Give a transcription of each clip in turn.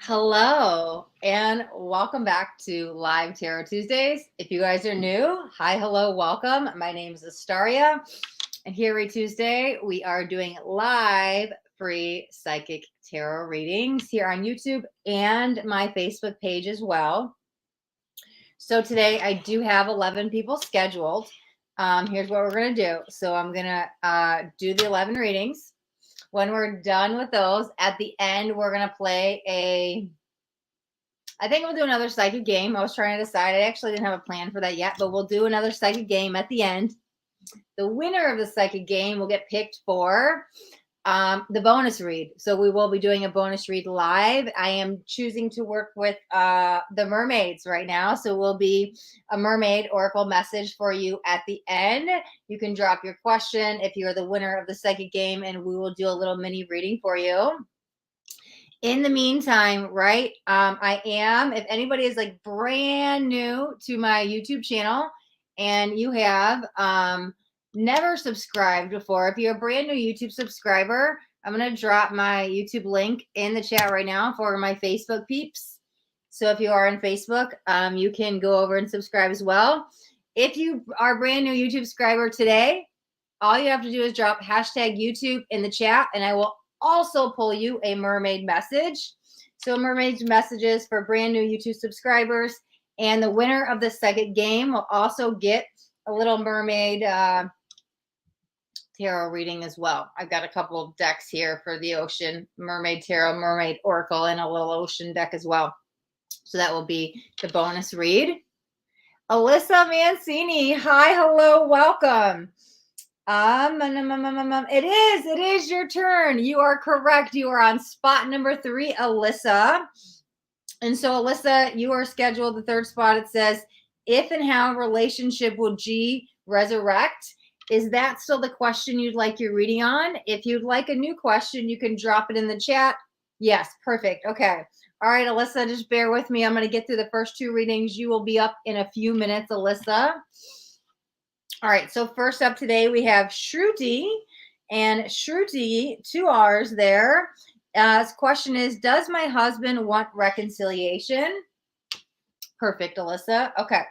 Hello and welcome back to Live Tarot Tuesdays. If you guys are new, hi, hello, welcome. My name is Astaria, and here every Tuesday we are doing live free psychic tarot readings here on YouTube and my Facebook page as well. So today I do have 11 people scheduled. Here's what we're going to do. So I'm going to do the 11 readings. When we're done with those, at the end, we're going to play I think we'll do another psychic game. I was trying to decide. I actually didn't have a plan for that yet, but we'll do another psychic game at the end. The winner of the psychic game will get picked for the bonus read. So we will be doing a bonus read live. I am choosing to work with the mermaids right now. So we'll be a mermaid oracle message for you at the end. You can drop your question if you're the winner of the psychic game, and we will do a little mini reading for you. In the meantime, right, I am, if anybody is like brand new to my YouTube channel and you have never subscribed before, if you're a brand new YouTube subscriber, I'm going to drop my YouTube link in the chat right now for my Facebook peeps. So if you are on Facebook, you can go over and subscribe as well. If you are a brand new YouTube subscriber today, all you have to do is drop hashtag YouTube in the chat, and I will also pull you a mermaid message. So mermaid messages for brand new YouTube subscribers, and the winner of the second game will also get a little mermaid tarot reading as well. I've got a couple of decks here for the ocean, mermaid tarot, mermaid oracle, and a little ocean deck as well. So that will be the bonus read. Alyssa Mancini, hi, hello, welcome. It is your turn. You are correct. You are on spot number 3, Alyssa. And so, Alyssa, you are scheduled the third spot. It says, if and how relationship will G resurrect? Is that still the question you'd like your reading on? If you'd like a new question, you can drop it in the chat. Yes, perfect. Okay. All right, Alyssa, just bear with me. I'm going to get through the first 2 readings. You will be up in a few minutes, Alyssa. All right, so first up today, we have Shrrutti, and Shrrutti, 2 R's there. His question is, does my husband want reconciliation? Perfect, Alyssa. Okay,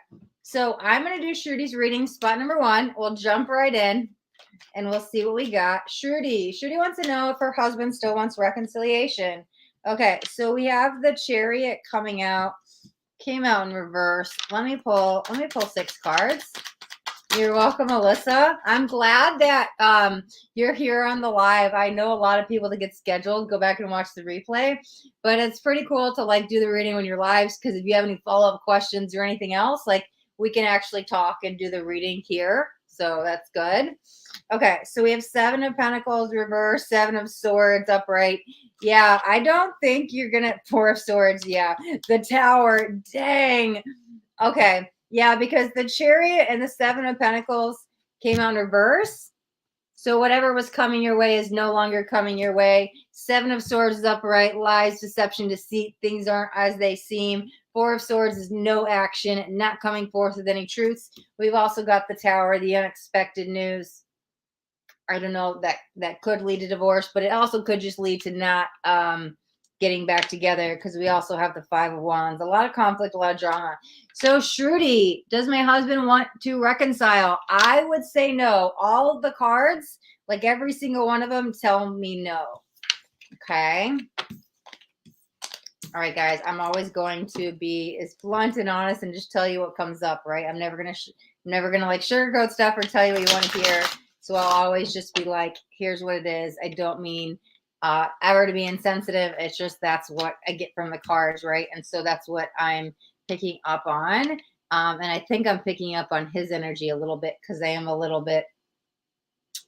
so I'm going to do Shrrutti's reading, spot number 1. We'll jump right in, and we'll see what we got. Shrutti wants to know if her husband still wants reconciliation. Okay, so we have the Chariot coming out, came out in reverse. Let me pull 6 cards. You're welcome, Alyssa. I'm glad that you're here on the live. I know a lot of people that get scheduled go back and watch the replay, but it's pretty cool to like do the reading when you're live, because if you have any follow-up questions or anything else, like we can actually talk and do the reading here. So that's good. Okay, so we have 7 of Pentacles reverse, 7 of Swords upright. Yeah, I don't think you're gonna 4 of Swords. Yeah, the Tower. Dang. Okay. Yeah, because the Chariot and the 7 of Pentacles came out in reverse. So whatever was coming your way is no longer coming your way. 7 of Swords is upright, lies, deception, deceit. Things aren't as they seem. 4 of Swords is no action, not coming forth with any truths. We've also got the Tower, the unexpected news. I don't know, that could lead to divorce, but it also could just lead to not getting back together, because we also have the 5 of Wands. A lot of conflict, a lot of drama. So Shrutti, does my husband want to reconcile? I would say no. All of the cards, like every single one of them, tell me no. Okay. All right, guys, I'm always going to be as blunt and honest and just tell you what comes up, right? I'm never gonna like sugarcoat stuff or tell you what you want to hear. So I'll always just be like, here's what it is. I don't mean ever to be insensitive. It's just that's what I get from the cards, right? And so that's what I'm picking up on. And I think I'm picking up on his energy a little bit, because I am a little bit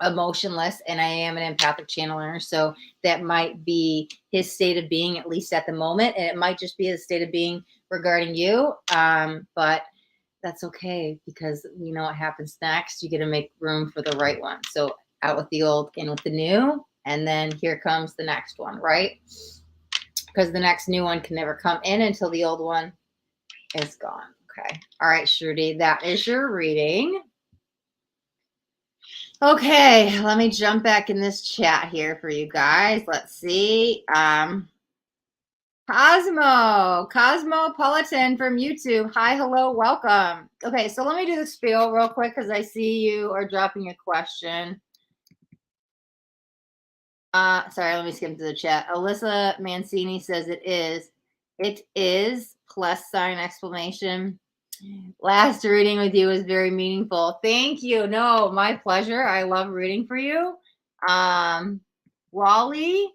emotionless and I am an empathic channeler. So that might be his state of being, at least at the moment. And it might just be his state of being regarding you. But that's okay, because you know what happens next. You get to make room for the right one. So out with the old, in with the new. And then here comes the next one, right? Because the next new one can never come in until the old one is gone. Okay. All right, Shrutti, that is your reading. Okay, let me jump back in this chat here for you guys. Let's see. Cosmopolitan from YouTube. Hi, hello, welcome. Okay, so let me do the spiel real quick because I see you are dropping a question. Sorry, let me skim to the chat. Alyssa Mancini says it is. It is +! Last reading with you was very meaningful. Thank you. No, my pleasure. I love reading for you. Wally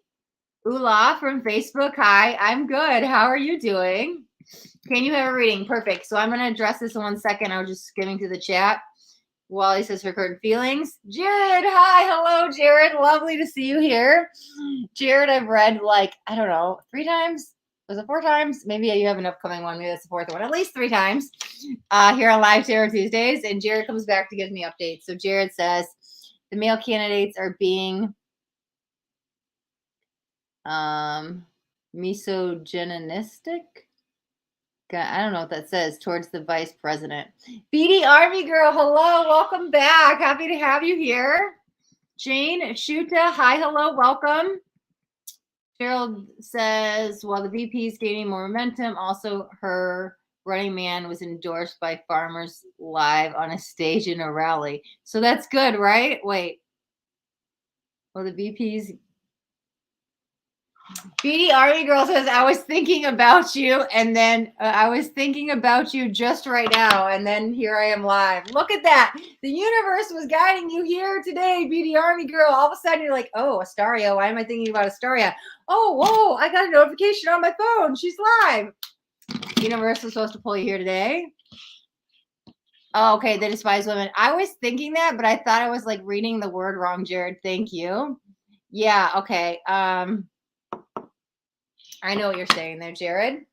Ula from Facebook. Hi, I'm good. How are you doing? Can you have a reading? Perfect. So I'm going to address this in 1 second. I was just skimming through the chat. Wally says her current feelings. Jared, hi. Hello, Jared. Lovely to see you here. Jared, I've read I don't know, 3 times. Was it 4 times? Maybe you have an upcoming one. Maybe that's the 4th one. At least 3 times here on Live Tarot Tuesdays. And Jared comes back to give me updates. So Jared says the male candidates are being misogynistic. I don't know what that says, towards the vice president. BD Army Girl, hello, welcome back. Happy to have you here. Jane Shuta, hi, hello, welcome. Cheryl says, while the VP is gaining more momentum, also her Running Man was endorsed by farmers live on a stage in a rally. So that's good, right? Wait. Well, the VP's BD Army Girl says, I was thinking about you, and then I was thinking about you just right now, and then here I am live. Look at that. The universe was guiding you here today, BD Army Girl. All of a sudden, you're like, oh, Astaria. Why am I thinking about Astaria? Oh, whoa, I got a notification on my phone. She's live. Universe was supposed to pull you here today. Oh, okay, they despise women. I was thinking that, but I thought I was reading the word wrong, Jared. Thank you. Yeah, okay. I know what you're saying there, Jared.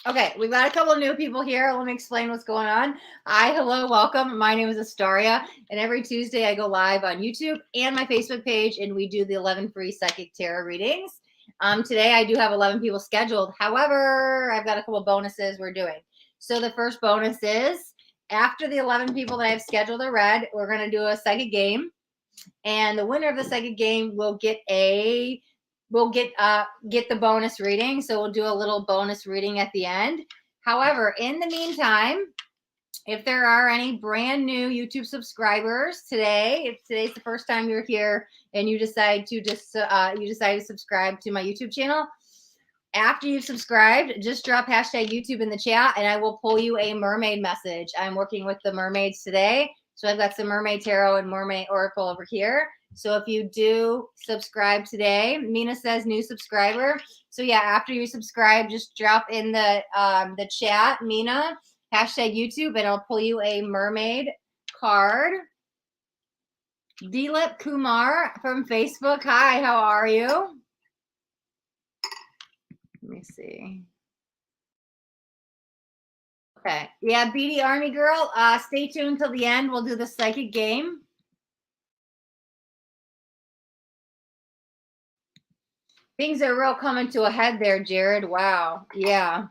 Okay, we've got a couple of new people here. Let me explain what's going on. Hi, hello, welcome. My name is Astaria, and every Tuesday I go live on YouTube and my Facebook page, and we do the 11 free psychic tarot readings. Today I do have 11 people scheduled. However, I've got a couple bonuses we're doing. So the first bonus is after the 11 people that I have scheduled are read, we're going to do a psychic game, and the winner of the psychic game will get the bonus reading. So we'll do a little bonus reading at the end. However, in the meantime, if there are any brand new YouTube subscribers today, if today's the first time you're here and you decide to subscribe to my YouTube channel, after you've subscribed, just drop hashtag YouTube in the chat and I will pull you a mermaid message. I'm working with the mermaids today. So I've got some mermaid tarot and mermaid oracle over here. So if you do subscribe today, Mina says new subscriber. So yeah, after you subscribe, just drop in the chat, Mina, hashtag YouTube, and I'll pull you a mermaid card. Dilip Kumar from Facebook. Hi, how are you? Let me see. Okay. Yeah, BD Army Girl, stay tuned till the end. We'll do the psychic game. Things are real coming to a head there, Jared. Wow. Yeah.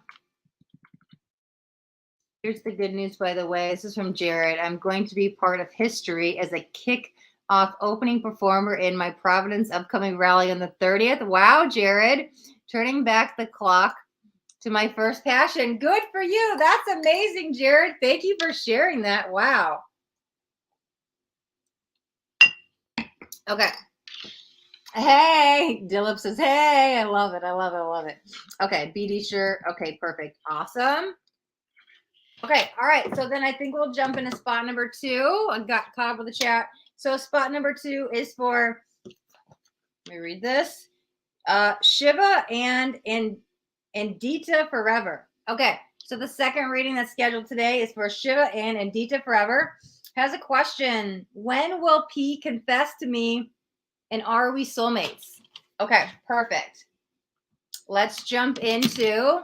Here's the good news, by the way. This is from Jared. I'm going to be part of history as a kick-off opening performer in my Providence upcoming rally on the 30th. Wow, Jared. Turning back the clock to my first passion. Good for you. That's amazing, Jared. Thank you for sharing that. Wow. Okay. Hey, Dilip says, hey, I love it. I love it. I love it. Okay, BD shirt. Okay, perfect. Awesome. Okay, all right. So then I think we'll jump into spot number 2. I got caught up with the chat. So spot number 2 is for, let me read this. Shiva and Anidita Forever. Okay, so the second reading that's scheduled today is for Shiva and Anidita Forever. Has a question. When will P confess to me, and are we soulmates? Okay, perfect. Let's jump into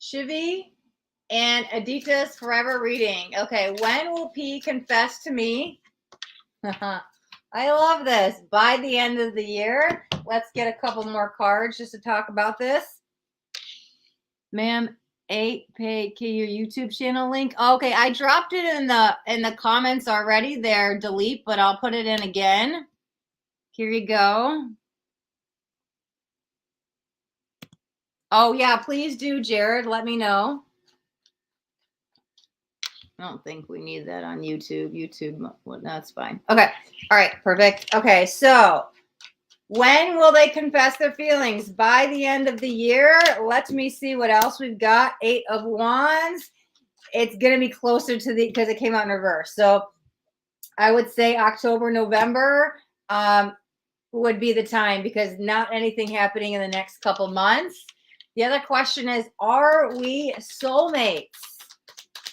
Shivi and Anidita's Forever reading. Okay, when will P confess to me? I love this. By the end of the year. Let's get a couple more cards just to talk about this. Ma'am, pay your YouTube channel link. Okay, I dropped it in the comments already there, delete, but I'll put it in again. Here you go. Oh, yeah, please do, Jared. Let me know. I don't think we need that on YouTube. YouTube, well, that's fine. Okay. All right. Perfect. Okay. So when will they confess their feelings? By the end of the year. Let me see what else we've got. 8 of Wands. It's going to be closer to the, because it came out in reverse. So I would say October, November would be the time, because not anything happening in the next couple months. The other question is, are we soulmates?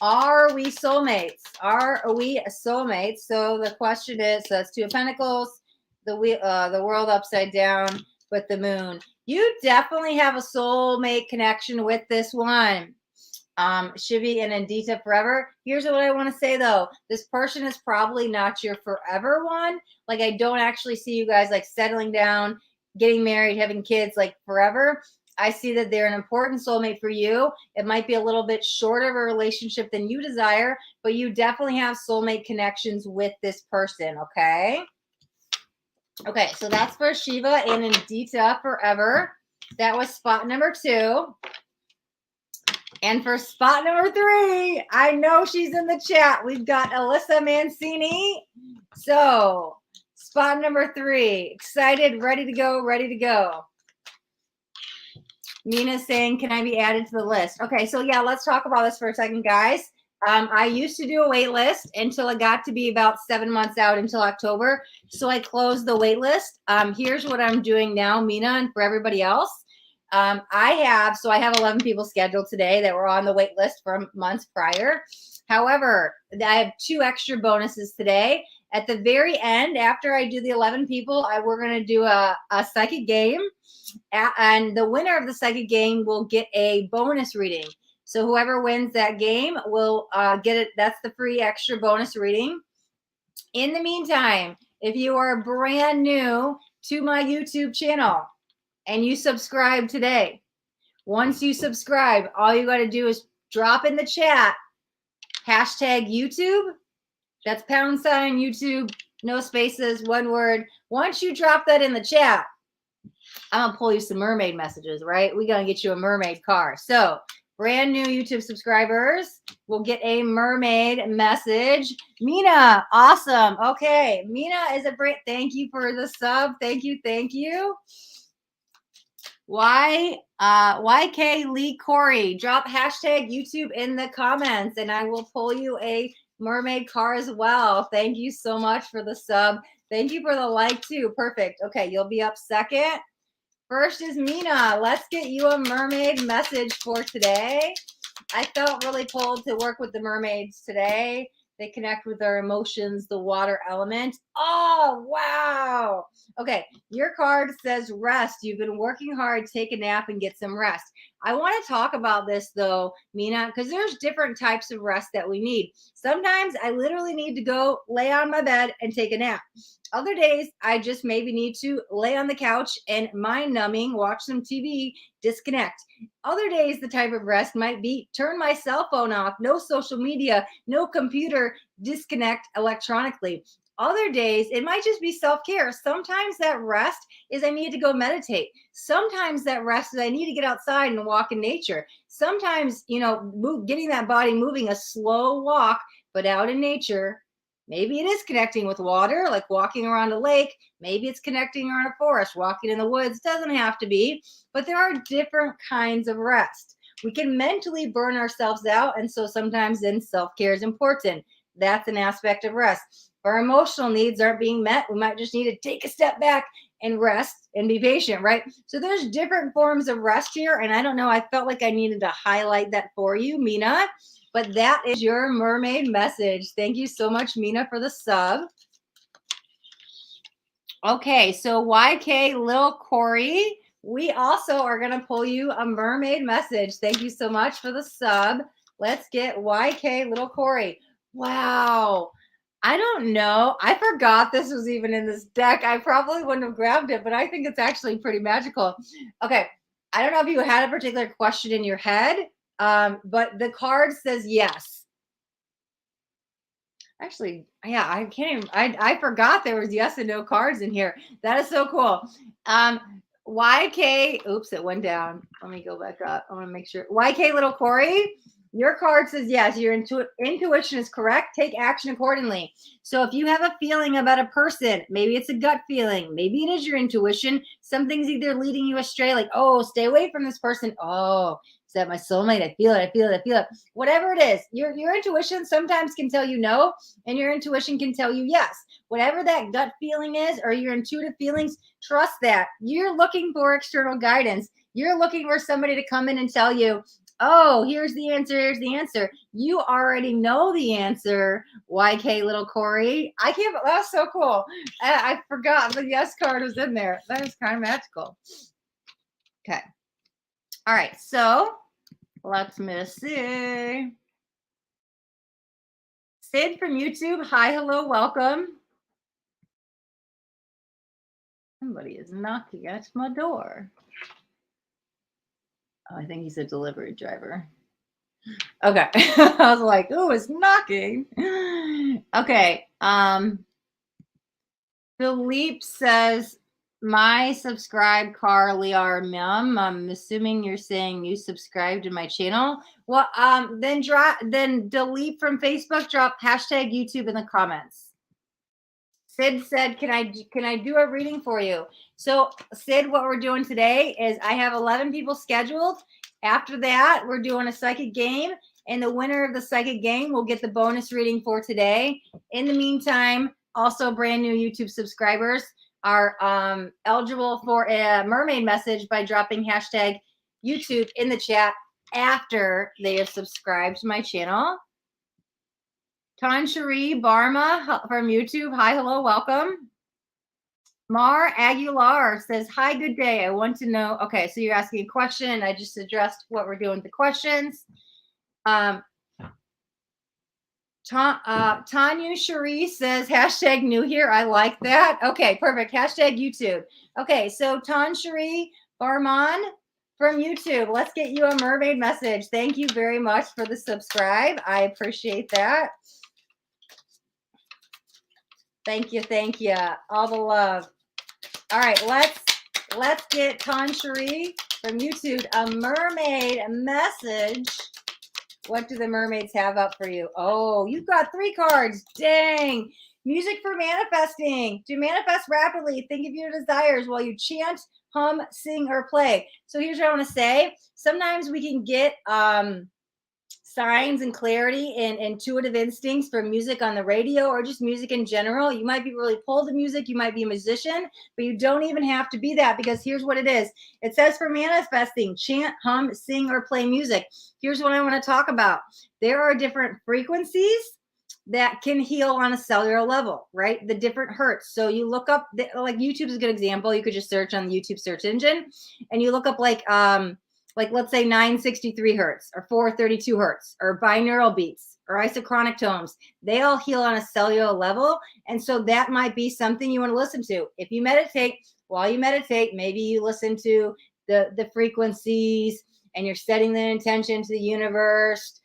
Are we soulmates? Are we soulmates? So the question is, so that's 2 of Pentacles, the world upside down with the moon. You definitely have a soulmate connection with this one. Shivi Anidita forever. Here's what I want to say though. This person is probably not your forever one. Like, I don't actually see you guys like settling down, getting married, having kids like forever. I see that they're an important soulmate for you. It might be a little bit shorter of a relationship than you desire, but you definitely have soulmate connections with this person, okay? Okay, so that's for Shiva Anidita forever. That was spot number 2. And for spot number 3, I know she's in the chat. We've got Alyssa Mancini. So, spot number 3, excited, ready to go, ready to go. Mina's saying, can I be added to the list? Okay, so yeah, let's talk about this for a second, guys. I used to do a wait list until it got to be about 7 months out until October. So I closed the wait list. Here's what I'm doing now, Mina, and for everybody else. I have 11 people scheduled today that were on the wait list from months prior. However, I have 2 extra bonuses today. At the very end, after I do the 11 people, we're going to do a psychic game. And the winner of the psychic game will get a bonus reading. So whoever wins that game will get it. That's the free extra bonus reading. In the meantime, if you are brand new to my YouTube channel and you subscribe today, once you subscribe, all you got to do is drop in the chat hashtag YouTube. That's # YouTube, no spaces, one word. Once you drop that in the chat, I'm gonna pull you some mermaid messages, right? We're gonna get you a mermaid car. So brand new YouTube subscribers will get a mermaid message. Mina, awesome. Okay, Mina is a brand. Thank you for the sub. Thank you, thank you. YK Lee Corey, drop hashtag YouTube in the comments, and I will pull you a mermaid car as well. Thank you so much for the sub. Thank you for the like too. Perfect. Okay, you'll be up second. First is Mina. Let's get you a mermaid message for today. I felt really pulled to work with the mermaids today. They connect with our emotions, the water element. Oh, wow. Okay, your card says rest. You've been working hard. Take a nap and get some rest. I want to talk about this though, Mina, because there's different types of rest that we need. Sometimes I literally need to go lay on my bed and take a nap. Other days, I just maybe need to lay on the couch and mind numbing, watch some TV, disconnect. Other days, the type of rest might be turn my cell phone off, no social media, no computer, disconnect electronically. Other days, it might just be self care. Sometimes that rest is I need to go meditate. Sometimes that rest is I need to get outside and walk in nature. Sometimes, getting that body moving, a slow walk, but out in nature. Maybe it is connecting with water, like walking around a lake. Maybe it's connecting around a forest, walking in the woods. Doesn't have to be, but there are different kinds of rest. We can mentally burn ourselves out, and so sometimes then self-care is important. That's an aspect of rest. If our emotional needs aren't being met, we might just need to take a step back and rest and be patient, right? So there's different forms of rest here, and I don't know, I felt like I needed to highlight that for you, Mina. But that is your mermaid message. Thank you so much, Mina, for the sub. Okay, so YK Lil Corey, we also are going to pull you a mermaid message. Thank you so much for the sub. Let's get YK Little Corey. Wow. I don't know. I forgot this was even in this deck. I probably wouldn't have grabbed it, but I think it's actually pretty magical. Okay. I don't know if you had a particular question in your head, but the card says yes. Actually, yeah, I can't even, I forgot there was yes and no cards in here. That is so cool. YK, oops, it went down. Let me go back up. I want to make sure. YK Little Corey, your card says yes, your intuition is correct. Take action accordingly. So if you have a feeling about a person, maybe it's a gut feeling, maybe it is your intuition. Something's either leading you astray, like, oh, stay away from this person. Oh, is that my soulmate? I feel it. I feel it. I feel it. Whatever it is, your intuition sometimes can tell you no, and your intuition can tell you yes. Whatever that gut feeling is, or your intuitive feelings, trust that. You're looking for external guidance. You're looking for somebody to come in and tell you, oh, here's the answer. Here's the answer. You already know the answer. YK Little Corey. I can't, that's so cool. I forgot the yes card was in there. That is kind of magical. Okay. All right. So let's see. Sid from YouTube. Hi, hello, welcome. Somebody is knocking at my door. Oh, I think he's a delivery driver. Okay. I was like, oh, it's knocking. Okay. Philippe says, my subscribe Carly Mum. I'm assuming you're saying you subscribe to my channel. Well, then delete from Facebook, drop hashtag YouTube in the comments. Sid said, can I do a reading for you? So Sid, what we're doing today is I have 11 people scheduled. After that, we're doing a psychic game, and the winner of the psychic game will get the bonus reading for today. In the meantime, also brand new YouTube subscribers are eligible for a mermaid message by dropping hashtag YouTube in the chat after they have subscribed to my channel. Tanshari Barma from YouTube. Hi, hello, welcome. Mar Aguilar says, hi, good day. I want to know. Okay, so you're asking a question. I just addressed what we're doing with the questions. Tanya Cherie says, hashtag new here. I like that. Okay, perfect. Hashtag YouTube. Okay, so Tanshari Barman from YouTube. Let's get you a mermaid message. Thank you very much for the subscribe. I appreciate that. Thank you, thank you. All the love. All right, let's get Tanshari from YouTube a mermaid message. What do the mermaids have up for you? Oh, you've got 3 cards. Dang. Music for manifesting. To manifest rapidly, think of your desires while you chant, hum, sing, or play. So here's what I want to say. Sometimes we can get signs and clarity and intuitive instincts from music on the radio or just music in general. You might be really pulled to music. You might be a musician, but you don't even have to be that, because here's what it is. It says for manifesting, chant, hum, sing, or play music. Here's what I want to talk about. There are different frequencies that can heal on a cellular level, right? The different hertz. So you look up, like YouTube is a good example. You could just search on the YouTube search engine and you look up like let's say 963 hertz or 432 hertz or binaural beats or isochronic tones. They all heal on a cellular level. And so that might be something you want to listen to. If you meditate, while you meditate, maybe you listen to the frequencies and you're setting the intention to the universe.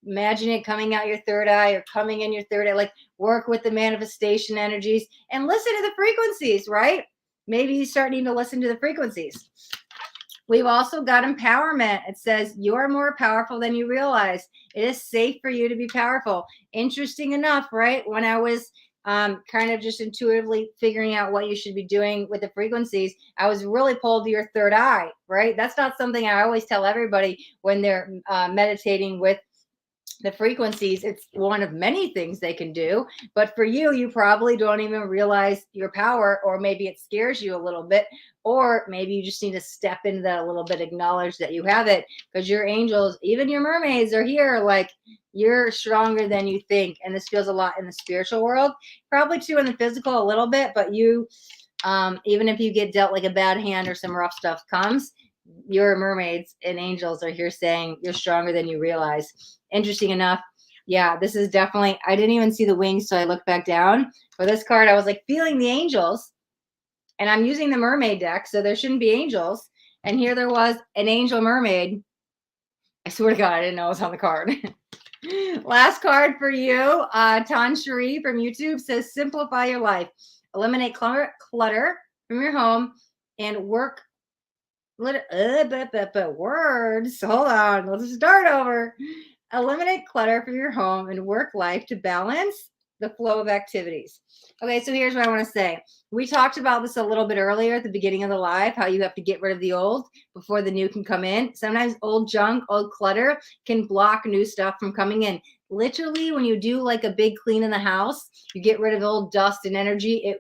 Imagine it coming out your third eye or coming in your third eye, like work with the manifestation energies and listen to the frequencies, right? Maybe you start needing to listen to the frequencies. We've also got empowerment. It says you are more powerful than you realize. It is safe for you to be powerful. Interesting enough, right? When I was kind of just intuitively figuring out what you should be doing with the frequencies, I was really pulled to your third eye, right? That's not something I always tell everybody when they're meditating with the frequencies. It's one of many things they can do, but for you, you probably don't even realize your power, or maybe it scares you a little bit, or maybe you just need to step into that a little bit, acknowledge that you have it, because your angels, even your mermaids, are here. Like, you're stronger than you think. And this feels a lot in the spiritual world, probably too in the physical a little bit, but you, even if you get dealt like a bad hand or some rough stuff comes, your mermaids and angels are here saying you're stronger than you realize. Interesting enough, yeah, this is definitely, I didn't even see the wings, so I looked back down. For this card, I was like feeling the angels, and I'm using the mermaid deck, so there shouldn't be angels. And here there was an angel mermaid. I swear to God, I didn't know it was on the card. Last card for you, Tanshari from YouTube says, simplify your life. Eliminate clutter from your home and work Words. Hold on. Let's start over. Eliminate clutter from your home and work life to balance the flow of activities. Okay, so here's what I want to say. We talked about this a little bit earlier at the beginning of the live, how you have to get rid of the old before the new can come in. Sometimes old junk, old clutter can block new stuff from coming in. Literally, when you do like a big clean in the house, you get rid of old dust and energy.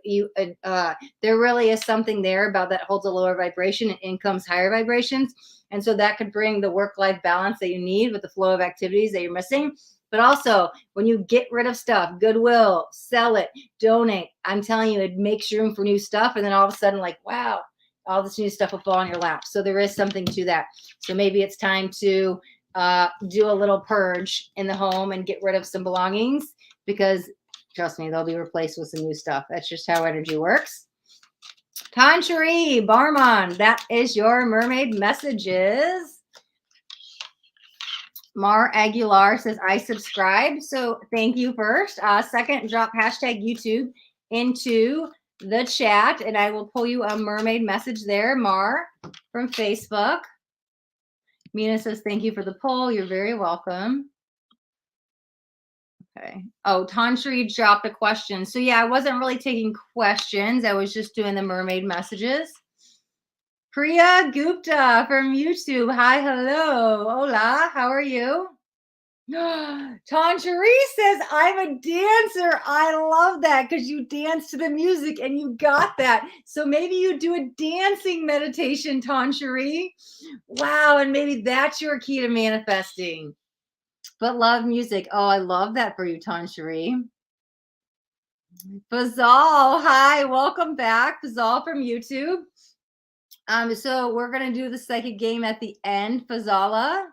There really is something there about that holds a lower vibration and in comes higher vibrations. And so that could bring the work-life balance that you need with the flow of activities that you're missing. But also, when you get rid of stuff, goodwill, sell it, donate, I'm telling you, it makes room for new stuff. And then all of a sudden, like, wow, all this new stuff will fall on your lap. So there is something to that. So maybe it's time to do a little purge in the home and get rid of some belongings, because trust me, they'll be replaced with some new stuff. That's just how energy works. Tanchery Barman, that is your mermaid messages. Mar Aguilar says, I subscribe. So thank you first. Second, drop hashtag YouTube into the chat, and I will pull you a mermaid message there, Mar, from Facebook. Mina says, thank you for the poll. You're very welcome. Okay. Oh, Tanchery dropped a question. So yeah, I wasn't really taking questions. I was just doing the mermaid messages. Priya Gupta from YouTube. Hi, hello. Hola, how are you? Tanchery says, I'm a dancer. I love that because you dance to the music and you got that. So maybe you do a dancing meditation, Tanchery. Wow, and maybe that's your key to manifesting. But love music. Oh, I love that for you, Tanchery. Fazal, hi, welcome back. Fazal from YouTube. So we're gonna do the psychic game at the end, Fazala.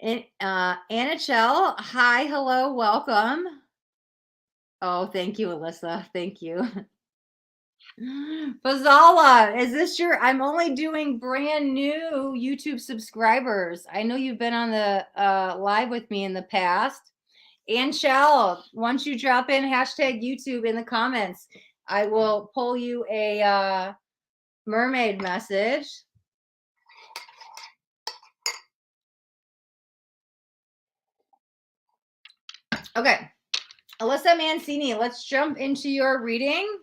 And Anachel, hi, hello, welcome. Oh, thank you, Alyssa. Thank you. Fazala, is this your? I'm only doing brand new YouTube subscribers. I know you've been on the live with me in the past. And Shell, once you drop in hashtag YouTube in the comments, I will pull you a mermaid message. Okay, Alyssa Mancini, let's jump into your reading.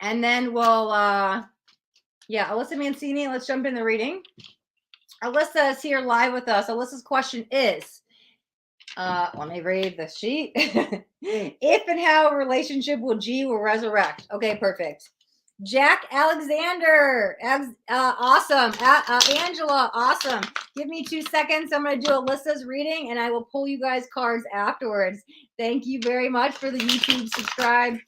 And then we'll, Alyssa Mancini, let's jump in the reading. Alyssa is here live with us. Alyssa's question is, let me read the sheet. If and how a relationship with G will resurrect. Okay, perfect. Jack Alexander, awesome. Angela, awesome. Give me 2 seconds. I'm going to do Alyssa's reading, and I will pull you guys cards afterwards. Thank you very much for the YouTube subscribe.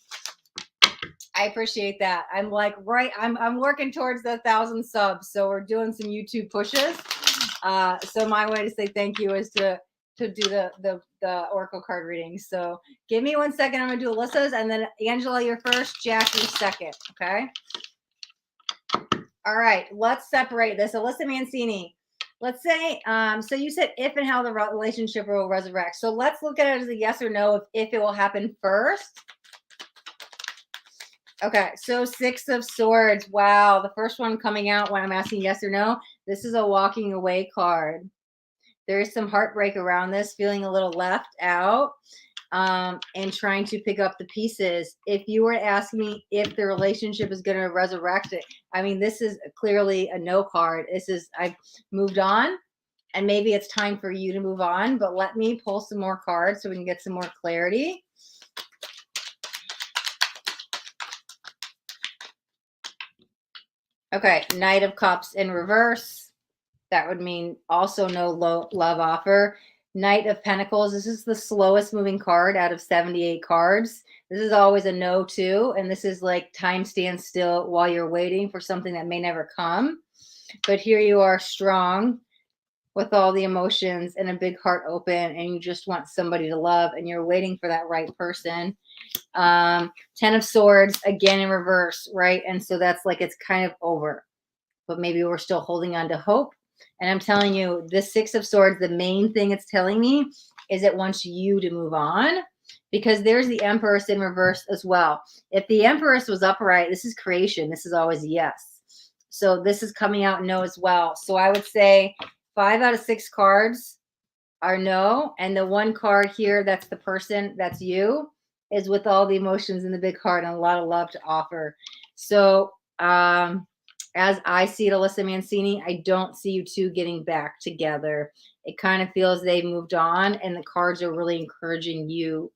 I appreciate that. I'm like, I'm working towards the 1,000 subs, so we're doing some YouTube pushes. So my way to say thank you is to do the oracle card reading. So give me 1 second. I'm gonna do Alyssa's, and then Angela, you're first, Jack, you're second. Okay. All right. Let's separate this. Alyssa Mancini. Let's say, so you said if and how the relationship will resurrect. So let's look at it as a yes or no if it will happen first. Okay, so 6 of Swords. Wow, the first one coming out when I'm asking yes or no. This is a walking away card. There is some heartbreak around this, feeling a little left out, and trying to pick up the pieces. If you were to ask me if the relationship is going to resurrect it, I mean, this is clearly a no card. This is, I've moved on, and maybe it's time for you to move on, but let me pull some more cards so we can get some more clarity. Okay, Knight of Cups in reverse. That would mean also no love offer. Knight of Pentacles. This is the slowest moving card out of 78 cards. This is always a no too. And this is like time stands still while you're waiting for something that may never come. But here you are strong with all the emotions and a big heart open, and you just want somebody to love, and you're waiting for that right person. 10 of Swords, again in reverse, right? And so that's like it's kind of over, but maybe we're still holding on to hope. And I'm telling you, this 6 of Swords, the main thing it's telling me is it wants you to move on, because there's the Empress in reverse as well. If the Empress was upright, this is creation. This is always a yes. So this is coming out no as well. So I would say 5 out of 6 cards are no. And the one card here, that's the person, that's you, is with all the emotions in the big heart and a lot of love to offer. So as I see it, Alyssa Mancini, I don't see you two getting back together. It kind of feels they moved on, and the cards are really encouraging you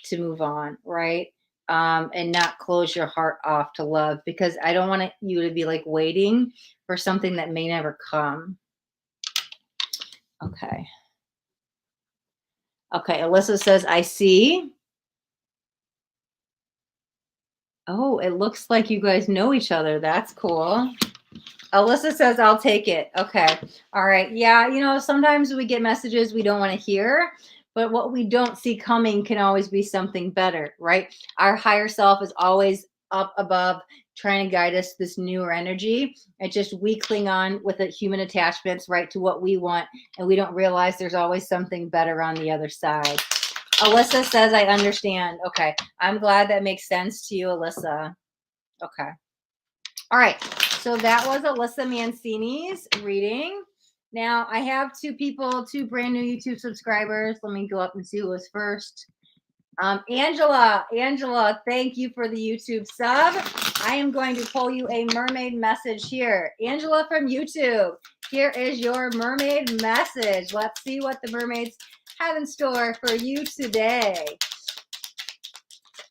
to move on, right? And not close your heart off to love, because I don't want you to be like waiting for something that may never come. Okay. Okay, Alyssa says, I see. Oh, it looks like you guys know each other. That's cool. Alyssa says, I'll take it. Okay. All right. Yeah. You know, sometimes we get messages we don't want to hear, but what we don't see coming can always be something better, right? Our higher self is always up above trying to guide us this newer energy. It's just we cling on with the human attachments, right, to what we want, and we don't realize there's always something better on the other side. Alyssa says, I understand. Okay. I'm glad that makes sense to you, Alyssa. Okay. All right. So that was Alyssa Mancini's reading. Now I have two brand new YouTube subscribers. Let me go up and see who was first. Angela, thank you for the YouTube sub. I am going to pull you a mermaid message here. Angela from YouTube, here is your mermaid message. Let's see what the mermaids have in store for you today.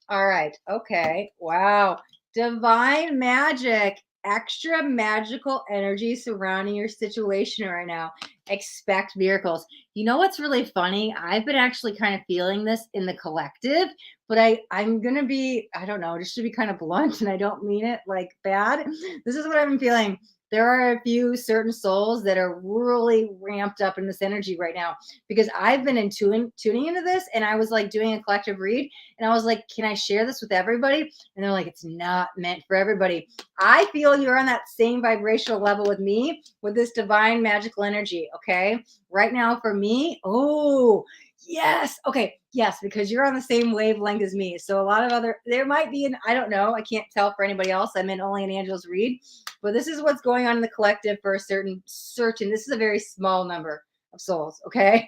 All right. Okay. Wow. Divine magic. Extra magical energy surrounding your situation right now. Expect miracles. You know what's really funny? I've been actually kind of feeling this in the collective, but I'm gonna be, I don't know, just to be kind of blunt, and I don't mean it like bad. This is what I've been feeling. There are a few certain souls that are really ramped up in this energy right now, because I've been tuning into this, and I was like doing a collective read, and I was like, can I share this with everybody? And they're like, it's not meant for everybody. I feel you're on that same vibrational level with me, with this divine magical energy. Okay. Right now for me, oh, yes. Okay. Yes, because you're on the same wavelength as me. So a lot of there might be I don't know. I can't tell for anybody else. I'm in only an angel's read, but this is what's going on in the collective for a certain, this is a very small number of souls. Okay.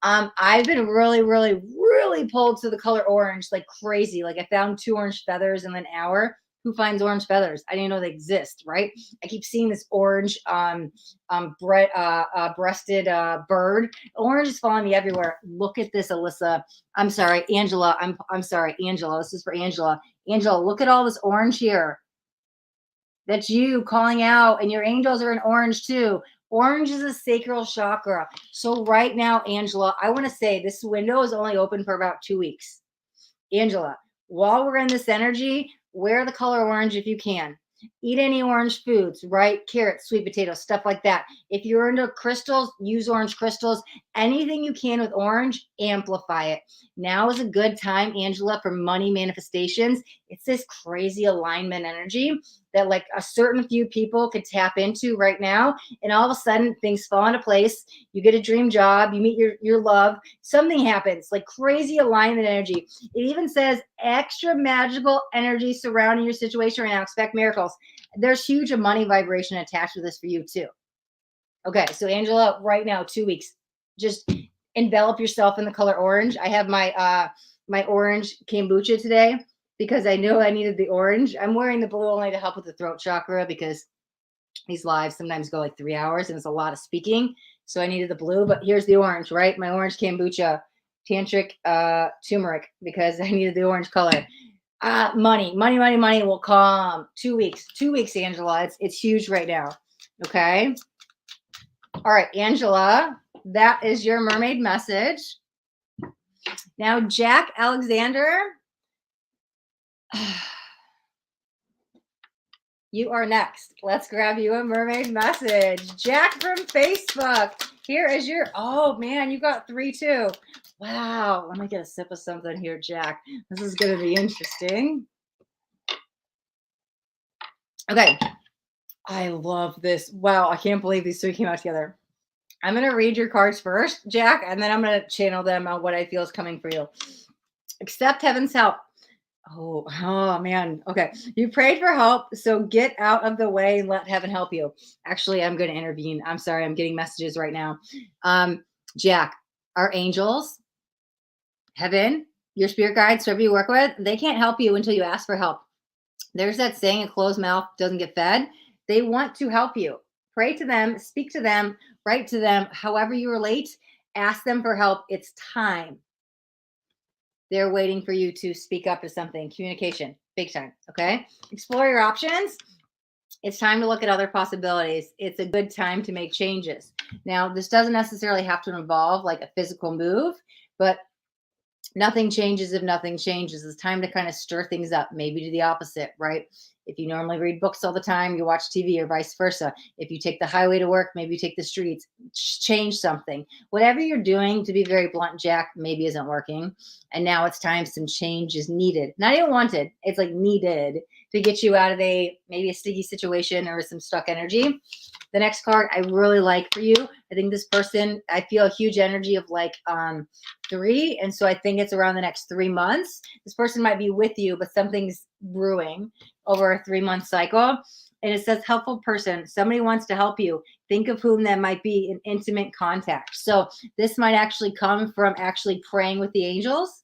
I've been really, really, really pulled to the color orange, like crazy. Like I found 2 orange feathers in an hour. Who finds orange feathers? I didn't know they exist, right? I keep seeing this orange breasted bird. Orange is following me everywhere. Look at this, Alyssa. I'm sorry, Angela. I'm sorry, Angela. This is for Angela. Angela, look at all this orange here. That's you calling out, and your angels are in orange too. Orange is a sacral chakra. So right now, Angela, I want to say this window is only open for about 2 weeks. Angela, while we're in this energy, wear the color orange if you can. Eat any orange foods, right? Carrots, sweet potatoes, stuff like that. If you're into crystals, use orange crystals. Anything you can with orange, amplify it. Now is a good time, Angela, for money manifestations. It's this crazy alignment energy that like a certain few people could tap into right now. And all of a sudden things fall into place. You get a dream job, you meet your love, something happens, like crazy alignment energy. It even says extra magical energy surrounding your situation right now. Expect miracles. There's huge money vibration attached to this for you too. Okay, so Angela, right now, 2 weeks, just envelop yourself in the color orange. I have my my orange kombucha today because I knew I needed the orange. I'm wearing the blue only to help with the throat chakra because these lives sometimes go like 3 hours and it's a lot of speaking. So I needed the blue, but here's the orange, right? My orange kombucha, tantric turmeric, because I needed the orange color. Money will come. 2 weeks, Angela. It's huge right now. Okay. All right, Angela, that is your mermaid message. Now, Jack Alexander, you are next. Let's grab you a mermaid message. Jack from Facebook, here is your, oh man, you got 3 too. Wow, let me get a sip of something here, Jack. This is going to be interesting. Okay, I love this. Wow, I can't believe these 3 came out together. I'm going to read your cards first, Jack, and then I'm going to channel them on what I feel is coming for you. Accept heaven's help. Oh man. Okay. You prayed for help, so get out of the way and let heaven help you. Actually, I'm going to intervene. I'm sorry. I'm getting messages right now. Jack, our angels, heaven, your spirit guides, whoever you work with, they can't help you until you ask for help. There's that saying, a closed mouth doesn't get fed. They want to help you. Pray to them, speak to them, write to them, however you relate, ask them for help. It's time. They're waiting for you to speak up to something. Communication, big time. Okay. Explore your options. It's time to look at other possibilities. It's a good time to make changes. Now, this doesn't necessarily have to involve like a physical move, but nothing changes if nothing changes. It's time to kind of stir things up, maybe to the opposite, right? If you normally read books all the time, you watch TV or vice versa. If you take the highway to work, maybe you take the streets, change something. Whatever you're doing, to be very blunt, Jack, maybe isn't working. And now it's time some change is needed. Not even wanted, it's like needed to get you out of maybe a sticky situation or some stuck energy. The next card I really like for you. I think this person, I feel a huge energy of like 3. And so I think it's around the next 3 months. This person might be with you, but something's brewing over a 3-month cycle. And it says helpful person. Somebody wants to help you. Think of whom that might be in intimate contact. So this might actually come from actually praying with the angels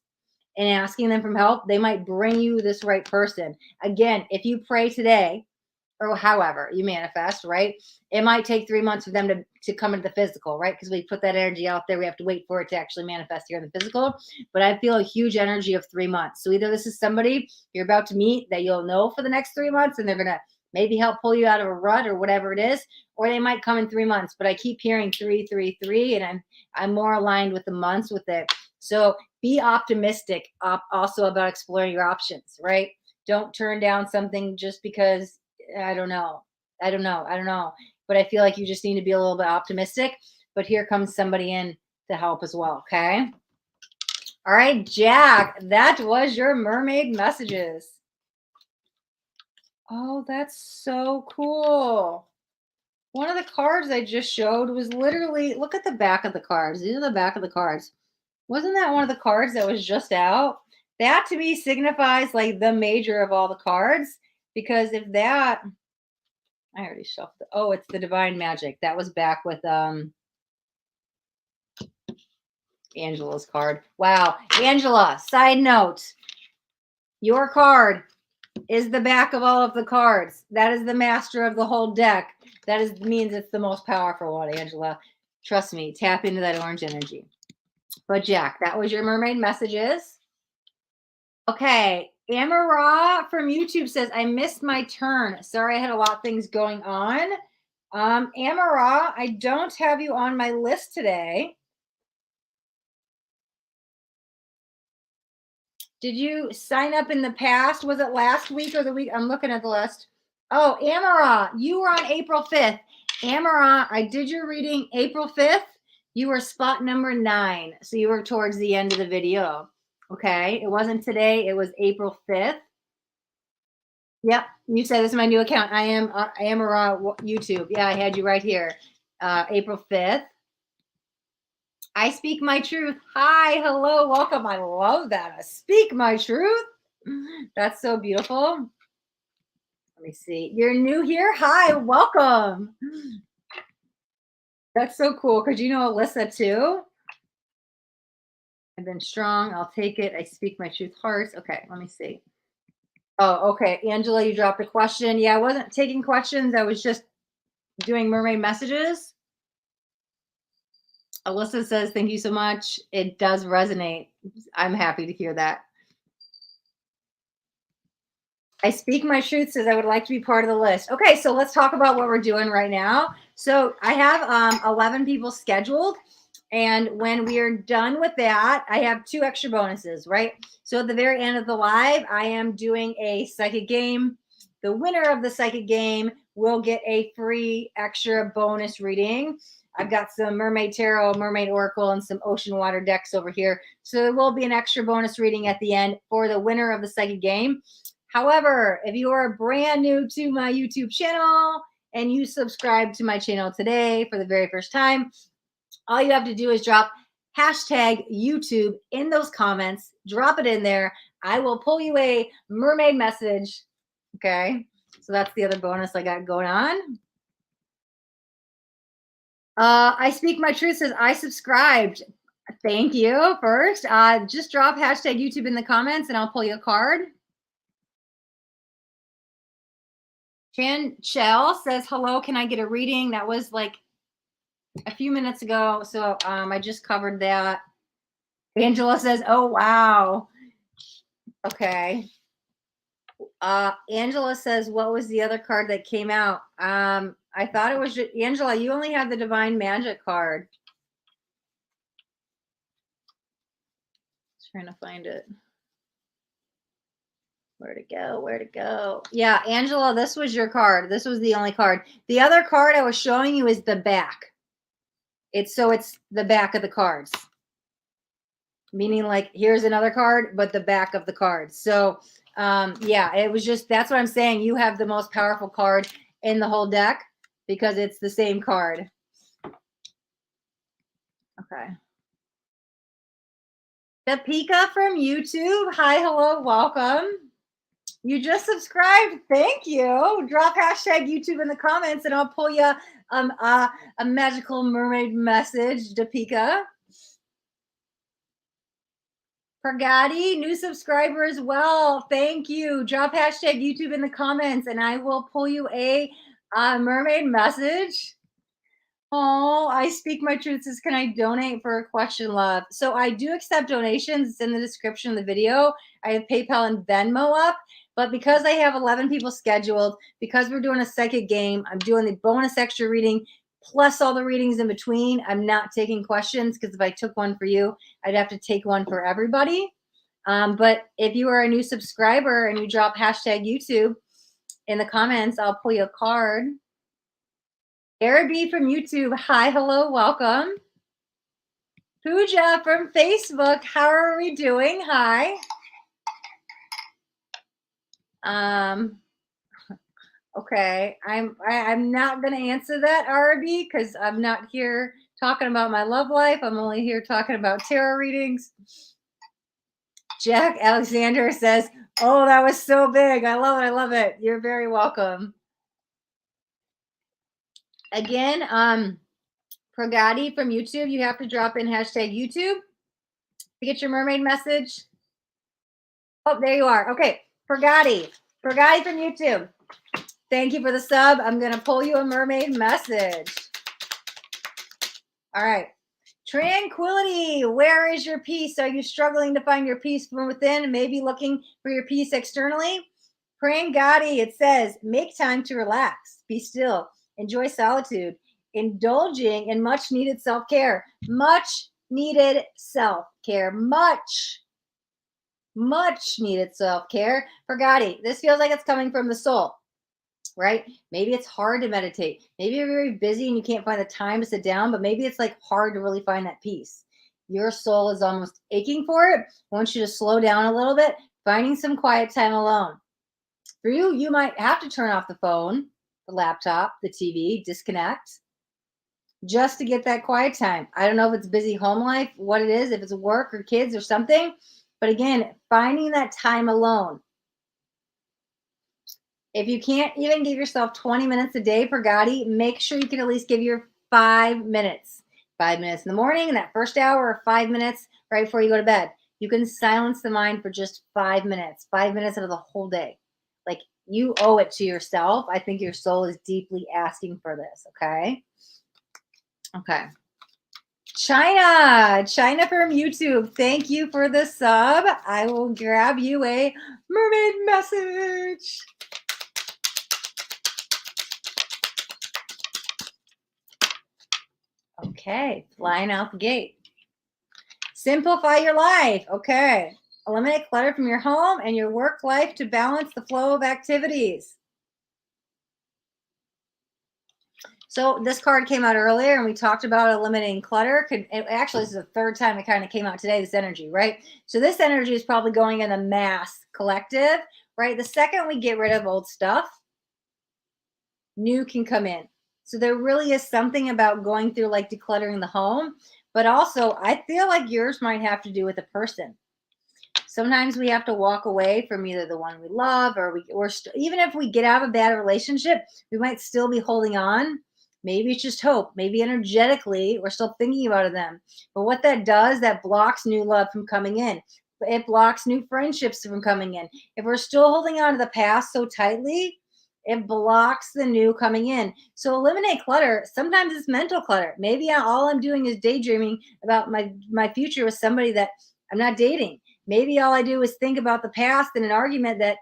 and asking them for help. They might bring you this right person. Again, if you pray today, or however you manifest, right? It might take 3 months for them to come into the physical, right? Because we put that energy out there. We have to wait for it to actually manifest here in the physical. But I feel a huge energy of 3 months. So either this is somebody you're about to meet that you'll know for the next 3 months, and they're going to maybe help pull you out of a rut or whatever it is, or they might come in 3 months. But I keep hearing 3, 3, 3, and I'm more aligned with the months with it. So be optimistic also about exploring your options, right? Don't turn down something just because I don't know. But I feel like you just need to be a little bit optimistic. But here comes somebody in to help as well. Okay. All right, Jack, that was your mermaid messages. Oh, that's so cool. One of the cards I just showed was literally, look at the back of the cards. These are the back of the cards. Wasn't that one of the cards that was just out? That to me signifies like the major of all the cards. Because if that, I already shuffled it. Oh, it's the divine magic. That was back with Angela's card. Wow. Angela, side note. Your card is the back of all of the cards. That is the master of the whole deck. Means it's the most powerful one, Angela. Trust me, tap into that orange energy. But Jack, that was your mermaid messages. Okay. Amara from YouTube says, I missed my turn. Sorry, I had a lot of things going on. Amara, I don't have you on my list today. Did you sign up in the past? Was it last week or the week? I'm looking at the list. Oh, Amara, you were on April 5th. Amara, I did your reading April 5th. You were spot number 9. So you were towards the end of the video. Okay. It wasn't today. It was April 5th. Yep. You said this is my new account. I am Amara YouTube. Yeah, I had you right here. April 5th. I speak my truth. Hi, hello, welcome. I love that. I speak my truth. That's so beautiful. Let me see. You're new here. Hi, welcome. That's so cool because you know Alyssa too. I've been strong. I'll take it. I speak my truth. Hearts. Okay, let me see. Oh, okay. Angela, you dropped a question. Yeah, I wasn't taking questions. I was just doing mermaid messages. Alyssa says, thank you so much. It does resonate. I'm happy to hear that. I speak my truth says I would like to be part of the list. Okay, so let's talk about what we're doing right now. So I have 11 people scheduled. And when we are done with that, I have 2 extra bonuses, right? So at the very end of the live, I am doing a psychic game. The winner of the psychic game will get a free extra bonus reading. I've got some Mermaid Tarot, Mermaid Oracle, and some Ocean Water decks over here. So there will be an extra bonus reading at the end for the winner of the psychic game. However, if you are brand new to my YouTube channel and you subscribe to my channel today for the very first time, all you have to do is drop hashtag YouTube in those comments. Drop it in there. I will pull you a mermaid message. Okay. So that's the other bonus I got going on. I Speak My Truth says, I subscribed. Thank you first. Just drop hashtag YouTube in the comments and I'll pull you a card. Chan Chell says, hello, can I get a reading? That was like a few minutes ago. So I just covered that. Angela says, oh, wow. Okay. Angela says, what was the other card that came out? I thought it was just, Angela, you only have the Divine Magic card. Trying to find it. Where to go? Where to go? Yeah, Angela, this was your card. This was the only card. The other card I was showing you is the back. It's the back of the cards. Meaning like here's another card, but the back of the card. So yeah, it was just, that's what I'm saying. You have the most powerful card in the whole deck because it's the same card. Okay. Dapika from YouTube. Hi, hello, welcome. You just subscribed. Thank you. Drop hashtag YouTube in the comments and I'll pull you a magical mermaid message, Dapika. Pergati, new subscriber as well. Thank you. Drop hashtag YouTube in the comments and I will pull you a mermaid message. Oh, I Speak My Truth says, can I donate for a question, love? So I do accept donations. It's in the description of the video. I have PayPal and Venmo up. But because I have 11 people scheduled, because we're doing a psychic game, I'm doing the bonus extra reading plus all the readings in between. I'm not taking questions because if I took one for you, I'd have to take one for everybody. But if you are a new subscriber and you drop hashtag YouTube in the comments, I'll pull you a card. Arabi from YouTube. Hi, hello, welcome. Pooja from Facebook. How are we doing? Hi. Okay, I'm not going to answer that, Arabi, because I'm not here talking about my love life. I'm only here talking about tarot readings. Jack Alexander says, oh, that was so big. I love it. I love it. You're very welcome. Again, Pragati from YouTube, you have to drop in hashtag YouTube to get your mermaid message. Oh, there you are. Okay, Pragati from YouTube. Thank you for the sub. I'm going to pull you a mermaid message. All right. Tranquility. Where is your peace? Are you struggling to find your peace from within? Maybe looking for your peace externally? Prangati, it says, make time to relax. Be still. Enjoy solitude. Indulging in much needed self-care. Much needed self-care. Much needed self-care. Pragati, this feels like it's coming from the soul. Right? Maybe it's hard to meditate. Maybe you're very busy and you can't find the time to sit down, but maybe it's like hard to really find that peace. Your soul is almost aching for it. I want you to slow down a little bit, finding some quiet time alone. For you, you might have to turn off the phone, the laptop, the TV, disconnect just to get that quiet time. I don't know if it's busy home life, what it is, if it's work or kids or something, but again, finding that time alone. If you can't even give yourself 20 minutes a day, Pragati, make sure you can at least give your 5 minutes. 5 minutes in the morning, in that first hour, or 5 minutes right before you go to bed. You can silence the mind for just 5 minutes. 5 minutes out of the whole day. Like, you owe it to yourself. I think your soul is deeply asking for this, okay? Okay. China from YouTube. Thank you for the sub. I will grab you a mermaid message. Okay, flying out the gate. Simplify your life. Okay. Eliminate clutter from your home and your work life to balance the flow of activities. So this card came out earlier and we talked about eliminating clutter. Actually, this is the third time it kind of came out today, this energy, right? So this energy is probably going in the mass collective, right? The second we get rid of old stuff, new can come in. So there really is something about going through like decluttering the home But also, I feel like yours might have to do with a person. Sometimes we have to walk away from either the one we love, or even if we get out of a bad relationship, we might still be holding on. Maybe it's just hope. Maybe energetically, we're still thinking about them. But what that does, that blocks new love from coming in. It blocks new friendships from coming in. If we're still holding on to the past so tightly, it blocks the new coming in. So eliminate clutter. Sometimes it's mental clutter. Maybe all I'm doing is daydreaming about my future with somebody that I'm not dating. Maybe all I do is think about the past and an argument that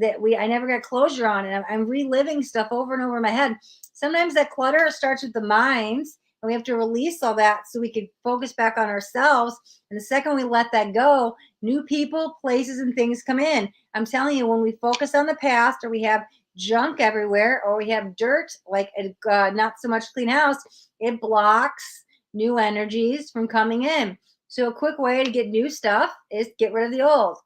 I never got closure on, and I'm reliving stuff over and over in my head. Sometimes that clutter starts with the minds, and we have to release all that so we can focus back on ourselves. And the second we let that go, new people, places, and things come in. I'm telling you, when we focus on the past, or we have junk everywhere, or we have dirt, like not so much clean house, it blocks new energies from coming in. So a quick way to get new stuff is get rid of the old.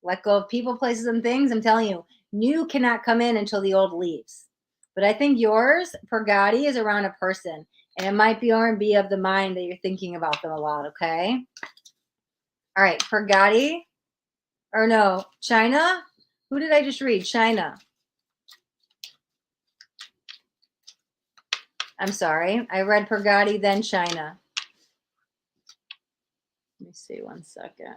Let go of people, places, and things. I'm telling you, new cannot come in until the old leaves. But I think yours, Purgati, is around a person. And it might be R&B of the mind that you're thinking about them a lot, okay? All right, Purgati. Or no, China? Who did I just read? China. I'm sorry. I read Purgati, then China. Let me see 1 second.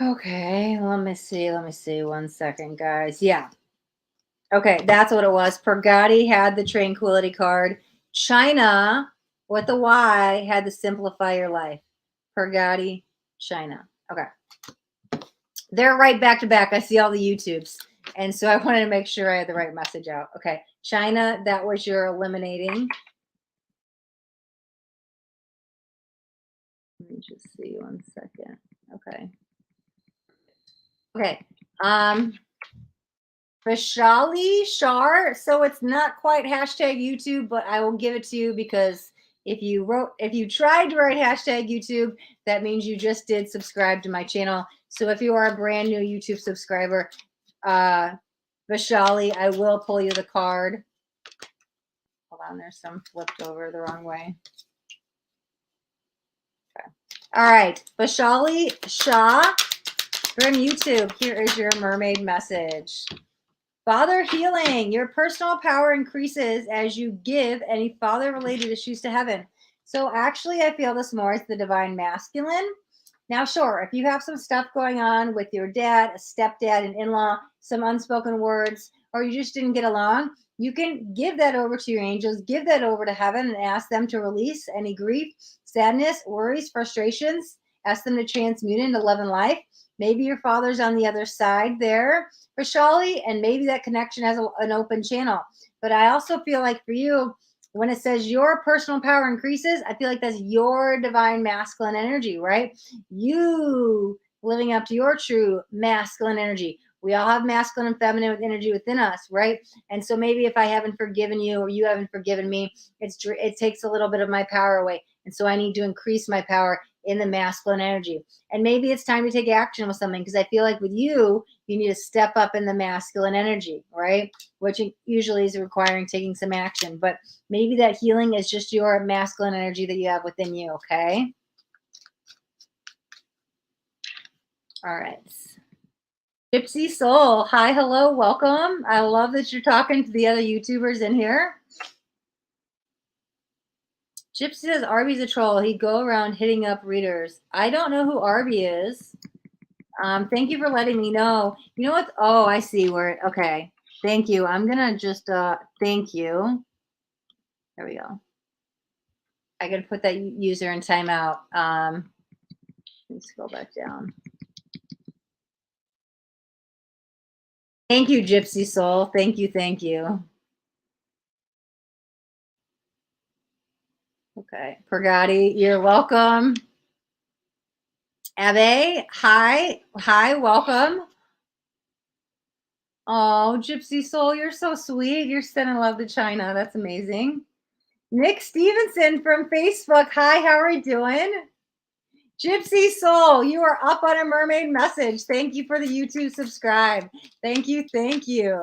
Okay, let me see 1 second, guys. Yeah. Okay, that's what it was. Purgati had the Tranquility card. China, with the Y, had the Simplify Your Life. Purgati, China. Okay. They're right back to back. I see all the YouTubes. And so I wanted to make sure I had the right message out. Okay, China, that was your eliminating. Let me just see 1 second. Okay. Okay. Vishali Shar. So it's not quite hashtag YouTube, but I will give it to you because if you tried to write hashtag YouTube, that means you just did subscribe to my channel. So if you are a brand new YouTube subscriber, Vishali, I will pull you the card. Hold on, there's some flipped over the wrong way. Okay. All right, Vishali Shah from YouTube. Here is your mermaid message. Father healing. Your personal power increases as you give any father-related issues to heaven. So actually, I feel this more as the divine masculine. Now, sure, if you have some stuff going on with your dad, a stepdad, an in-law, some unspoken words, or you just didn't get along, you can give that over to your angels, give that over to heaven, and ask them to release any grief, sadness, worries, frustrations. Ask them to transmute into love and life. Maybe your father's on the other side there, Vishali, and maybe that connection has an open channel. But I also feel like for you, when it says your personal power increases, I feel like that's your divine masculine energy, right? You living up to your true masculine energy. We all have masculine and feminine energy within us, right? And so maybe if I haven't forgiven you or you haven't forgiven me, it takes a little bit of my power away. And so I need to increase my power in the masculine energy. And maybe it's time to take action with something, because I feel like with you need to step up in the masculine energy, right? Which usually is requiring taking some action. But maybe that healing is just your masculine energy that you have within you, okay? All right. Gypsy Soul, hi, hello, welcome. I love that you're talking to the other YouTubers in here. Gypsy says Arby's a troll. He'd go around hitting up readers. I don't know who Arby is. Thank you for letting me know. You know what? Oh, I see where it, okay. Thank you. I'm gonna just thank you. There we go. I gotta put that user in timeout. Let's go back down. Thank you, Gypsy Soul. Thank you, thank you. Okay, Purgati, you're welcome. Abe, hi, welcome. Oh, Gypsy Soul, you're so sweet. You're sending love to China. That's amazing. Nick Stevenson from Facebook. Hi, how are you doing? Gypsy Soul, you are up on a mermaid message. Thank you for the YouTube subscribe. Thank you, thank you.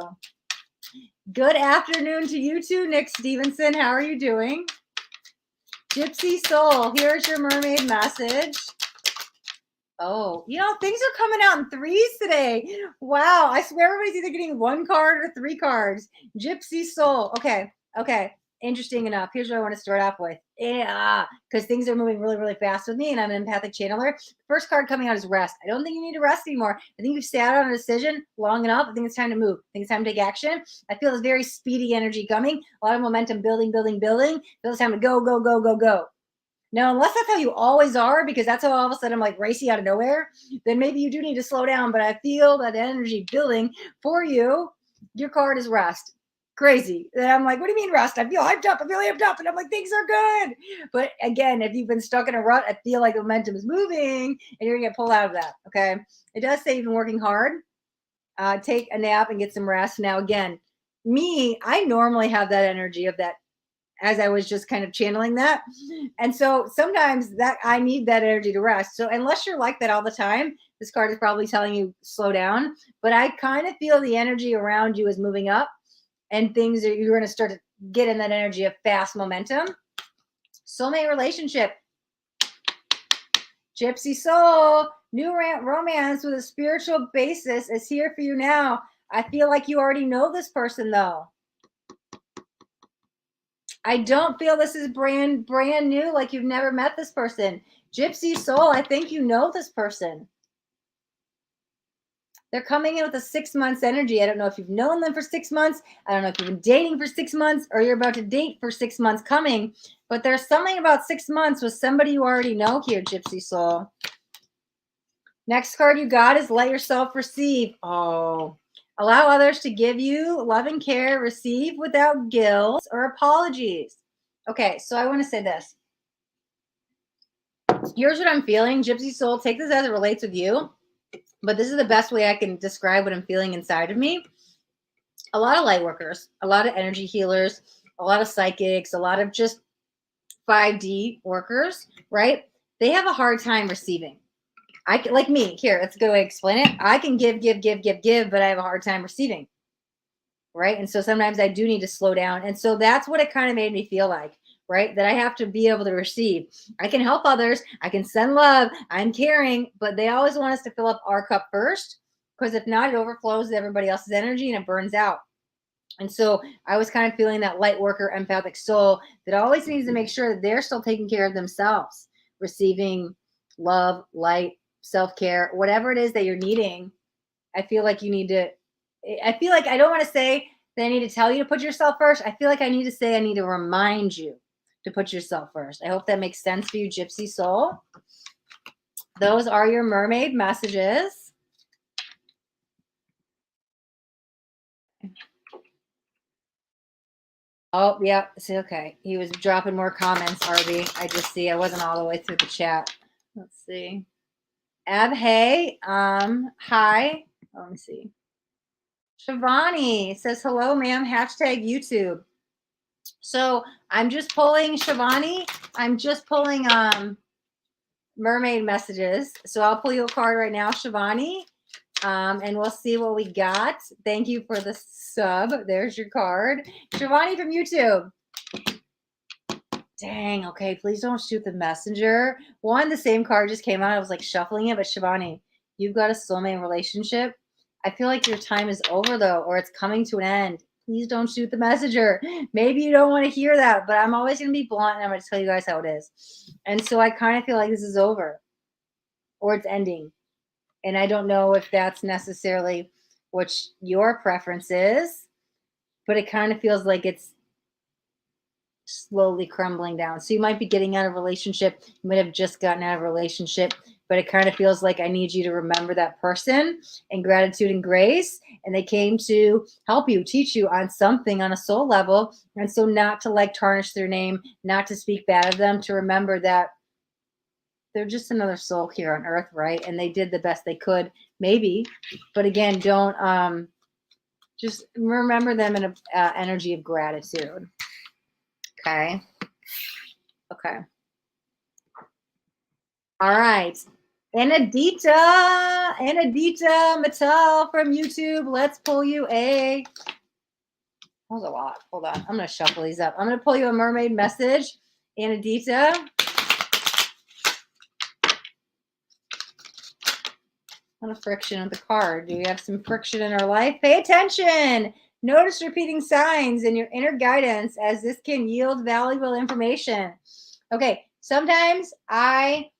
Good afternoon to you too, Nick Stevenson. How are you doing? Gypsy Soul, here's your mermaid message. Oh, you know, things are coming out in threes today. Wow. I swear everybody's either getting one card or three cards. Gypsy Soul. Okay. Okay. Interesting enough. Here's what I want to start off with. Yeah. Because things are moving really, really fast with me and I'm an empathic channeler. First card coming out is rest. I don't think you need to rest anymore. I think you've sat on a decision long enough. I think it's time to move. I think it's time to take action. I feel this very speedy energy coming. A lot of momentum building, building, building. I feel it's time to go, go, go, go, go. Now, unless that's how you always are, because that's how all of a sudden I'm like racing out of nowhere, then maybe you do need to slow down. But I feel that energy building for you. Your card is rest. Crazy. And I'm like, what do you mean rest? I feel hyped up. I feel hyped up. And I'm like, things are good. But again, if you've been stuck in a rut, I feel like the momentum is moving and you're going to get pulled out of that. Okay. It does say you've been working hard. Take a nap and get some rest. Now, again, me, I normally have that energy of that as I was just kind of channeling that. And so sometimes that I need that energy to rest. So unless you're like that all the time, this card is probably telling you slow down, but I kind of feel the energy around you is moving up and things are, you're going to start to get in that energy of fast momentum. Soulmate relationship. Gypsy Soul, new romance with a spiritual basis is here for you now. I feel like you already know this person though. I don't feel this is brand new, like you've never met this person. Gypsy Soul, I think you know this person. They're coming in with a 6 months energy. I don't know if you've known them for 6 months. I don't know if you've been dating for 6 months or you're about to date for 6 months coming. But there's something about 6 months with somebody you already know here, Gypsy Soul. Next card you got is let yourself receive. Oh. Allow others to give you love and care, receive without guilt or apologies. Okay, so I want to say this. Here's what I'm feeling. Gypsy Soul, take this as it relates with you, but this is the best way I can describe what I'm feeling inside of me. A lot of light workers, a lot of energy healers, a lot of psychics, a lot of just 5D workers, right? They have a hard time receiving. I can, like me, here, that's a good way to explain it. I can give, but I have a hard time receiving, right? And so sometimes I do need to slow down. And so that's what it kind of made me feel like, right? That I have to be able to receive. I can help others. I can send love. I'm caring, but they always want us to fill up our cup first, because if not, it overflows everybody else's energy and it burns out. And so I was kind of feeling that light worker, empathic soul that always needs to make sure that they're still taking care of themselves, receiving love, light, self-care, whatever it is that you're needing. I feel like you need to, I feel like I don't want to say that I need to tell you to put yourself first. I feel like I need to say I need to remind you to put yourself first. I hope that makes sense for you, Gypsy Soul. Those are your mermaid messages. Oh, yeah. See, okay. He was dropping more comments, Harvey. I just see I wasn't all the way through the chat. Let's see. Ab, hey. Hi. Oh, let me see. Shivani says, hello, ma'am. Hashtag YouTube. So I'm just pulling Shivani. I'm just pulling mermaid messages. So I'll pull you a card right now, Shivani. And we'll see what we got. Thank you for the sub. There's your card. Shivani from YouTube. Dang, okay. Please don't shoot the messenger. One, the same card just came out. I was like shuffling it, but Shivani, you've got a soulmate relationship. I feel like your time is over though, or it's coming to an end. Please don't shoot the messenger. Maybe you don't want to hear that, but I'm always going to be blunt and I'm going to tell you guys how it is. And so I kind of feel like this is over or it's ending. And I don't know if that's necessarily what your preference is, but it kind of feels like it's slowly crumbling down. So you might be getting out of a relationship. You might have just gotten out of a relationship, but it kind of feels like I need you to remember that person and gratitude and grace. And they came to help you, teach you on something on a soul level. And so not to like tarnish their name, not to speak bad of them, to remember that they're just another soul here on earth, right? And they did the best they could, maybe. But again, don't just remember them in an energy of gratitude. Okay. Okay. All right. Anidita Mattel from YouTube. Let's pull you a. That was a lot. Hold on. I'm going to shuffle these up. I'm going to pull you a mermaid message. Anidita. A lot of friction with the card. Do we have some friction in our life? Pay attention. Notice repeating signs in your inner guidance, as this can yield valuable information. Okay, sometimes I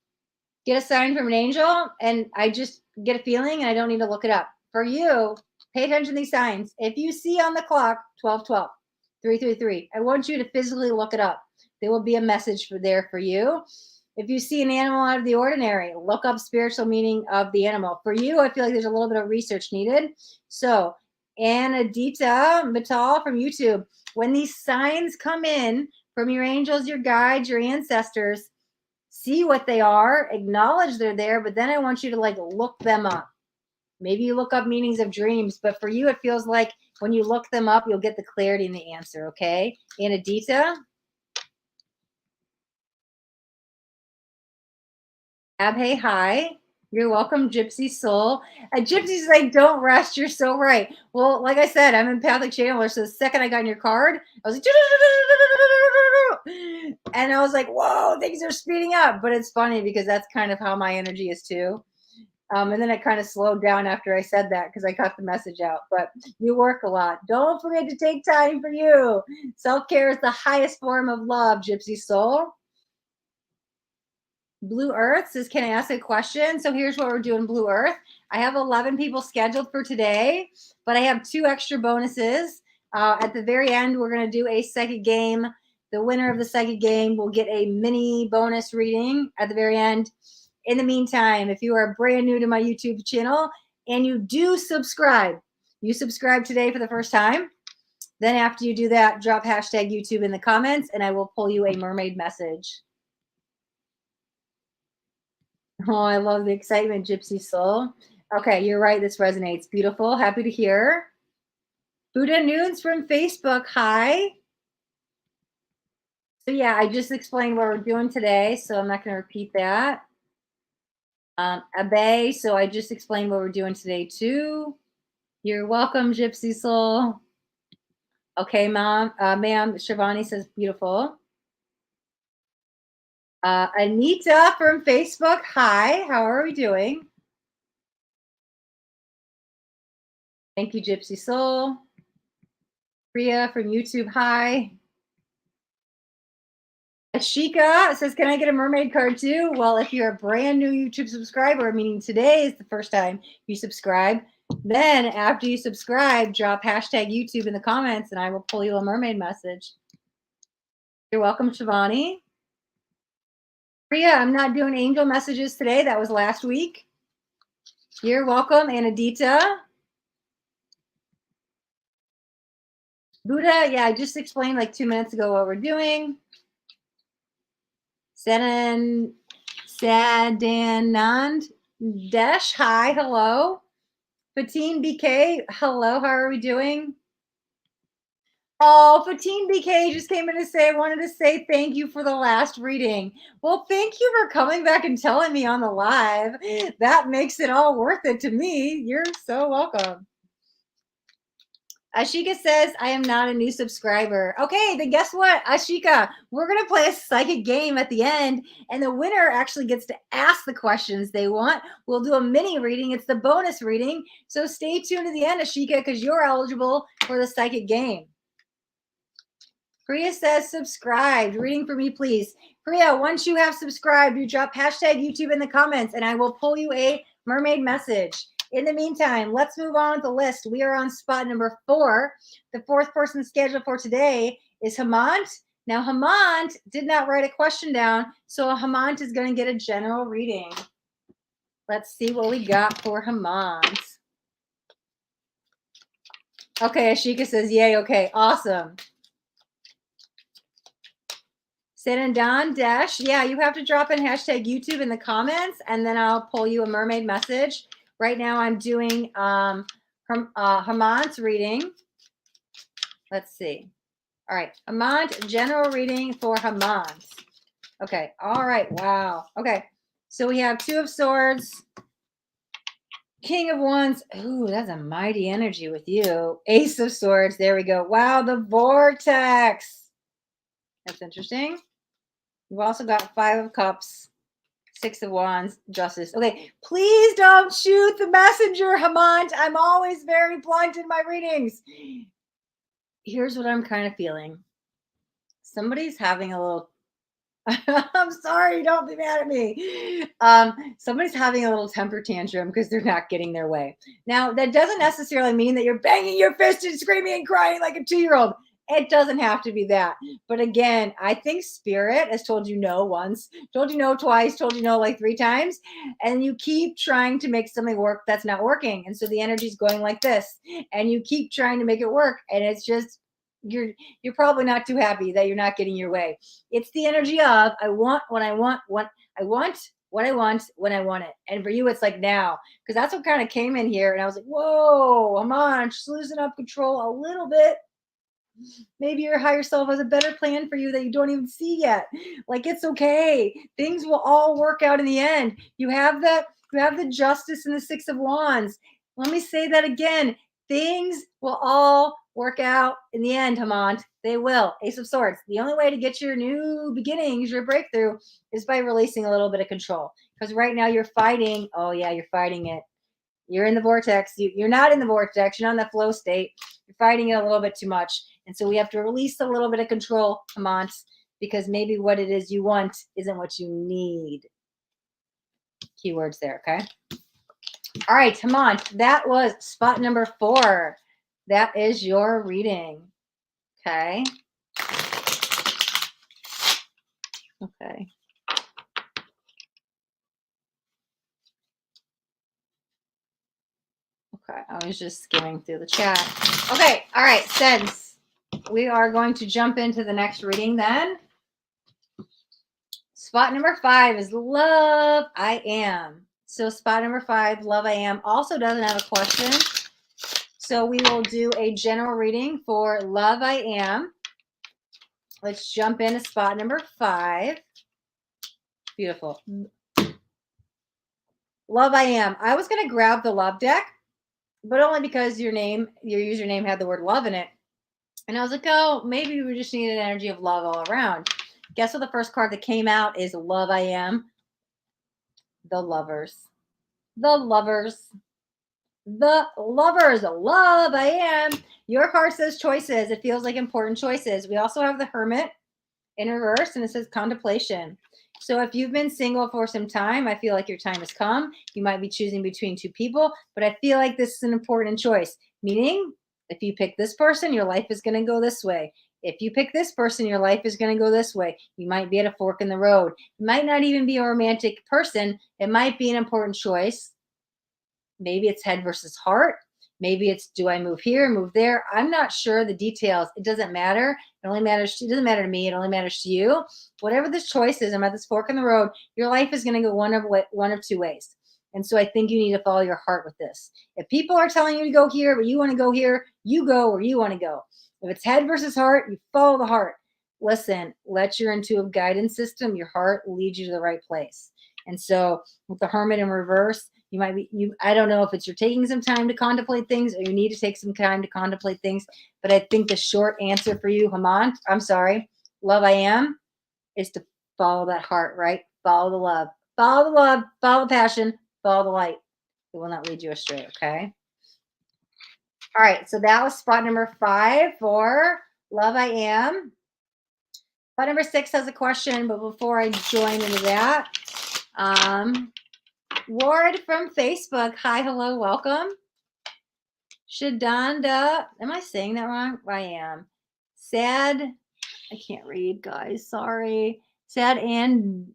get a sign from an angel and I just get a feeling and I don't need to look it up. For you, pay attention to these signs. If you see on the clock 1212, 333, I want you to physically look it up. There will be a message there for you. If you see an animal out of the ordinary, look up spiritual meaning of the animal. For you, I feel like there's a little bit of research needed. So, Anidita Mittal from YouTube, when these signs come in from your angels, your guides, your ancestors, see what they are, acknowledge they're there, but then I want you to like look them up. Maybe you look up meanings of dreams, but for you, it feels like when you look them up, you'll get the clarity in the answer, okay? Anidita? Abhay, hi. You're welcome, Gypsy Soul. Gypsy's like, don't rest. You're so right. Well, like I said, I'm empathic channeler. So the second I got in your card, I was like, and I was like, whoa, things are speeding up. But it's funny because that's kind of how my energy is too. And then it kind of slowed down after I said that because I cut the message out. But you work a lot. Don't forget to take time for you. Self-care is the highest form of love, Gypsy Soul. Blue Earth says, can I ask a question? So here's what we're doing, Blue Earth. I have 11 people scheduled for today, but I have 2 extra bonuses. At the very end, we're going to do a psychic game. The winner of the psychic game will get a mini bonus reading at the very end. In the meantime, if you are brand new to my YouTube channel and you do subscribe, you subscribe today for the first time. Then after you do that, drop hashtag YouTube in the comments and I will pull you a mermaid message. Oh, I love the excitement, Gypsy Soul. Okay, you're right. This resonates. Beautiful. Happy to hear. Buddha Noons from Facebook. Hi. So yeah, I just explained what we're doing today, so I'm not going to repeat that. Abe, so I just explained what we're doing today too. You're welcome, Gypsy Soul. Okay, ma'am. Shivani says beautiful. Anita from Facebook. Hi, how are we doing? Thank you, Gypsy Soul. Priya from YouTube. Hi. Ashika says, can I get a mermaid card too? Well, if you're a brand new YouTube subscriber, meaning today is the first time you subscribe, then after you subscribe, drop hashtag YouTube in the comments and I will pull you a mermaid message. You're welcome, Shivani. Priya, I'm not doing angel messages today. That was last week. You're welcome, Anidita. Buddha, yeah, I just explained like 2 minutes ago what we're doing. Sadanand Desh, hi, hello. Fatine BK, hello, how are we doing? Oh, Fatine BK just came in to say, I wanted to say thank you for the last reading. Well, thank you for coming back and telling me on the live. That makes it all worth it to me. You're so welcome. Ashika says, I am not a new subscriber. Okay, then guess what, Ashika? We're going to play a psychic game at the end, and the winner actually gets to ask the questions they want. We'll do a mini reading. It's the bonus reading. So stay tuned to the end, Ashika, because you're eligible for the psychic game. Priya says, subscribed. Reading for me, please. Priya, once you have subscribed, you drop hashtag YouTube in the comments, and I will pull you a mermaid message. In the meantime, let's move on with the list. We are on spot number 4. The 4th person scheduled for today is HEMANT. Now, HEMANT did not write a question down, so HEMANT is going to get a general reading. Let's see what we got for HEMANT. Okay, Ashika says, yay, okay, awesome. Sadanand Dash, yeah, you have to drop in hashtag YouTube in the comments, and then I'll pull you a mermaid message. Right now I'm doing HEMANT's reading. Let's see. All right, HEMANT, general reading for HEMANT. Okay, all right, wow. Okay, so we have 2 of Swords, King of Wands. Ooh, that's a mighty energy with you. Ace of Swords, there we go. Wow, the Vortex. That's interesting. We've also got 5 of Cups, 6 of Wands, Justice. Okay, please don't shoot the messenger, HEMANT. I'm always very blunt in my readings. Here's what I'm kind of feeling. Somebody's having a little I'm sorry, don't be mad at me. Somebody's having a little temper tantrum because they're not getting their way. Now, that doesn't necessarily mean that you're banging your fist and screaming and crying like a 2-year-old. It doesn't have to be that. But again, I think Spirit has told you no once, told you no twice, told you no like 3 times, and you keep trying to make something work that's not working. And so the energy's going like this, and you keep trying to make it work, and it's just you're probably not too happy that you're not getting your way. It's the energy of I want what I want, what I want, what I want when I want it. And for you, it's like now, because that's what kind of came in here. And I was like, whoa, come on, just loosen up control a little bit. Maybe your higher self has a better plan for you that you don't even see yet. Like, it's okay. Things will all work out in the end. You have the Justice and the 6 of Wands. Let me say that again. Things will all work out in the end, HEMANT. They will. Ace of Swords. The only way to get your new beginnings, your breakthrough, is by releasing a little bit of control. Because right now you're fighting. Oh, yeah, you're fighting it. You're in the vortex. You're not in the vortex. You're not in the flow state. You're fighting it a little bit too much. And so we have to release a little bit of control, HEMANT, because maybe what it is you want isn't what you need. Keywords there, okay? All right, HEMANT, that was spot number 4. That is your reading. Okay. Okay. Okay, I was just skimming through the chat. Okay, all right, since we are going to jump into the next reading then. Spot number 5 is LOVE-IAM. So spot number 5, LOVE-IAM, also doesn't have a question. So we will do a general reading for LOVE-IAM. Let's jump into spot number 5. Beautiful. LOVE-IAM. I was going to grab the love deck, but only because your username had the word love in it. And I was like, oh, maybe we just need an energy of love all around. Guess what the first card that came out is LOVE-IAM. The Lovers. The Lovers. The Lovers. LOVE-IAM. Your card says choices. It feels like important choices. We also have the Hermit in reverse, and it says contemplation. So if you've been single for some time, I feel like your time has come. You might be choosing between 2 people, but I feel like this is an important choice. Meaning, if you pick this person, your life is going to go this way. If you pick this person, your life is going to go this way. You might be at a fork in the road. It might not even be a romantic person. It might be an important choice. Maybe it's head versus heart. Maybe it's, do I move here, move there? I'm not sure the details. It doesn't matter. It only matters. It doesn't matter to me. It only matters to you. Whatever this choice is, I'm at this fork in the road. Your life is going to go one of 2 ways. And so I think you need to follow your heart with this. If people are telling you to go here, but you want to go here, you go where you want to go. If it's head versus heart, you follow the heart. Listen, let your intuitive guidance system, your heart, lead you to the right place. And so with the Hermit in reverse, you might be, I don't know if it's you're taking some time to contemplate things or you need to take some time to contemplate things. But I think the short answer for you, HEMANT, I'm sorry, LOVE-IAM, is to follow that heart, right? Follow the love. Follow the love, follow the passion, follow the light. It will not lead you astray, okay? All right, so that was spot number 5 for LOVE-IAM. Spot number 6 has a question, but before I join into that, Ward from Facebook. Hi, hello, welcome. Shadanda. Am I saying that wrong? I am. Sad. I can't read, guys. Sorry. Sad and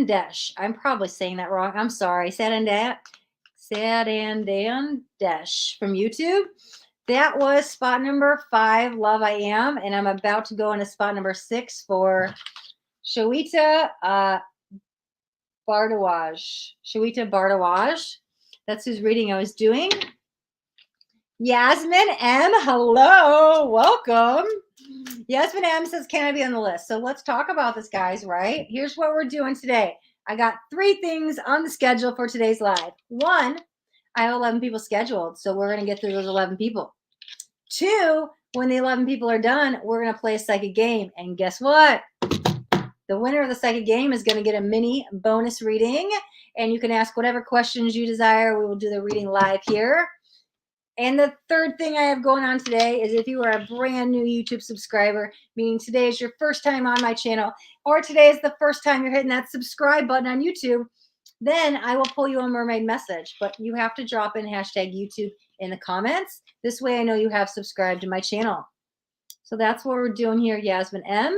Desh. I'm probably saying that wrong. I'm sorry. Sad and Desh from YouTube. That was spot number 5, LOVE-IAM, and I'm about to go into spot number 6 for Sheweta Bhardwaj. Sheweta Bhardwaj. That's whose reading I was doing. Yasmin M. Hello. Welcome. Yasmin M says, can I be on the list? So let's talk about this, guys, right? Here's what we're doing today. I got 3 things on the schedule for today's live. 1, I have 11 people scheduled, so we're going to get through those 11 people. 2, when the 11 people are done, we're going to play a psychic game. And guess what? The winner of the psychic game is going to get a mini bonus reading. And you can ask whatever questions you desire. We will do the reading live here. And the third thing I have going on today is if you are a brand new YouTube subscriber, meaning today is your first time on my channel, or today is the first time you're hitting that subscribe button on YouTube, then I will pull you a mermaid message. But you have to drop in hashtag YouTube in the comments. This way I know you have subscribed to my channel. So that's what we're doing here, Yasmin M.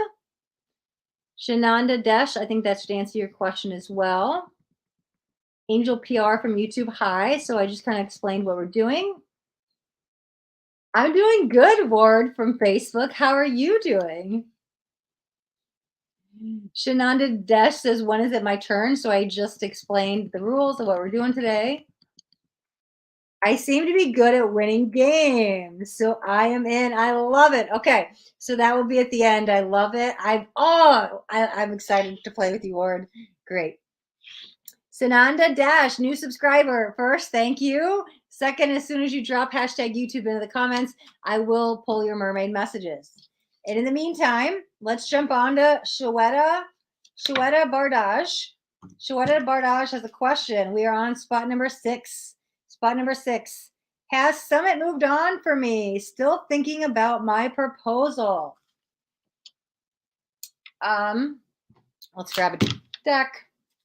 Shananda Desh, I think that should answer your question as well. Angel PR from YouTube, hi. So I just kind of explained what we're doing. I'm doing good, Ward from Facebook. How are you doing? Shananda Desh says, when is it my turn? So I just explained the rules of what we're doing today. I seem to be good at winning games. So I am in. I love it. Okay. So that will be at the end. I love it. I'm excited to play with you, Ward. Great. Sananda Dash, new subscriber. First, thank you. Second, as soon as you drop hashtag YouTube into the comments, I will pull your mermaid messages. And in the meantime, let's jump on to Sheweta Bhardwaj. Sheweta Bhardwaj has a question. We are on spot number 6. Spot number 6. Has Summit moved on for me? Still thinking about my proposal. Let's grab a deck.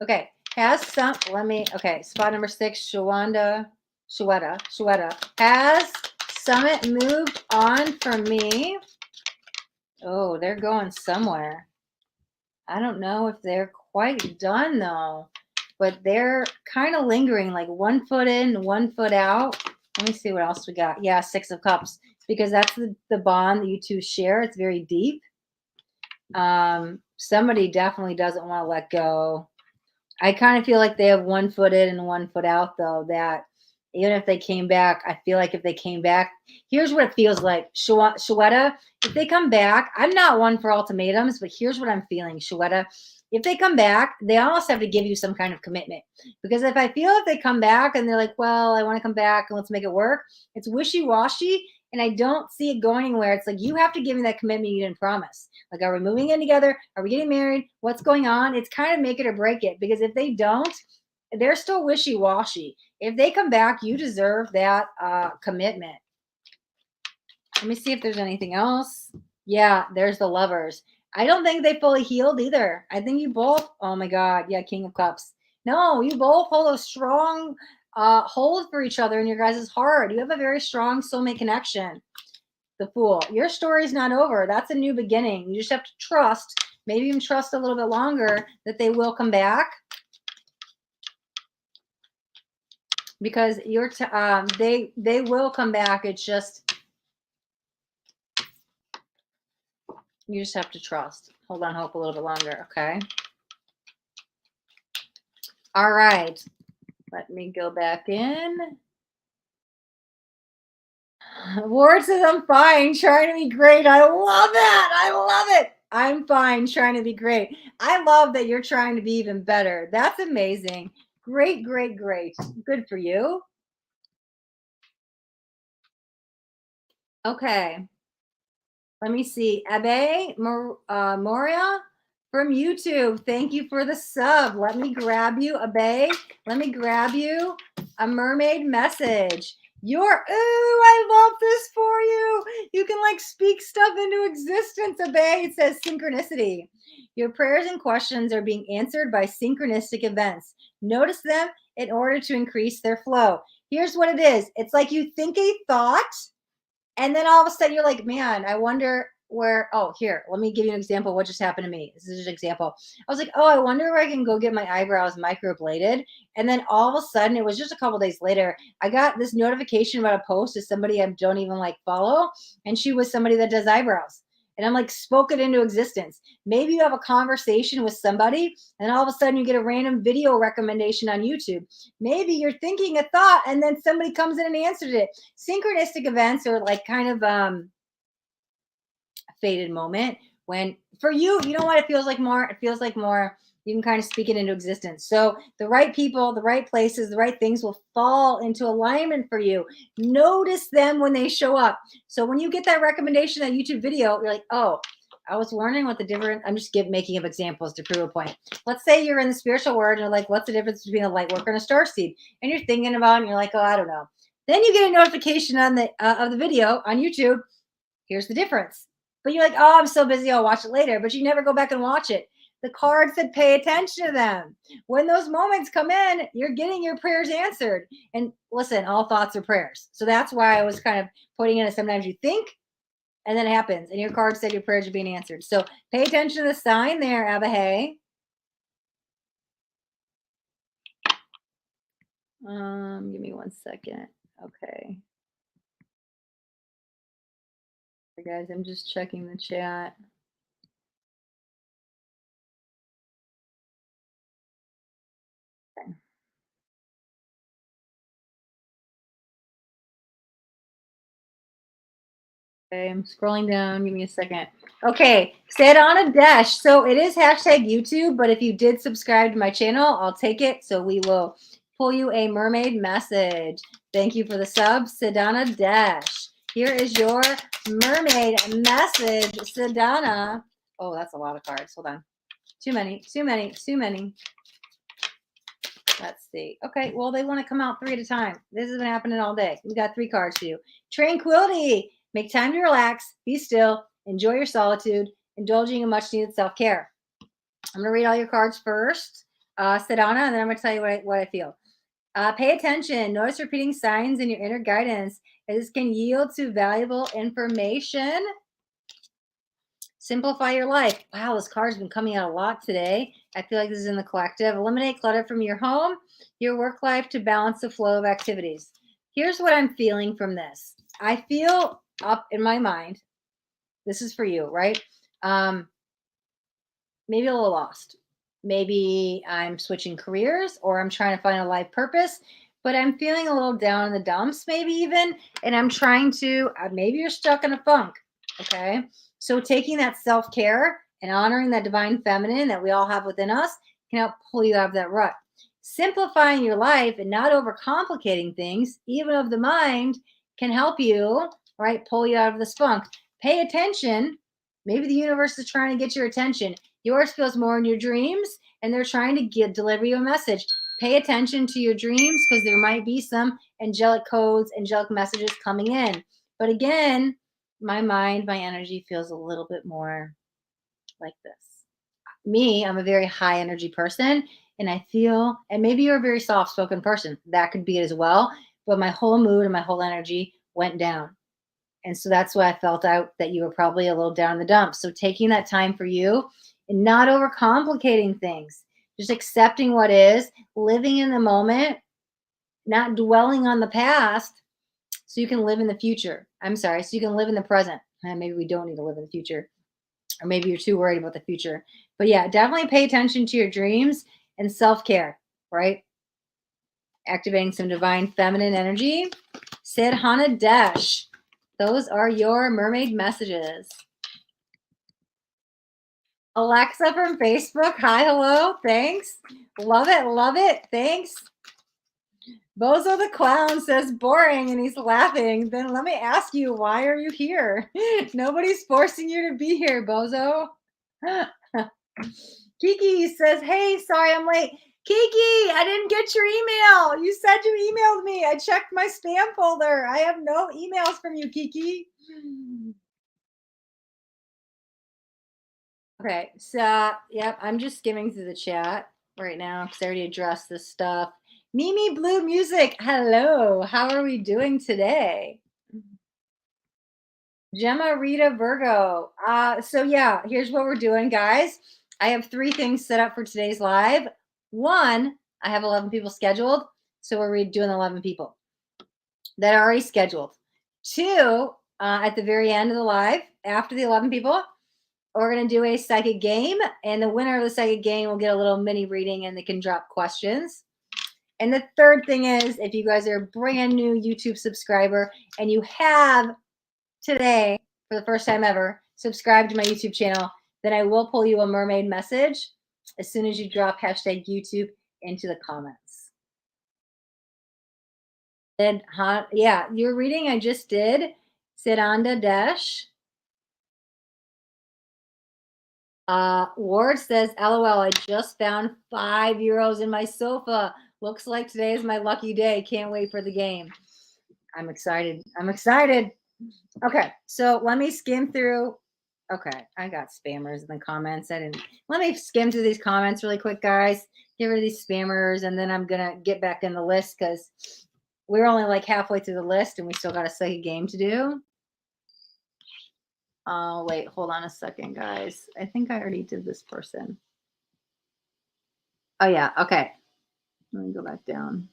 Okay. Okay, spot number 6, Sheweta. Has Summit moved on for me? Oh, they're going somewhere. I don't know if they're quite done though, but they're kind of lingering, like 1 foot in, 1 foot out. Let me see what else we got. Yeah, 6 of Cups, because that's the bond that you two share. It's very deep. Somebody definitely doesn't want to let go. I kind of feel like they have 1 foot in and 1 foot out, though, that even if they came back, I feel like if they came back, here's what it feels like. Sheweta, if they come back, I'm not one for ultimatums, but here's what I'm feeling, Sheweta. If they come back, they almost have to give you some kind of commitment. Because if I feel if they come back and they're like, well, I want to come back and let's make it work, it's wishy-washy. And I don't see it going anywhere. It's like, you have to give me that commitment you didn't promise. Like, are we moving in together? Are we getting married? What's going on? It's kind of make it or break it. Because if they don't, they're still wishy-washy. If they come back, you deserve that commitment. Let me see if there's anything else. Yeah, there's the Lovers. I don't think they fully healed either. I think you both, oh my God. Yeah, King of Cups. No, you both hold a strong hold for each other in your guys' heart. You have a very strong soulmate connection. The Fool. Your story's not over. That's a new beginning. You just have to trust, maybe even trust a little bit longer, that they will come back. Because they will come back. It's just, you just have to trust. Hold on hope a little bit longer, okay? All right. Let me go back in. Ward says, I'm fine, trying to be great. I love that. I love it. I'm fine, trying to be great. I love that you're trying to be even better. That's amazing. Great, great, great. Good for you. Okay. Let me see. Abe Moria from YouTube. Thank you for the sub. Let me grab you, Abe. Let me grab you a mermaid message. Ooh, I love this for you. You can like speak stuff into existence, Abe. It says synchronicity. Your prayers and questions are being answered by synchronistic events. Notice them in order to increase their flow. Here's what it is. It's like you think a thought, and then all of a sudden you're like, man, I wonder where, oh, here, let me give you an example of what just happened to me. This is an example. I was like, oh, I wonder where I can go get my eyebrows microbladed. And then all of a sudden, it was just a couple days later, I got this notification about a post to somebody I don't even like follow. And she was somebody that does eyebrows. And I'm like, spoke it into existence. Maybe you have a conversation with somebody and all of a sudden you get a random video recommendation on YouTube. Maybe you're thinking a thought and then somebody comes in and answered it. Synchronistic events are like kind of a fated moment when, for you, you know what it feels like more? It feels like more, you can kind of speak it into existence. So the right people, the right places, the right things will fall into alignment for you. Notice them when they show up. So when you get that recommendation, that YouTube video, you're like, oh, I was wondering what the difference. I'm just making up examples to prove a point. Let's say you're in the spiritual world and you're like, what's the difference between a light worker and a star seed? And you're thinking about it and you're like, oh, I don't know. Then you get a notification on the of the video on YouTube. Here's the difference. But you're like, oh, I'm so busy, I'll watch it later. But you never go back and watch it. The card said pay attention to them. When those moments come in, you're getting your prayers answered. And listen, all thoughts are prayers. So that's why I was kind of putting in it. Sometimes you think, and then it happens. And your card said your prayers are being answered. So pay attention to the sign there, Abahay. Give me 1 second. Okay. Hey guys, I'm just checking the chat. Okay, I'm scrolling down. Give me a second. Okay, said on a dash. So it is hashtag YouTube, but if you did subscribe to my channel, I'll take it. So we will pull you a mermaid message. Thank you for the sub, Sedana Dash. Here is your mermaid message, Sedana. Oh, that's a lot of cards. Hold on. Too many. Let's see. Okay, well, they want to come out 3 at a time. This has been happening all day. We got 3 cards for you. Tranquility. Make time to relax, be still, enjoy your solitude, indulging in much needed self-care. I'm going to read all your cards first, Sedana, and then I'm going to tell you what I feel. Pay attention. Notice repeating signs in your inner guidance. This can yield to valuable information. Simplify your life. Wow, this card's been coming out a lot today. I feel like this is in the collective. Eliminate clutter from your home, your work life to balance the flow of activities. Here's what I'm feeling from this. I feel up in my mind, this is for you, right? Maybe a little lost. Maybe I'm switching careers or I'm trying to find a life purpose, but I'm feeling a little down in the dumps, maybe even, and I'm trying to, maybe you're stuck in a funk, okay? So taking that self-care and honoring that divine feminine that we all have within us can help pull you out of that rut. Simplifying your life and not overcomplicating things, even of the mind, can help you, right, pull you out of this funk. Pay attention. Maybe the universe is trying to get your attention. Yours feels more in your dreams, and they're trying to deliver you a message. Pay attention to your dreams because there might be some angelic codes, angelic messages coming in. But again, my mind, my energy feels a little bit more like this. Me, I'm a very high energy person, and I feel, and maybe you're a very soft spoken person. That could be it as well. But my whole mood and my whole energy went down. And so that's why I felt out that you were probably a little down in the dumps. So taking that time for you and not overcomplicating things, just accepting what is, living in the moment, not dwelling on the past so you can live in the future. So you can live in the present. And maybe we don't need to live in the future, or maybe you're too worried about the future. But yeah, definitely pay attention to your dreams and self-care, right? Activating some divine feminine energy. Sid Hana Dash. Those are your mermaid messages. Alexa from Facebook. Hi, hello. Thanks. Love it. Thanks. Bozo the Clown says boring and he's laughing. Then let me ask you, why are you here? Nobody's forcing you to be here, Bozo. Kiki says, hey, sorry I'm late. Kiki, I didn't get your email. You said you emailed me. I checked my spam folder. I have no emails from you, Kiki. Okay, so, yep, I'm just skimming through the chat right now because I already addressed this stuff. Mimi Blue Music, hello. How are we doing today? Gemma Rita Virgo. So yeah, here's what we're doing, guys. I have 3 things set up for today's live. 1, I have 11 people scheduled, so we're doing 11 people that are already scheduled. 2, at the very end of the live, after the 11 people, we're going to do a psychic game, and the winner of the psychic game will get a little mini reading, and they can drop questions. And the 3rd thing is, if you guys are a brand new YouTube subscriber and you have today, for the first time ever, subscribe to my YouTube channel, then I will pull you a mermaid message as soon as you drop hashtag YouTube into the comments. And yeah, your reading I just did, Siranda Dash. Ward says, LOL, I just found €5 in my sofa. Looks like today is my lucky day. Can't wait for the game. I'm excited. I'm excited. Okay, so let me skim through. Okay, I got spammers in the comments. Let me skim through these comments really quick, guys. Get rid of these spammers, and then I'm gonna get back in the list because we're only like halfway through the list, and we still got a second game to do. Oh, wait, hold on a second, guys. I think I already did this person. Oh yeah, okay. Let me go back down.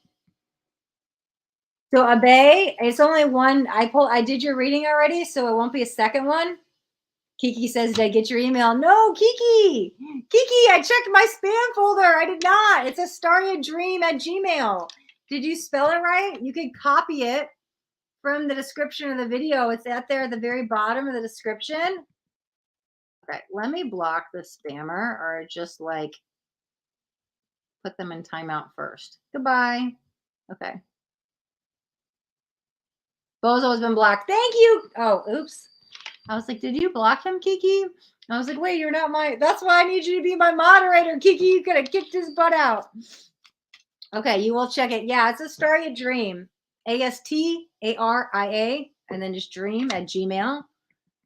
So Abe, it's only one. I did your reading already, so it won't be a second one. Kiki says, did I get your email? No, Kiki, I checked my spam folder. I did not. It's astariadream@gmail. Did you spell it right? You can copy it from the description of the video. It's out there at the very bottom of the description. Okay, let me block the spammer or just like put them in timeout first. Goodbye. Okay. Bozo has been blocked. Thank you. Oh, oops. I was like, did you block him, Kiki? I was like, wait, you're not my, that's why I need you to be my moderator, Kiki. You could have kicked his butt out. Okay, you will check it. Yeah, it's Astaria Dream. ASTARIA, and then just dream@gmail.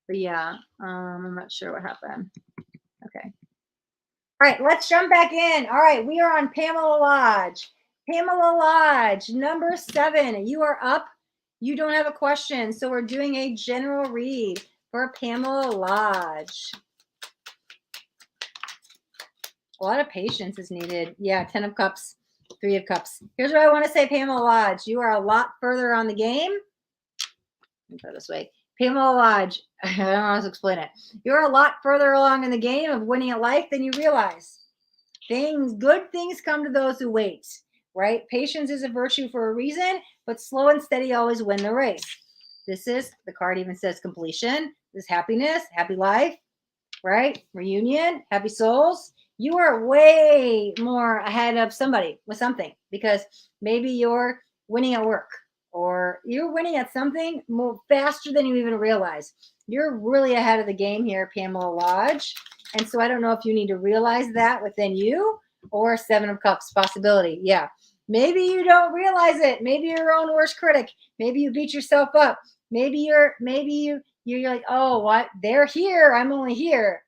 But yeah, I'm not sure what happened. Okay. All right, let's jump back in. All right, we are on Pamela Lodge. Pamela Lodge, number 7. You are up. You don't have a question. So we're doing a general read for Pamela Lodge. A lot of patience is needed. Yeah, 10 of Cups, 3 of Cups. Here's what I want to say, Pamela Lodge. You are a lot further on the game. Let me put it this way. Pamela Lodge, I don't know how to explain it. You're a lot further along in the game of winning at life than you realize. Good things come to those who wait, right? Patience is a virtue for a reason, but slow and steady always win the race. This is, the card even says completion. This is happiness, happy life, right? Reunion, happy souls. You are way more ahead of somebody with something because maybe you're winning at work or you're winning at something more faster than you even realize. You're really ahead of the game here, Pamela Lodge. And so I don't know if you need to realize that within you or 7 of Cups possibility. Yeah. Maybe you don't realize it. Maybe you're your own worst critic. Maybe you beat yourself up. Maybe you're like, oh, what? They're here. I'm only here.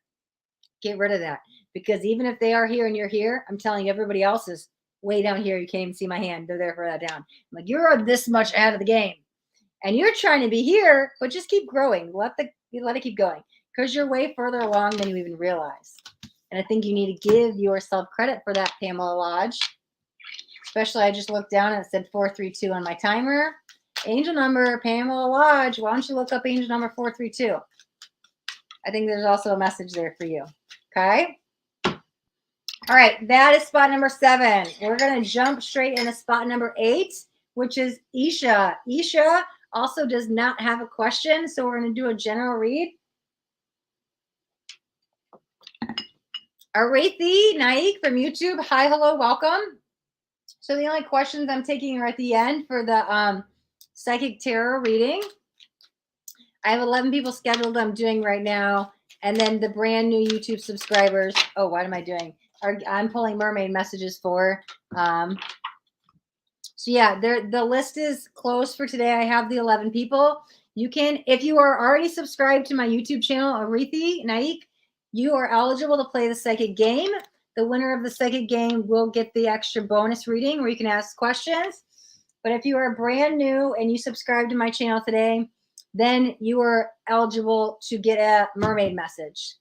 Get rid of that. Because even if they are here and you're here, I'm telling you, everybody else is way down here. You can't even see my hand. They're there for that down. I'm like, you're this much ahead of the game. And you're trying to be here, but just keep growing. Let it keep going. Because you're way further along than you even realize. And I think you need to give yourself credit for that, Pamela Lodge. Especially, I just looked down and it said 432 on my timer. Angel number, Pamela Lodge. Why don't you look up angel number 432? I think there's also a message there for you. Okay? All right, that is spot number 7. We're going to jump straight into spot number 8, which is Esha. Esha also does not have a question, so we're going to do a general read. Arithi Naik from YouTube. Hi, hello, welcome. So the only questions I'm taking are at the end for the Psychic Tarot reading. I have 11 people scheduled I'm doing right now. And then the brand new YouTube subscribers. Oh, what am I doing? I'm pulling mermaid messages for. So yeah, the list is closed for today. I have the 11 people. You can, if you are already subscribed to my YouTube channel, Arithi Naik, you are eligible to play the psychic game. The winner of the psychic game will get the extra bonus reading where you can ask questions. But if you are brand new and you subscribe to my channel today, then you are eligible to get a mermaid message.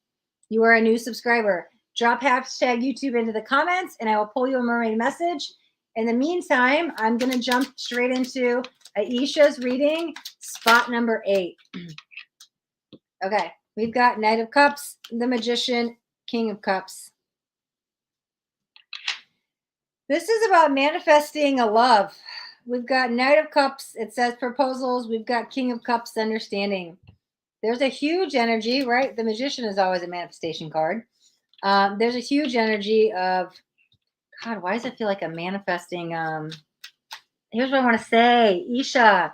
You are a new subscriber. Drop hashtag YouTube into the comments and I will pull you a mermaid message. In the meantime, I'm going to jump straight into Aisha's reading, spot number 8. Okay, we've got Knight of Cups, the Magician, King of Cups. This is about manifesting a love. We've got Knight of Cups. It says proposals. We've got King of Cups, understanding. There's a huge energy, right? The Magician is always a manifestation card. There's a huge energy of, God, why does it feel like I'm manifesting? Here's what I want to say. Isha,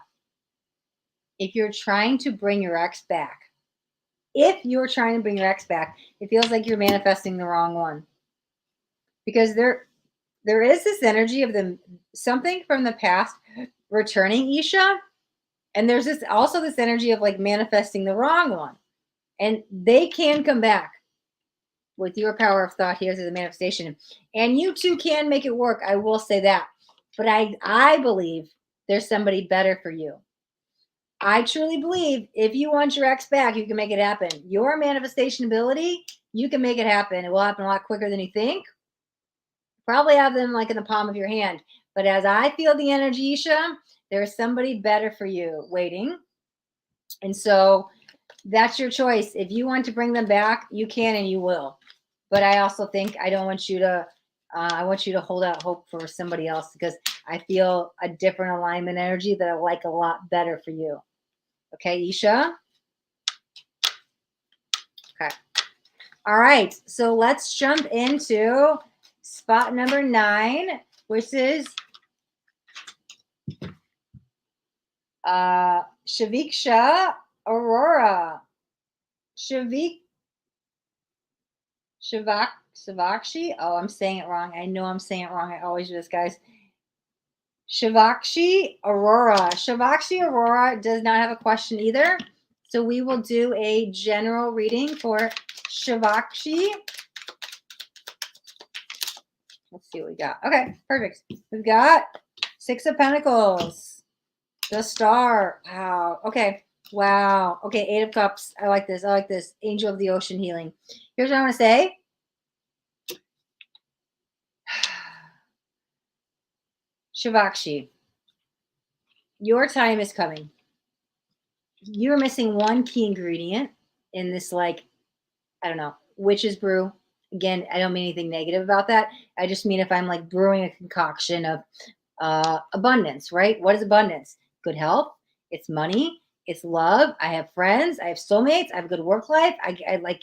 if you're trying to bring your ex back, it feels like you're manifesting the wrong one. Because there is this energy of something from the past returning, Isha. And there's this energy of like manifesting the wrong one. And they can come back with your power of thought. Here's the manifestation. And you too can make it work. I will say that. But I believe there's somebody better for you. I truly believe if you want your ex back, you can make it happen. Your manifestation ability, you can make it happen. It will happen a lot quicker than you think. Probably have them like in the palm of your hand. But as I feel the energy, Isha, there's somebody better for you waiting. And so that's your choice. If you want to bring them back, you can and you will. But I also think I want you to hold out hope for somebody else, because I feel a different alignment energy that I like a lot better for you. Okay, Isha? Okay. All right. So let's jump into spot number 9, which is Shivakshi Arora. Shivakshi. Oh, I'm saying it wrong. I know I'm saying it wrong. I always do this, guys. Shivakshi Arora. Shivakshi Arora does not have a question either. So we will do a general reading for Shivakshi. Let's see what we got. Okay, perfect. We've got 6 of Pentacles. The Star. Wow. Okay. Wow. Okay, 8 of Cups. I like this. Angel of the Ocean healing. Here's what I want to say. Shivakshi, your time is coming. You're missing one key ingredient in this, like, I don't know, witch's brew. Again, I don't mean anything negative about that. I just mean if I'm like brewing a concoction of abundance, right? What is abundance? Good health. It's money. It's love. I have friends. I have soulmates. I have a good work life. I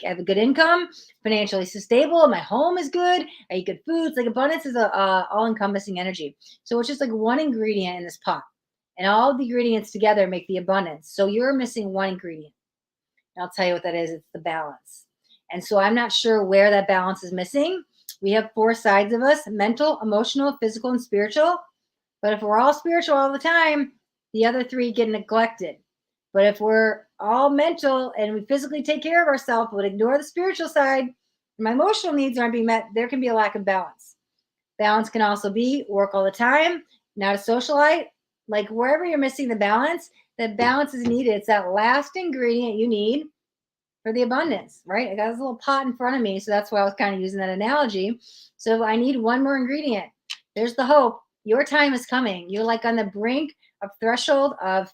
have a good income, financially stable. My home is good. I eat good foods. Like, abundance is a all-encompassing energy. So it's just like one ingredient in this pot, and all the ingredients together make the abundance. So you're missing one ingredient. And I'll tell you what that is. It's the balance. And so I'm not sure where that balance is missing. We have 4 sides of us: mental, emotional, physical, and spiritual. But if we're all spiritual all the time, the other 3 get neglected. But if we're all mental and we physically take care of ourselves but ignore the spiritual side, and my emotional needs aren't being met, there can be a lack of balance. Balance can also be work all the time, not a socialite. Like, wherever you're missing the balance, that balance is needed. It's that last ingredient you need for the abundance, right? I got this little pot in front of me, so that's why I was kind of using that analogy. So I need one more ingredient. There's the hope. Your time is coming. You're like on the brink of threshold of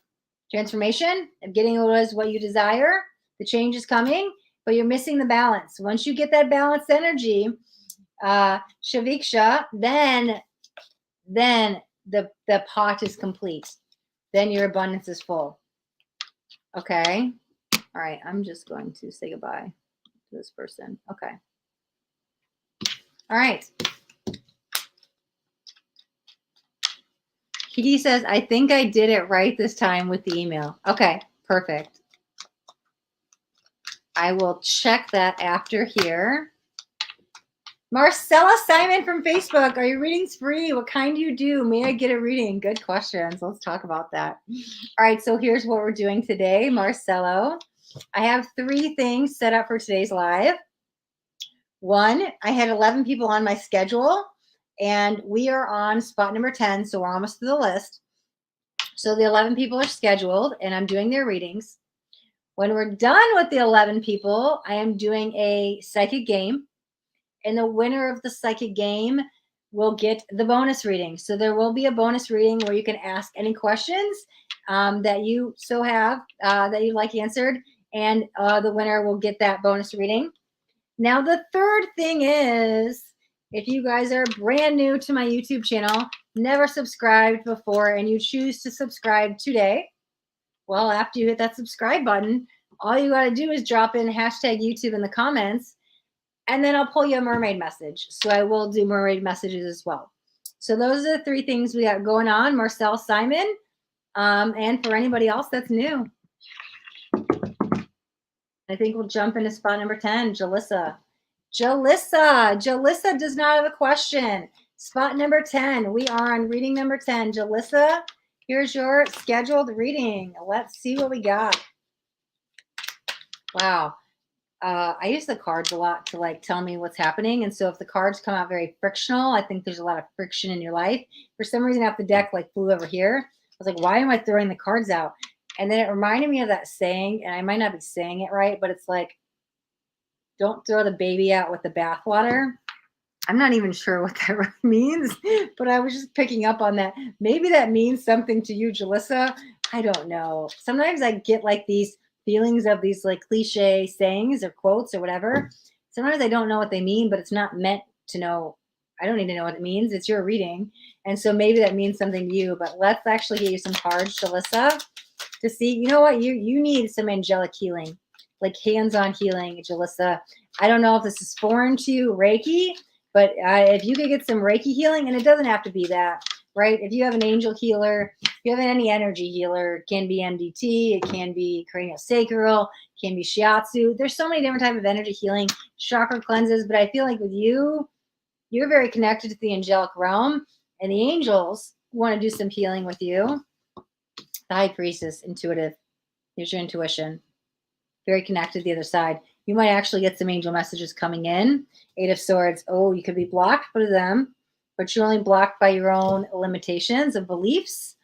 transformation, of getting what you desire. The change is coming, but you're missing the balance. Once you get that balanced energy, Shivaksha, then the pot is complete. Then your abundance is full. Okay. All right. I'm just going to say goodbye to this person. Okay. All right. Kiki says, I think I did it right this time with the email. Okay, perfect. I will check that after here. Marcella Simon from Facebook. Are your readings free? What kind do you do? May I get a reading? Good questions. Let's talk about that. All right, so here's what we're doing today, Marcelo. I have 3 things set up for today's live. 1, I had 11 people on my schedule, and we are on spot number 10, so we're almost to the list. So the 11 people are scheduled, and I'm doing their readings. When we're done with the 11 people, I am doing a psychic game, and the winner of the psychic game will get the bonus reading. So there will be a bonus reading where you can ask any questions that you have that you'd like answered, and the winner will get that bonus reading. Now, the third thing is, if you guys are brand new to my YouTube channel, never subscribed before, and you choose to subscribe today, well, after you hit that subscribe button, all you got to do is drop in hashtag YouTube in the comments, And then I'll pull you a mermaid message. So I will do mermaid messages as well. So those are the 3 things we got going on, Marcel, Simon, and for anybody else that's new. I think we'll jump into spot number 10, Jalissa. Jalissa does not have a question. Spot number 10. We are on reading number 10. Jalissa, here's your scheduled reading. Let's see what we got. Wow. I use the cards a lot to like tell me what's happening. And so if the cards come out very frictional, I think there's a lot of friction in your life. For some reason, half the deck like flew over here. I was like, why am I throwing the cards out? And then it reminded me of that saying, and I might not be saying it right, but it's like, don't throw the baby out with the bathwater. I'm not even sure what that really means, but I was just picking up on that. Maybe that means something to you, Jalissa. I don't know. Sometimes I get like these feelings of these like cliche sayings or quotes or whatever. Sometimes I don't know what they mean, but it's not meant to know. I don't need to know what it means. It's your reading. And so maybe that means something to you, but let's actually get you some cards, Jalissa, to see, you know what, you need some angelic healing, like hands-on healing, Jalissa. I don't know if this is foreign to you, Reiki, but if you could get some Reiki healing, and it doesn't have to be that, right? If you have an angel healer, if you have any energy healer, it can be MDT, it can be craniosacral, it can be shiatsu. There's so many different types of energy healing, chakra cleanses, but I feel like with you, you're very connected to the angelic realm, and the angels want to do some healing with you. The High Priestess, intuitive. Here's your intuition. Very connected to the other side. You might actually get some angel messages coming in. 8 of Swords. Oh, you could be blocked by them, but you're only blocked by your own limitations of beliefs.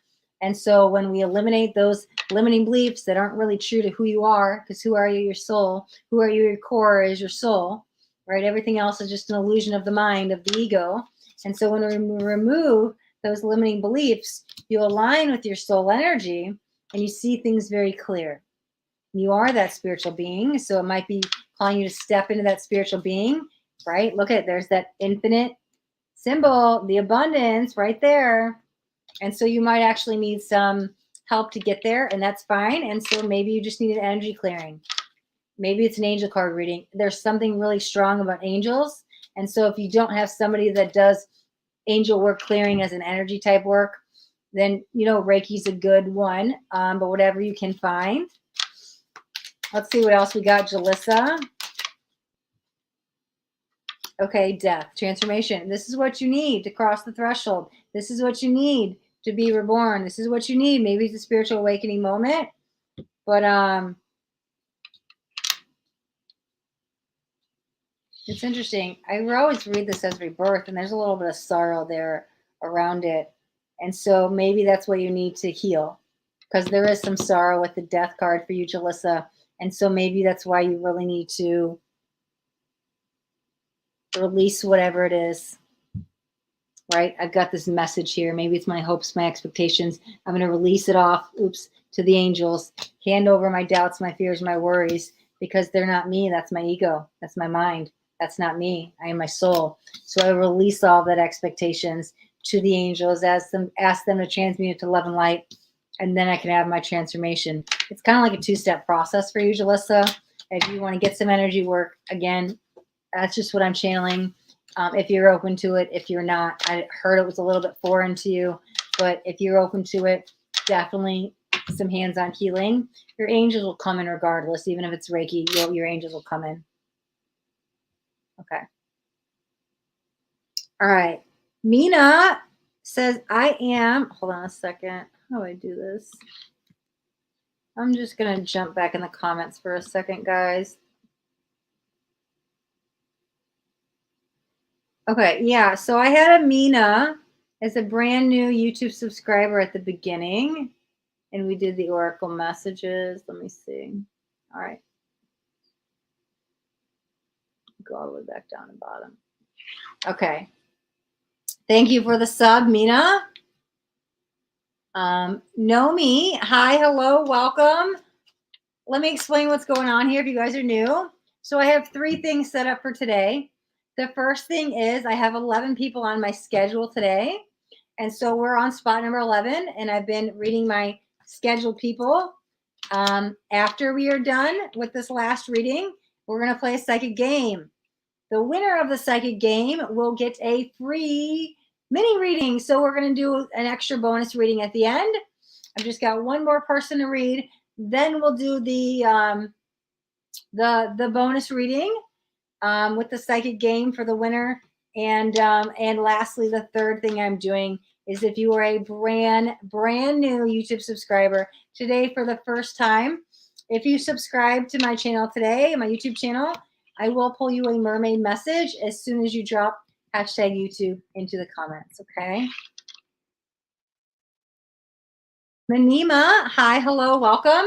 And so when we eliminate those limiting beliefs that aren't really true to who you are, because who are you? Your soul. Who are you? Your core is your soul, right? Everything else is just an illusion of the mind, of the ego. And so when we remove those limiting beliefs, you align with your soul energy and you see things very clear. You are that spiritual being, so it might be calling you to step into that spiritual being, right? Look at, there's that infinite symbol, the abundance right there. And so you might actually need some help to get there, and that's fine. And so maybe you just need an energy clearing. Maybe it's an angel card reading. There's something really strong about angels. And so if you don't have somebody that does angel work clearing as an energy type work, then, you know, Reiki's a good one, but whatever you can find. Let's see what else we got, Jalissa. Okay, death, transformation. This is what you need to cross the threshold. This is what you need to be reborn. This is what you need. Maybe it's a spiritual awakening moment, but it's interesting. I always read this as rebirth, and there's a little bit of sorrow there around it. And so maybe that's what you need to heal, because there is some sorrow with the death card for you, Jalissa. And so maybe that's why you really need to release whatever it is, right? I've got this message here. Maybe it's my hopes, my expectations. I'm going to release it off, to the angels, hand over my doubts, my fears, my worries, because they're not me. That's my ego. That's my mind. That's not me. I am my soul. So I release all that expectations to the angels, ask them to transmute it to love and light, and then I can have my transformation. It's kind of like a 2-step process for you, Jalissa. If you want to get some energy work, again, that's just what I'm channeling. If you're open to it, if you're not, I heard it was a little bit foreign to you, but if you're open to it, definitely some hands-on healing. Your angels will come in regardless, even if it's Reiki, your angels will come in. Okay. All right. Mina says, I am, hold on a second. How do I do this? I'm just going to jump back in the comments for a second, guys. Okay, yeah, so I had a Mina as a brand new YouTube subscriber at the beginning, and we did the Oracle messages. Let me see. All right. Go all the way back down to bottom. Okay. Thank you for the sub, Mina. Nomi, hi, hello, welcome. Let me explain what's going on here if you guys are new. So I have 3 things set up for today. The first thing is I have 11 people on my schedule today. And so we're on spot number 11, and I've been reading my scheduled people. After we are done with this last reading, we're going to play a psychic game. The winner of the psychic game will get a free mini reading. So we're going to do an extra bonus reading at the end. I've just got one more person to read. Then we'll do the bonus reading with the psychic game for the winner. And lastly, the third thing I'm doing is if you are a brand new YouTube subscriber today for the first time, if you subscribe to my channel today, my YouTube channel, I will pull you a mermaid message as soon as you drop #YouTube into the comments, okay? Manima, hi, hello, welcome.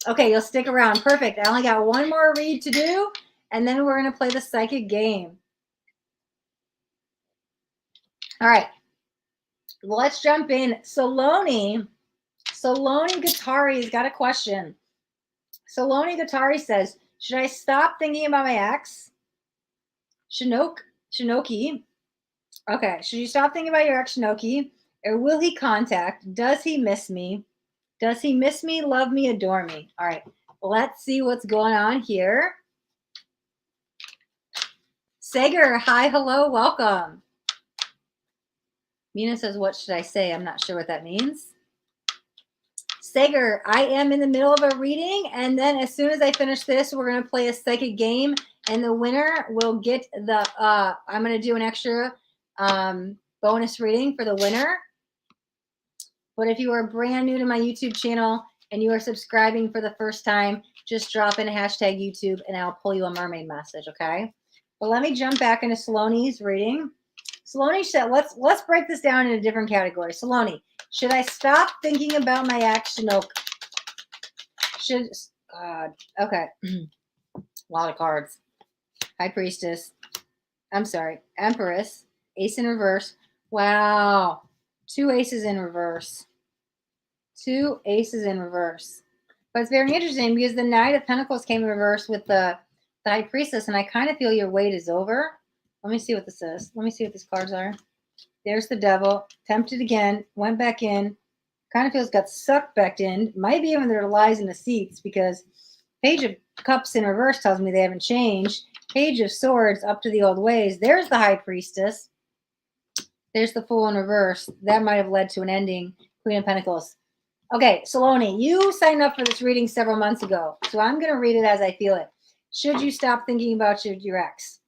Okay, you'll stick around. Perfect. I only got one more read to do, and then we're going to play the psychic game. All right. Well, let's jump in. Saloni Guittari's got a question. Saloni Guittari says, should I stop thinking about my ex? Shinoki. Okay, should you stop thinking about your ex, Shinoki? Or will he contact? Does he miss me? Does he miss me, love me, adore me? All right, let's see what's going on here. Sager, hi, hello, welcome. Mina says, what should I say? I'm not sure what that means. Sager, I am in the middle of a reading, and then as soon as I finish this, we're going to play a psychic game, and the winner will get the, I'm going to do an extra bonus reading for the winner. But if you are brand new to my YouTube channel and you are subscribing for the first time, just drop in a #YouTube and I'll pull you a mermaid message, okay? But let me jump back into Saloni's reading. Saloni said, let's break this down into different categories. Saloni, should I stop thinking about my ex? No. God, okay. A lot of cards. High Priestess. I'm sorry. Empress. Ace in reverse. Wow. 2 aces in reverse. 2 aces in reverse. But it's very interesting because the Knight of Pentacles came in reverse with the High Priestess, and I kind of feel your wait is over. Let me see what this is. Let me see what these cards are. There's the Devil. Tempted again. Went back in. Kind of feels got sucked back in. Might be even there lies in the seats because Page of Cups in reverse tells me they haven't changed. Page of Swords up to the old ways. There's the High Priestess. There's the Fool in reverse. That might have led to an ending. Queen of Pentacles. Okay, Saloni, you signed up for this reading several months ago, so I'm going to read it as I feel it. Should you stop thinking about your ex?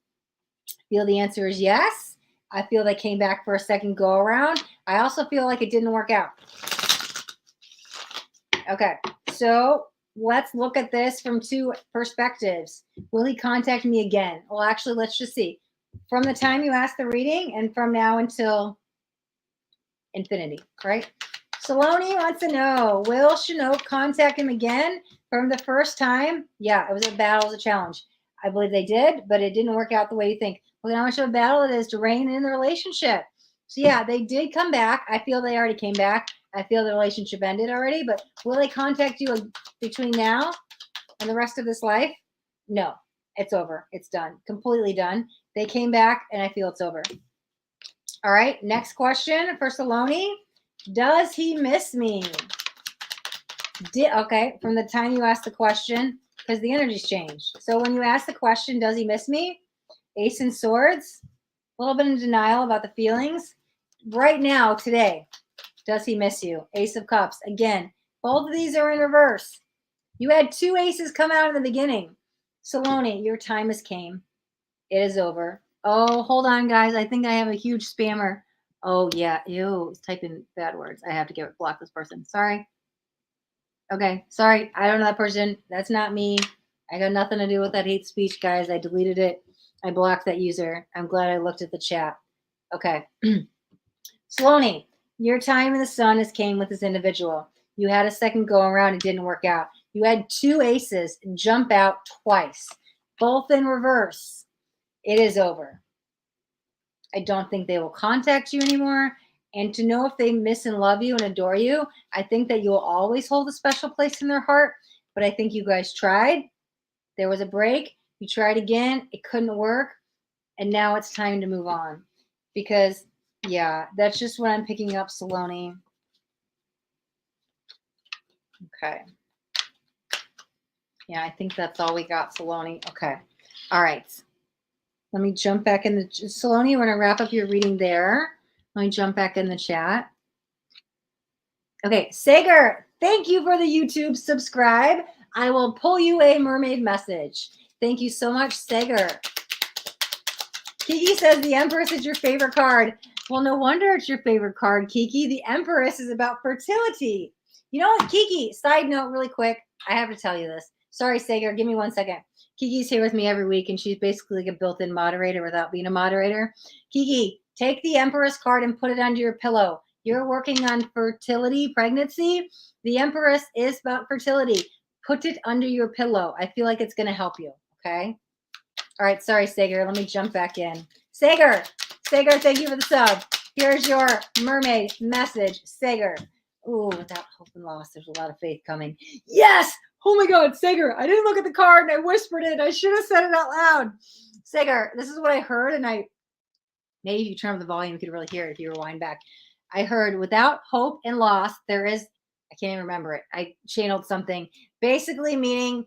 I feel the answer is yes. I feel they came back for a second go around. I also feel like it didn't work out. Okay, so let's look at this from 2 perspectives. Will he contact me again? Well, actually, let's just see. From the time you asked the reading and from now until infinity, right? Saloni wants to know, will Shinoki contact him again from the first time? Yeah, it was a battle, it was a challenge. I believe they did, but it didn't work out the way you think. Look at how much of a battle it is to reign in the relationship. So yeah, they did come back. I feel they already came back. I feel the relationship ended already, but will they contact you between now and the rest of this life? No, it's over. It's done. Completely done. They came back and I feel it's over. All right, next question for Saloni. Does he miss me? Okay, from the time you asked the question, because the energy's changed. So when you ask the question, does he miss me? Ace in Swords, a little bit in denial about the feelings. Right now, today, does he miss you? Ace of Cups. Again, both of these are in reverse. You had 2 aces come out in the beginning. Saloni, your time has came. It is over. Oh, hold on, guys. I think I have a huge spammer. Oh, yeah. Ew, it's typing bad words. I have to block this person. Sorry. Okay, sorry. I don't know that person. That's not me. I got nothing to do with that hate speech, guys. I deleted it. I blocked that user. I'm glad I looked at the chat. Okay. Saloni, your time in the sun has came with this individual. You had a second go around. It didn't work out. You had 2 aces jump out twice, both in reverse. It is over. I don't think they will contact you anymore. And to know if they miss and love you and adore you, I think that you will always hold a special place in their heart. But I think you guys tried. There was a break. You tried again. It couldn't work. And now it's time to move on. Because, yeah, that's just what I'm picking up, Saloni. Okay. Yeah, I think that's all we got, Saloni. Okay. All right. Let me jump back in the Saloni. We're gonna wrap up your reading there. Let me jump back in the chat. Okay, Sager, thank you for the YouTube subscribe. I will pull you a mermaid message. Thank you so much, Sager. Kiki says the Empress is your favorite card. Well, no wonder it's your favorite card, Kiki. The Empress is about fertility. You know what, Kiki, side note really quick. I have to tell you this. Sorry, Sager, give me 1 second. Kiki's here with me every week, and she's basically like a built-in moderator without being a moderator. Kiki, take the Empress card and put it under your pillow. You're working on fertility, pregnancy. The Empress is about fertility. Put it under your pillow. I feel like it's going to help you, okay? All right, sorry, Sager. Let me jump back in. Sager, thank you for the sub. Here's your mermaid message, Sager. Ooh, without hope and loss, there's a lot of faith coming. Yes! Oh my God, Sager, I didn't look at the card and I whispered it. I should have said it out loud. Sager, this is what I heard, and maybe if you turn up the volume, you could really hear it if you rewind back. I heard without hope and loss, there is, I can't even remember it. I channeled something basically meaning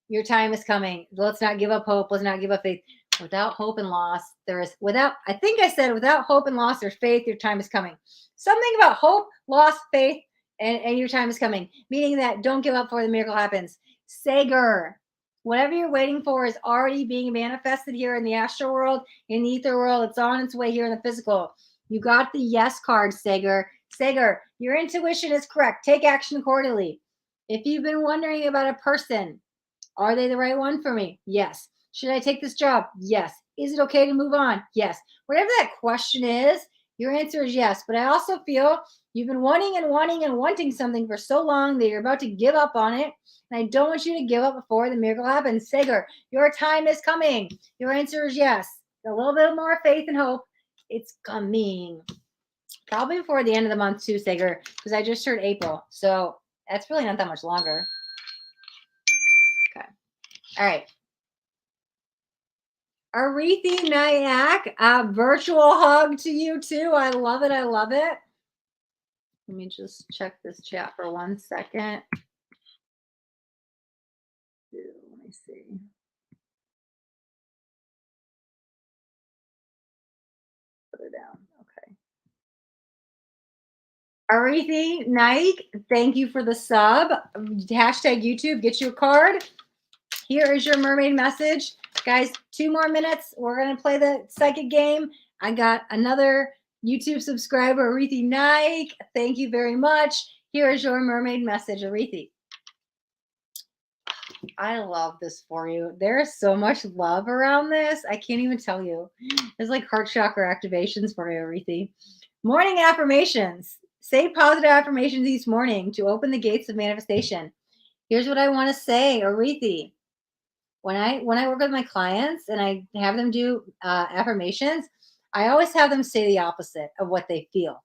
your time is coming. Let's not give up hope. Let's not give up faith. Without hope and loss, there is, I think I said without hope and loss, there's faith, your time is coming. Something about hope, loss, faith, and your time is coming. Meaning that don't give up before the miracle happens. Sager, whatever you're waiting for is already being manifested here in the astral world, in the ether world. It's on its way here in the physical. You got the yes card, Sager. Sager, your intuition is correct. Take action accordingly. If you've been wondering about a person, are they the right one for me? Yes. Should I take this job? Yes. Is it okay to move on? Yes. Whatever that question is, your answer is yes. But I also feel you've been wanting and wanting and wanting something for so long that you're about to give up on it. And I don't want you to give up before the miracle happens. Sager, your time is coming. Your answer is yes. A little bit more faith and hope. It's coming. Probably before the end of the month too, Sager, because I just heard April. So that's really not that much longer. Okay. All right. Arethi Nyack, a virtual hug to you too. I love it. I love it. Let me just check this chat for 1 second. Let me see. Put it down. Okay. Arethi Nyack, thank you for the sub. Hashtag YouTube, get you a card. Here is your mermaid message. Guys, 2 more minutes. We're going to play the psychic game. I got another YouTube subscriber, Arethi Nyack. Thank you very much. Here is your mermaid message, Arethi. I love this for you. There's so much love around this. I can't even tell you. There's like heart chakra activations for you, Arethi. Morning affirmations. Say positive affirmations each morning to open the gates of manifestation. Here's what I want to say, Arethi. When I work with my clients and I have them do affirmations, I always have them say the opposite of what they feel.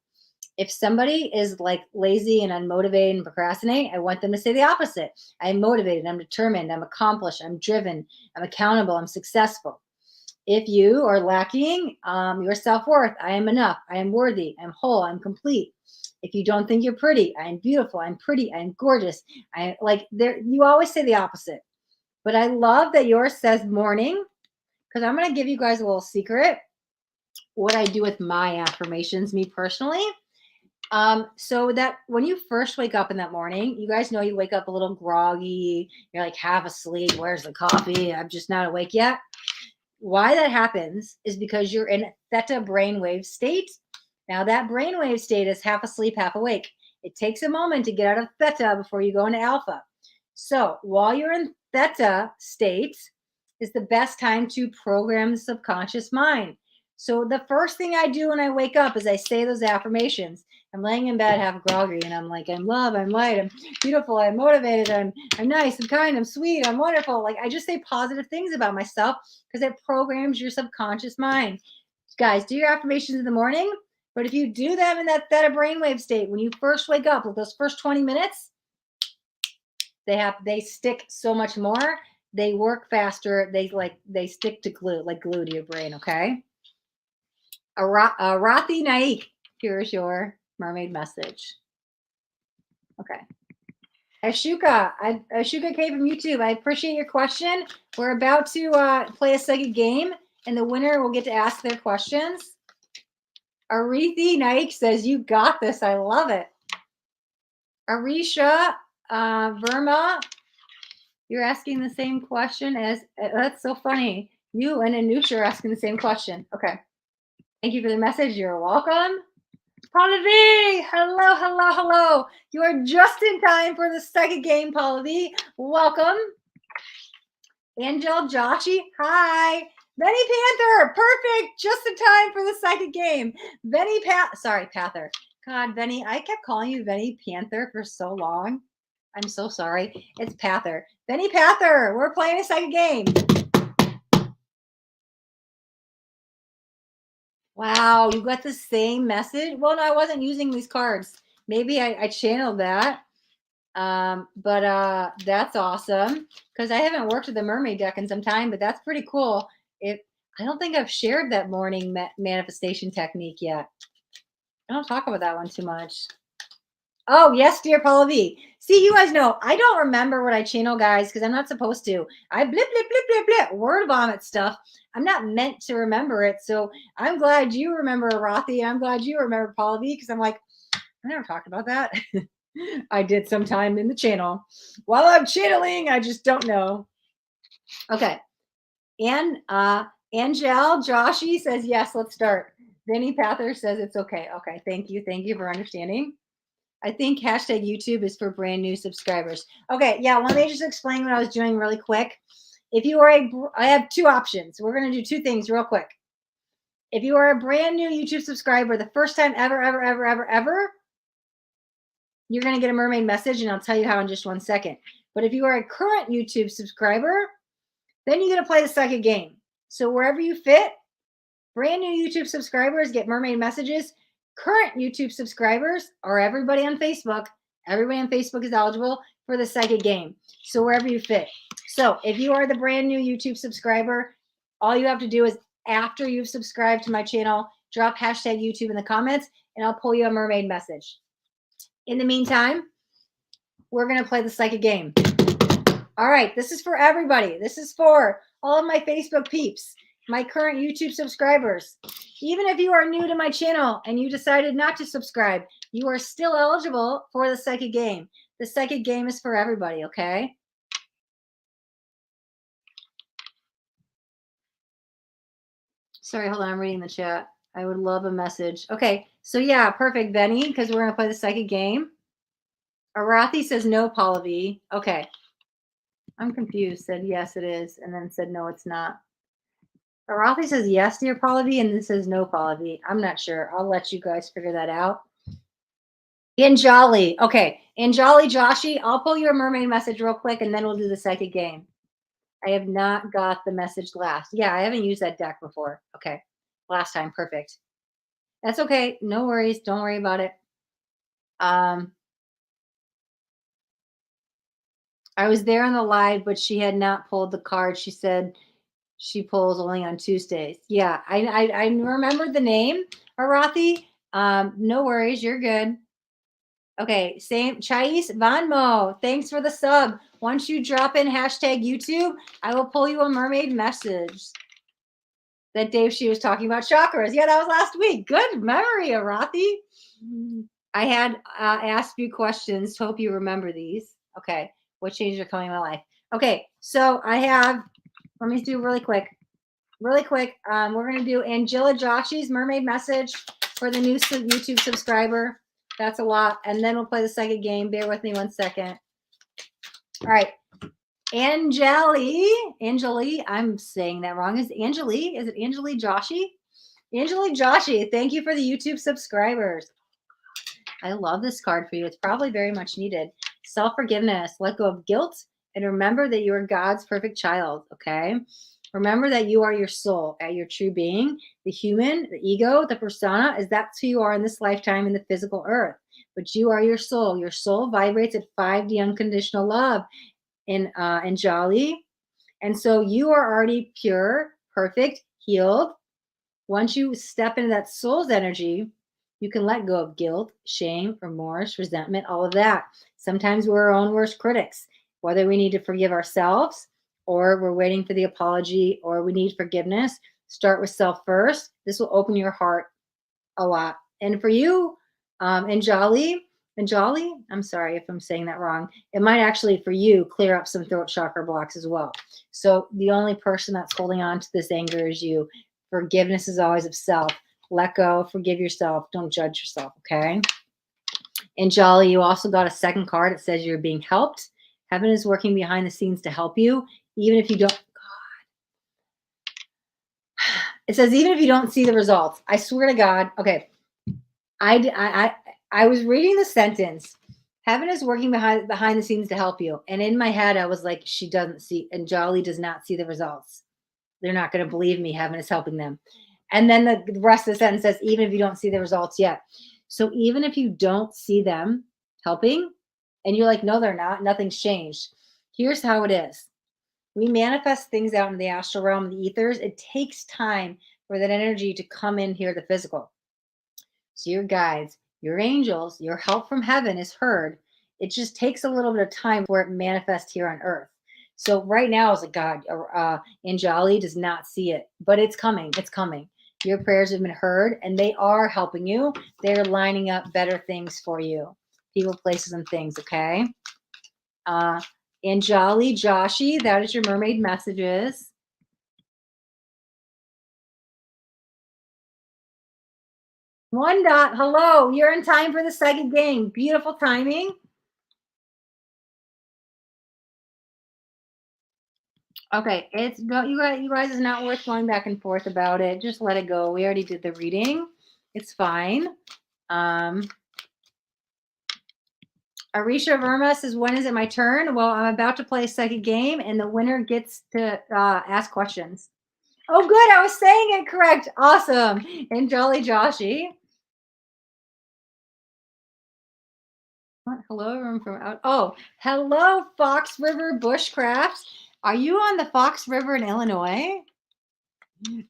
If somebody is like lazy and unmotivated and procrastinate, I want them to say the opposite. I'm motivated, I'm determined, I'm accomplished, I'm driven, I'm accountable, I'm successful. If you are lacking your self-worth, I am enough, I am worthy, I'm whole, I'm complete. If you don't think you're pretty, I am beautiful, I'm pretty, I'm gorgeous. I like there. You always say the opposite. But I love that yours says morning, because I'm going to give you guys a little secret what I do with my affirmations, me personally. So that when you first wake up in that morning, you guys know you wake up a little groggy, you're like half asleep, where's the coffee? I'm just not awake yet. Why that happens is because you're in theta brainwave state. Now that brainwave state is half asleep, half awake. It takes a moment to get out of theta before you go into alpha. So while you're in theta state is the best time to program the subconscious mind. So the first thing I do when I wake up is I say those affirmations. I'm laying in bed half groggy and I'm like, I'm love, I'm light, I'm beautiful, I'm motivated, I'm nice, I'm kind, I'm sweet, I'm wonderful. Like I just say positive things about myself because it programs your subconscious mind. Guys, do your affirmations in the morning, but if you do them in that theta brainwave state, when you first wake up, like those first 20 minutes, they stick so much more. They work faster. They stick to glue, like glue to your brain. Okay. Arethi Nyack, here's your mermaid message. Okay. Ashuka came from YouTube. I appreciate your question. We're about to play a second game. and the winner will get to ask their questions. Arethi Naik says, you got this. I love it. Arisha Verma, you're asking the same question as, that's so funny. You and Anusha are asking the same question. Okay. Thank you for the message. You're welcome. Paula V, hello, hello, hello. You are just in time for the second game, Paula V. Welcome. Angel Joshi, hi. Benny Panther, perfect. Just in time for the second game. Pather. God, Benny, I kept calling you Benny Panther for so long. I'm so sorry. It's Pather. Benny Pather, we're playing a second game. Wow, you got the same message? Well, no, I wasn't using these cards. Maybe I channeled that. But that's awesome because I haven't worked with the mermaid deck in some time, but that's pretty cool. I don't think I've shared that morning manifestation technique yet. I don't talk about that one too much. Oh, yes, dear Paula V. See, you guys know, I don't remember what I channel, guys, because I'm not supposed to. I blip, blip, blip, blip, blip, word vomit stuff. I'm not meant to remember it. So I'm glad you remember Arathi. I'm glad you remember Paula V, because I'm like, I never talked about that. I did sometime in the channel. While I'm channeling, I just don't know. Okay. And Angel Joshi says, yes, let's start. Benny Pather says it's okay. Okay. Thank you. Thank you for understanding. I think hashtag YouTube is for brand new subscribers. Okay, yeah, let me just explain what I was doing really quick. If you are I have two options. We're going to do two things real quick. If you are a brand new YouTube subscriber, the first time ever, you're going to get a mermaid message, and I'll tell you how in just 1 second. But if you are a current YouTube subscriber, then you're going to play the second game. So wherever you fit, brand new YouTube subscribers get mermaid messages. Current YouTube subscribers, or everybody on Facebook is eligible for the second game. So wherever you fit. So if you are the brand new YouTube subscriber, all you have to do is, after you've subscribed to my channel, drop hashtag YouTube in the comments, and I'll pull you a mermaid message. In the meantime, we're going to play the second game. All right, this is for everybody. This is for all of my Facebook peeps, my current YouTube subscribers. Even if you are new to my channel and you decided not to subscribe, you are still eligible for the second game. The second game is for everybody, okay? Sorry, hold on, I'm reading the chat. I would love a message. Okay, so yeah, perfect, Benny, because we're going to play the second game. Arathi says no, Paula V. Okay. I'm confused. Said yes, it is, and then said no, it's not. Arathi says yes, dear Paula V, and this says no, Paula V. I'm not sure. I'll let you guys figure that out. Anjali. Okay. Anjali Joshi, I'll pull you a mermaid message real quick, and then we'll do the second game. I have not got the message last. Yeah, I haven't used that deck before. Okay. Last time. Perfect. That's okay. No worries. Don't worry about it. I was there on the live, but she had not pulled the card. She said she pulls only on Tuesdays. Yeah, I remembered the name, Arathi. No worries, you're good. Okay, same. Chais Vanmo, thanks for the sub. Once you drop in hashtag YouTube, I will pull you a mermaid message. That Dave, she was talking about chakras. Yeah, that was last week. Good memory, Arathi. I had asked you questions. Hope you remember these. Okay, what changes are coming in my life? Okay, so I have, let me do really quick. We're going to do Angela Joshi's mermaid message for the new YouTube subscriber. That's a lot. And then we'll play the second game. Bear with me 1 second. All right. Angeli, I'm saying that wrong. Is it Angeli Joshi? Angeli Joshi, thank you for the YouTube subscribers. I love this card for you. It's probably very much needed. Self-forgiveness. Let go of guilt. And remember that you are God's perfect child, okay? Remember that you are your soul, at your true being. The human, the ego, the persona, that's who you are in this lifetime in the physical earth. But you are your soul. Your soul vibrates at 5D unconditional love in Jolly. And so you are already pure, perfect, healed. Once you step into that soul's energy, you can let go of guilt, shame, remorse, resentment, all of that. Sometimes we're our own worst critics, whether we need to forgive ourselves or we're waiting for the apology or we need forgiveness. Start with self first. This will open your heart a lot. And for you, Anjali, I'm sorry if I'm saying that wrong. It might actually, for you, clear up some throat chakra blocks as well. So the only person that's holding on to this anger is you. Forgiveness is always of self. Let go, forgive yourself. Don't judge yourself, okay? Anjali, you also got a second card. It says you're being helped. Heaven is working behind the scenes to help you, even if you don't. It says even if you don't see the results. I swear to God. Okay, I was reading the sentence. Heaven is working behind the scenes to help you, and in my head I was like, she doesn't see, and Jolly does not see the results. They're not going to believe me. Heaven is helping them. And then the rest of the sentence says, even if you don't see the results yet. So even if you don't see them helping, and you're like, no, they're not, nothing's changed. Here's how it is. We manifest things out in the astral realm, the ethers. It takes time for that energy to come in here, the physical. So your guides, your angels, your help from heaven is heard. It just takes a little bit of time for it manifest here on earth. So right now, as a God, Anjali does not see it, but it's coming. It's coming. Your prayers have been heard, and they are helping you. They're lining up better things for you, people, places, and things. Okay. Anjali, Joshi, that is your mermaid messages. One dot. Hello, you're in time for the second game. Beautiful timing. Okay, it's no, you guys, it's not worth going back and forth about it. Just let it go. We already did the reading. It's fine. Arisha Verma says, when is it my turn? Well, I'm about to play a second game, and the winner gets to ask questions. Oh, good. I was saying it correct. Awesome. And Jolly Joshi. What? Hello, everyone from out. Oh, hello, Fox River Bushcraft. Are you on the Fox River in Illinois?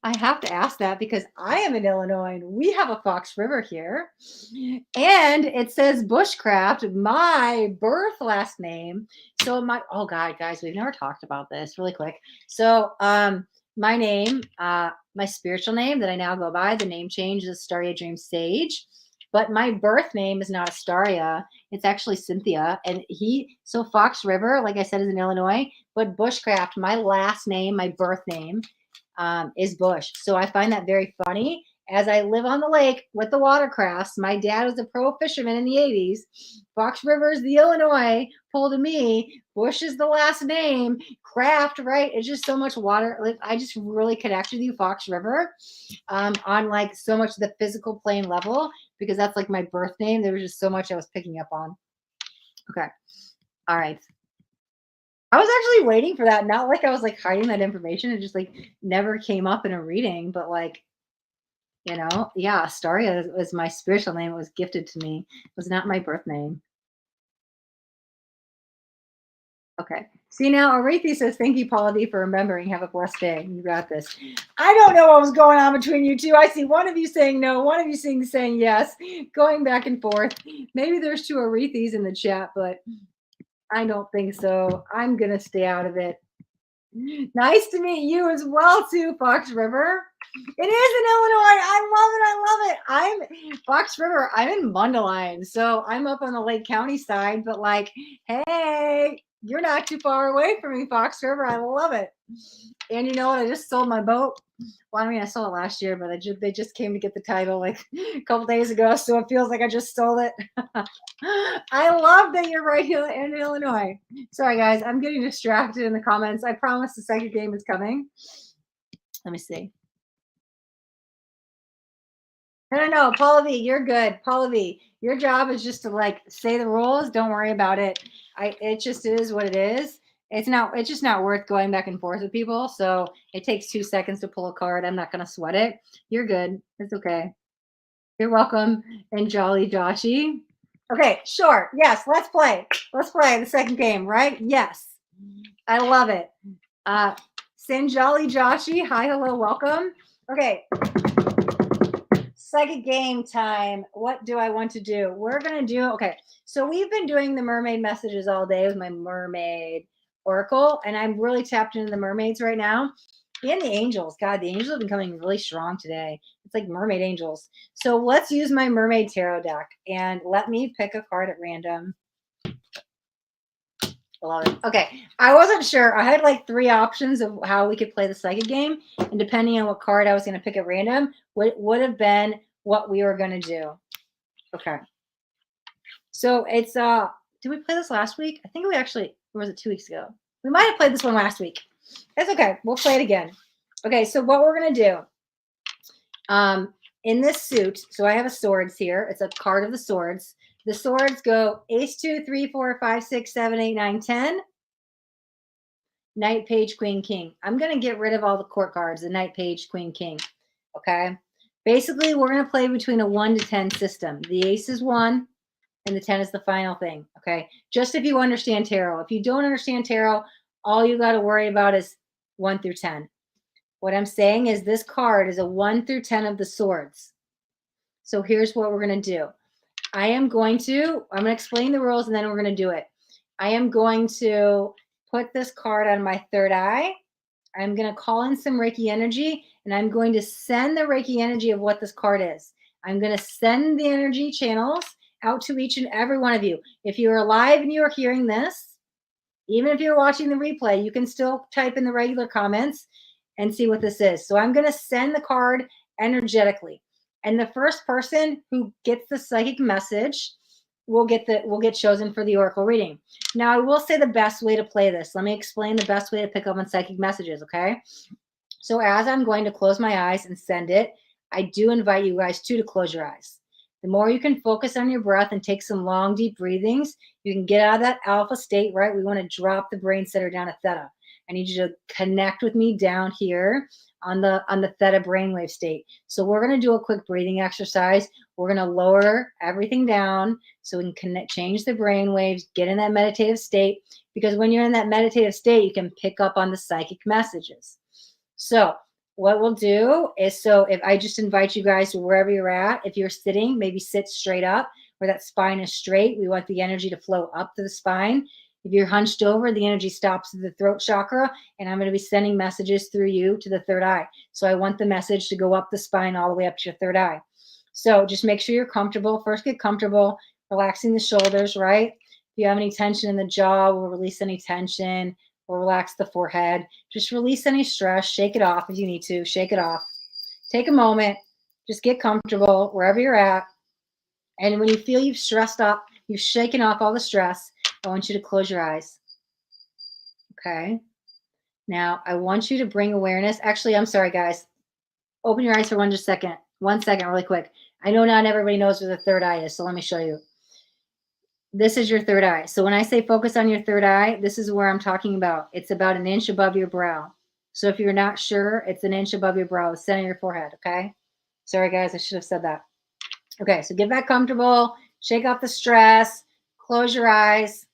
I have to ask that because I am in Illinois and we have a Fox River here. And it says Bushcraft, my birth last name. So oh God, guys, we've never talked about this really quick. So my name, my spiritual name that I now go by, the name change is Astaria Dream Sage. But my birth name is not Astaria. It's actually Cynthia. And so Fox River, like I said, is in Illinois. But Bushcraft, my last name, my birth name, is Bush. So I find that very funny. As I live on the lake with the watercrafts, my dad was a pro fisherman in the 80s. Fox River is the Illinois pull to me. Bush is the last name. Craft, right? It's just so much water. Like, I just really connect with you, Fox River, on like so much the physical plane level, because that's like my birth name. There was just so much I was picking up on. Okay. All right. I was actually waiting for that. Not like I was like hiding that information. It just like never came up in a reading, but like, yeah, Astaria was my spiritual name. It was gifted to me. It was not my birth name. Okay. See now, Arethi says, thank you, Paula V, for remembering. Have a blessed day. You got this. I don't know what was going on between you two. I see one of you saying no, one of you saying yes, going back and forth. Maybe there's two Arethis in the chat, but I don't think so. I'm going to stay out of it. Nice to meet you as well, too, Fox River. It is in Illinois. I love it. I'm Fox River. I'm in Mundelein, so I'm up on the Lake County side. But like, hey, you're not too far away from me, Fox River. I love it. And you know what? I just sold my boat. Well, I mean, I sold it last year, but they just came to get the title like a couple days ago, so it feels like I just stole it. I love that you're right here in Illinois. Sorry, guys, I'm getting distracted in the comments. I promise the second game is coming. Let me see. No, Paula V, you're good. Paula V, your job is just to like say the rules. Don't worry about it. It just is what it is. It's just not worth going back and forth with people. So it takes 2 seconds to pull a card. I'm not gonna sweat it. You're good. It's okay. You're welcome. And Jolly Joshi. Okay, sure. Yes, let's play. Let's play the second game, right? Yes. I love it. Sanjali Joshi. Hi, hello, welcome. Okay. Second game time. What do I want to do? We're gonna do okay. So we've been doing the mermaid messages all day with my mermaid oracle, and I'm really tapped into the mermaids right now. And the angels. God, the angels have been coming really strong today. It's like mermaid angels. So let's use my mermaid tarot deck and let me pick a card at random. I love it. Okay. I wasn't sure. I had like 3 options of how we could play the psychic game. And depending on what card I was going to pick at random, would have been what we were going to do. Okay. So it's, did we play this last week? I think we actually, or was it 2 weeks ago? We might have played this one last week. That's okay. We'll play it again. Okay. So what we're going to do, in this suit, so I have a swords here. It's a card of the swords. The swords go ace 2, 3, 4, 5, 6, 7, 8, 9, 10. Knight, page, queen, king. I'm going to get rid of all the court cards, the knight, page, queen, king. Okay. Basically, we're going to play between a 1 to 10 system. The ace is 1 and the 10 is the final thing. Okay. Just if you understand tarot. If you don't understand tarot, all you got to worry about is 1 through 10. What I'm saying is this card is a 1 through 10 of the swords. So here's what we're going to do. I'm going to explain the rules and then we're going to do it. I am going to put this card on my third eye. I'm going to call in some Reiki energy and I'm going to send the Reiki energy of what this card is. I'm going to send the energy channels out to each and every one of you. If you're alive and you're hearing this, even if you're watching the replay, you can still type in the regular comments and see what this is. So I'm going to send the card energetically. And the first person who gets the psychic message will get chosen for the oracle reading. Now, I will say the best way to play this. Let me explain the best way to pick up on psychic messages, okay? So as I'm going to close my eyes and send it, I do invite you guys to close your eyes. The more you can focus on your breath and take some long, deep breathings, you can get out of that alpha state, right? We want to drop the brain center down to theta. I need you to connect with me down here on the theta brainwave state. So we're going to do a quick breathing exercise. We're going to lower everything down so we can change the brain waves, get in that meditative state, because when you're in that meditative state, you can pick up on the psychic messages. So what we'll do is, so if I just invite you guys to wherever you're at, if you're sitting, maybe sit straight up where that spine is straight. We want the energy to flow up to the spine. If you're hunched over, the energy stops at the throat chakra, and I'm going to be sending messages through you to the third eye. So I want the message to go up the spine all the way up to your third eye. So just make sure you're comfortable. First, get comfortable, relaxing the shoulders, right? If you have any tension in the jaw, we'll release any tension. We'll relax the forehead. Just release any stress. Shake it off if you need to. Shake it off. Take a moment. Just get comfortable wherever you're at. And when you feel you've stressed up, you've shaken off all the stress, I want you to close your eyes. Okay. Now, I want you to bring awareness. Actually, I'm sorry, guys. Open your eyes for 1 second. 1 second, really quick. I know not everybody knows where the third eye is, so let me show you. This is your third eye. So when I say focus on your third eye, this is where I'm talking about. It's about 1 inch above your brow. So if you're not sure, it's 1 inch above your brow, the center of your forehead, okay? Sorry, guys, I should have said that. Okay, so get back comfortable, shake off the stress, close your eyes,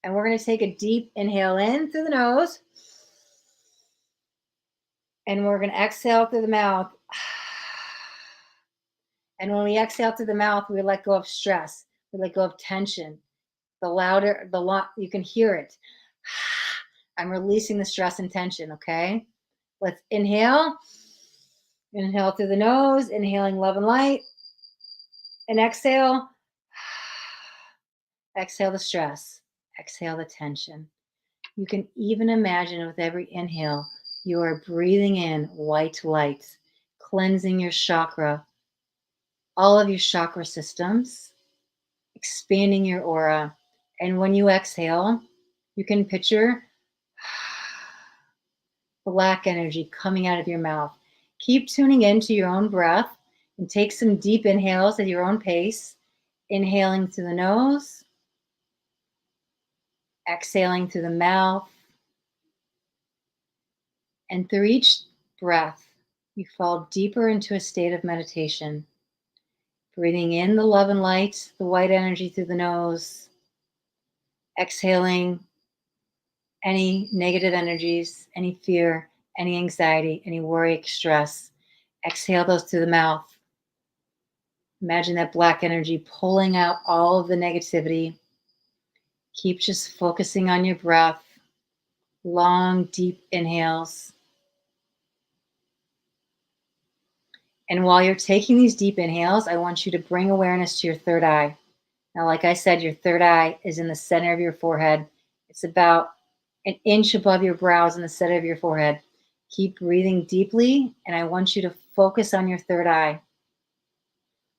and we're going to take a deep inhale in through the nose, and we're going to exhale through the mouth. And when we exhale through the mouth, we let go of stress. We let go of tension. The louder, you can hear it. I'm releasing the stress and tension, okay? Let's inhale. Inhale through the nose, inhaling love and light. And exhale. Exhale the stress. Exhale the tension. You can even imagine with every inhale, you are breathing in white light, cleansing your chakra, all of your chakra systems, expanding your aura. And when you exhale, you can picture black energy coming out of your mouth. Keep tuning into your own breath and take some deep inhales at your own pace. Inhaling through the nose, exhaling through the mouth. And through each breath, you fall deeper into a state of meditation. Breathing in the love and light, the white energy through the nose. Exhaling any negative energies, any fear, any anxiety, any worry, stress. Exhale those through the mouth. Imagine that black energy pulling out all of the negativity. Keep just focusing on your breath. Long, deep inhales. And while you're taking these deep inhales, I want you to bring awareness to your third eye. Now, like I said, your third eye is in the center of your forehead. It's about an inch above your brows in the center of your forehead. Keep breathing deeply, and I want you to focus on your third eye.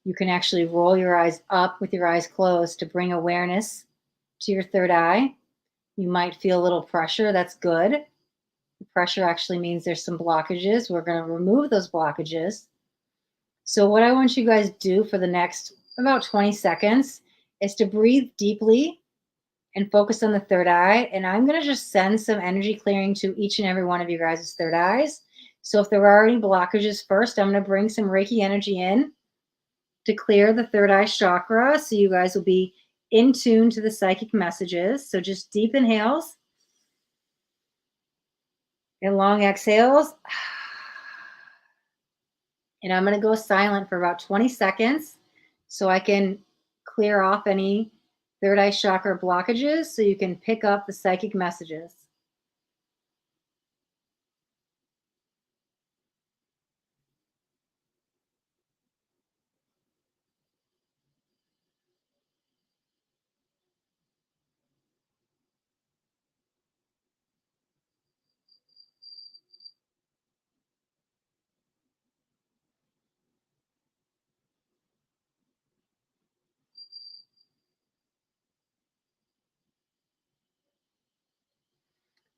You can actually roll your eyes up with your eyes closed to bring awareness to your third eye. You might feel a little pressure. That's good. The pressure actually means there's some blockages. We're going to remove those blockages. So what I want you guys to do for the next about 20 seconds is to breathe deeply and focus on the third eye. And I'm going to just send some energy clearing to each and every one of you guys' third eyes. So if there are any blockages first, I'm going to bring some Reiki energy in to clear the third eye chakra. So you guys will be in tune to the psychic messages. So just deep inhales and long exhales. And I'm going to go silent for about 20 seconds so I can clear off any third eye chakra blockages so you can pick up the psychic messages.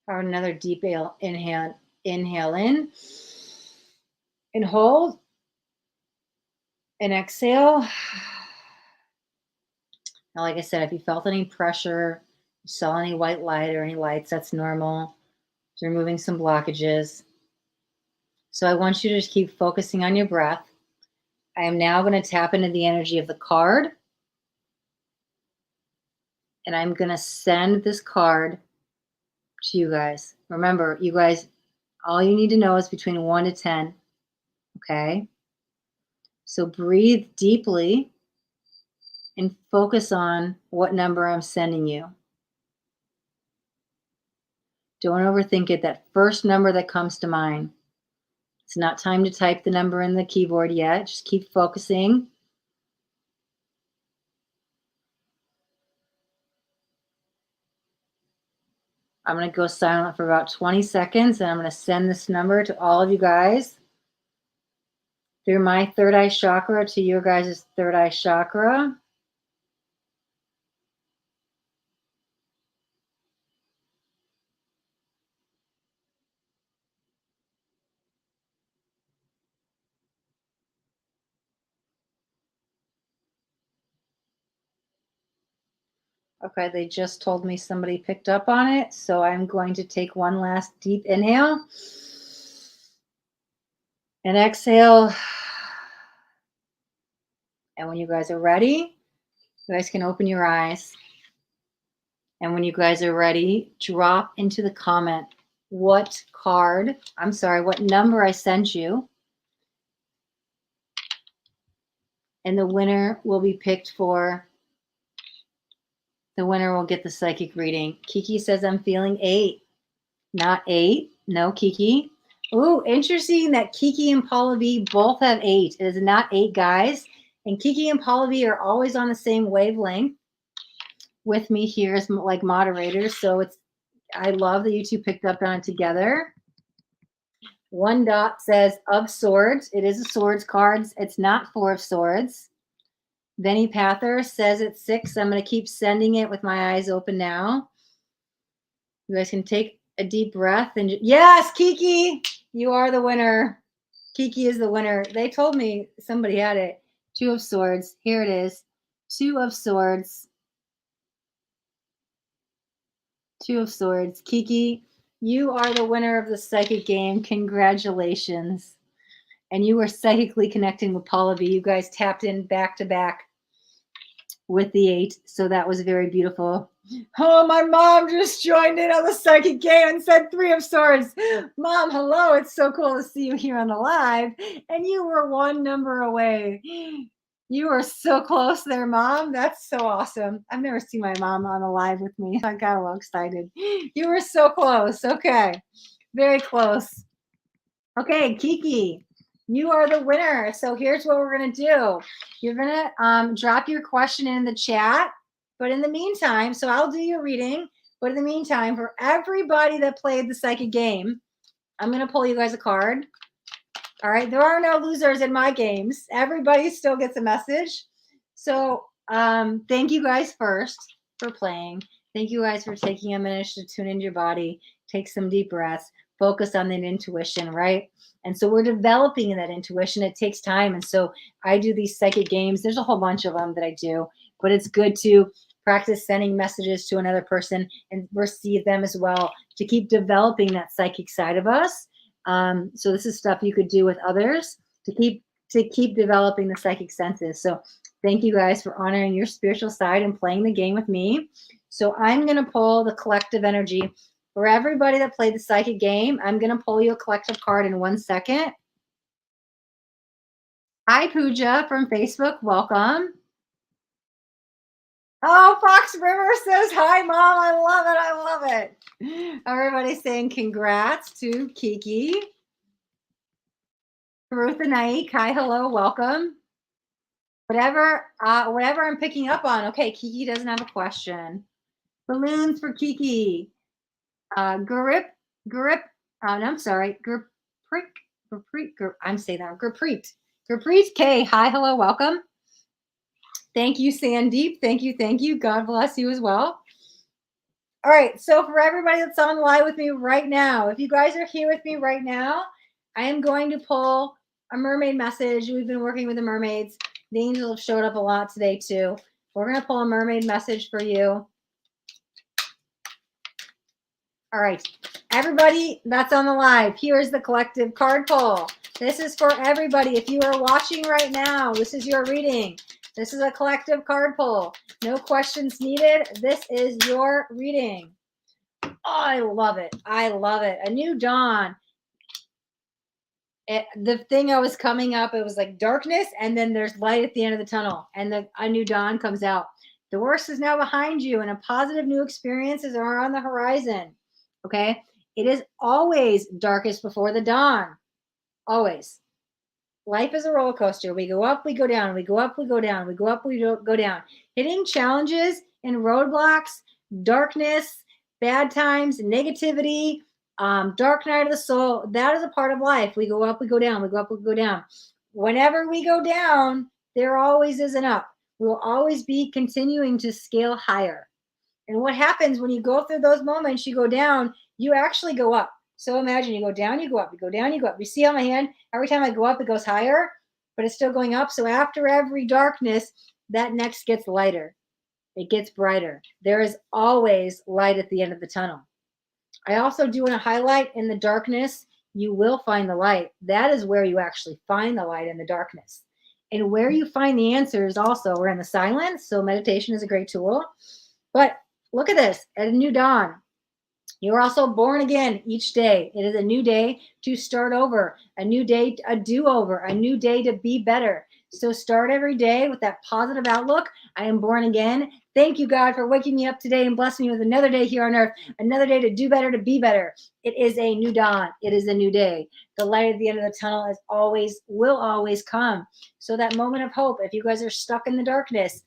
Another deep inhale in and hold and exhale. Now, like I said, if you felt any pressure, you saw any white light or any lights, that's normal. It's removing some blockages. So I want you to just keep focusing on your breath. I am now going to tap into the energy of the card. And I'm going to send this card to you guys. Remember, you guys, all you need to know is between 1 to 10. Okay? So breathe deeply and focus on what number I'm sending you. Don't overthink it. That first number that comes to mind. It's not time to type the number in the keyboard yet. Just keep focusing. I'm going to go silent for about 20 seconds, and I'm going to send this number to all of you guys through my third eye chakra to your guys' third eye chakra. Okay, they just told me somebody picked up on it, so I'm going to take one last deep inhale and exhale. And when you guys are ready, you guys can open your eyes. And when you guys are ready, drop into the comment what number I sent you. And the winner will be picked for, the winner will get the psychic reading. Kiki says, I'm feeling 8. Not 8. No, Kiki. Oh, interesting that Kiki and Paula B both have 8. It is not 8 guys. And Kiki and Paula B are always on the same wavelength with me here as like moderators. So I love that you two picked up on it together. One dot says of swords. It is a swords cards. It's not 4 of swords. Benny Pather says it's 6. I'm going to keep sending it with my eyes open now. You guys can take a deep breath and yes, Kiki, you are the winner. Kiki is the winner. They told me somebody had it. 2 of swords. Here it is. 2 of swords. 2 of swords. Kiki, you are the winner of the psychic game. Congratulations. And you were psychically connecting with Paula B. You guys tapped in back to back with the 8. So that was very beautiful. Oh, my mom just joined in on the psychic game and said 3 of swords. Mom, hello. It's so cool to see you here on the live. And you were 1 number away. You were so close there, Mom. That's so awesome. I've never seen my mom on the live with me. I got a little excited. You were so close. Okay. Very close. Okay, Kiki. You are the winner. So here's what we're going to do. You're going to drop your question in the chat. But in the meantime, so I'll do your reading. But in the meantime, for everybody that played the psychic game, I'm going to pull you guys a card. All right. There are no losers in my games. Everybody still gets a message. So thank you guys first for playing. Thank you guys for taking a minute to tune into your body, take some deep breaths, focus on that intuition, right? And so we're developing that intuition. It takes time. And so I do these psychic games. There's a whole bunch of them that I do, but it's good to practice sending messages to another person and receive them as well to keep developing that psychic side of us. So this is stuff you could do with others to keep developing the psychic senses. So thank you guys for honoring your spiritual side and playing the game with me. So I'm going to pull the collective energy for everybody that played the psychic game. I'm going to pull you a collective card in 1 second. Hi, Pooja from Facebook. Welcome. Oh, Fox River says, hi, Mom. I love it. I love it. Everybody's saying congrats to Kiki. Ruth and Naik, hi, hello, welcome. Whatever I'm picking up on. Okay, Kiki doesn't have a question. Balloons for Kiki. Gurpreet. I'm sorry. I'm saying that. Gurpreet K. Hi, hello, welcome. Thank you, Sandeep. Thank you. God bless you as well. All right, so for everybody that's on the line with me right now, if you guys are here with me right now, I am going to pull a mermaid message. We've been working with the mermaids. The angels have showed up a lot today too. We're going to pull a mermaid message for you. All right, everybody that's on the live, here's the collective card pull. This is for everybody. If you are watching right now, this is your reading. This is a collective card pull. No questions needed. This is your reading. Oh, I love it. I love it. A new dawn. The thing I was coming up, it was like darkness, and then there's light at the end of the tunnel, and a new dawn comes out. The worst is now behind you, and a positive new experiences are on the horizon. Okay? It is always darkest before the dawn. Always. Life is a roller coaster. We go up, we go down, we go up, we go down, we go up, we go down. Hitting challenges and roadblocks, darkness, bad times, negativity, dark night of the soul, that is a part of life. We go up, we go down, we go up, we go down. Whenever we go down, there always is an up. We will always be continuing to scale higher. And what happens when you go through those moments, you go down, you actually go up. So imagine you go down, you go up, you go down, you go up. You see on my hand, every time I go up, it goes higher, but it's still going up. So after every darkness, that next gets lighter. It gets brighter. There is always light at the end of the tunnel. I also do want to highlight in the darkness, you will find the light. That is where you actually find the light in the darkness. And where you find the answers also are in the silence. So meditation is a great tool. But look at this, at a new dawn. You're also born again each day. It is a new day to start over, a new day, a do-over, a new day to be better. So start every day with that positive outlook. I am born again. Thank you, God, for waking me up today and blessing me with another day here on earth, another day to do better, to be better. It is a new dawn. It is a new day. The light at the end of the tunnel is always, will always come. So that moment of hope, if you guys are stuck in the darkness,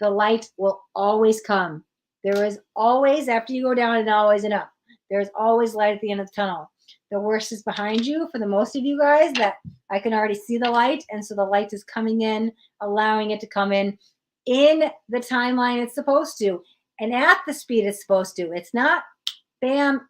the light will always come. There is always, after you go down, and always an up. There's always light at the end of the tunnel. The worst is behind you for the most of you guys, that I can already see the light. And so the light is coming in, allowing it to come in the timeline it's supposed to, and at the speed it's supposed to. It's not, bam,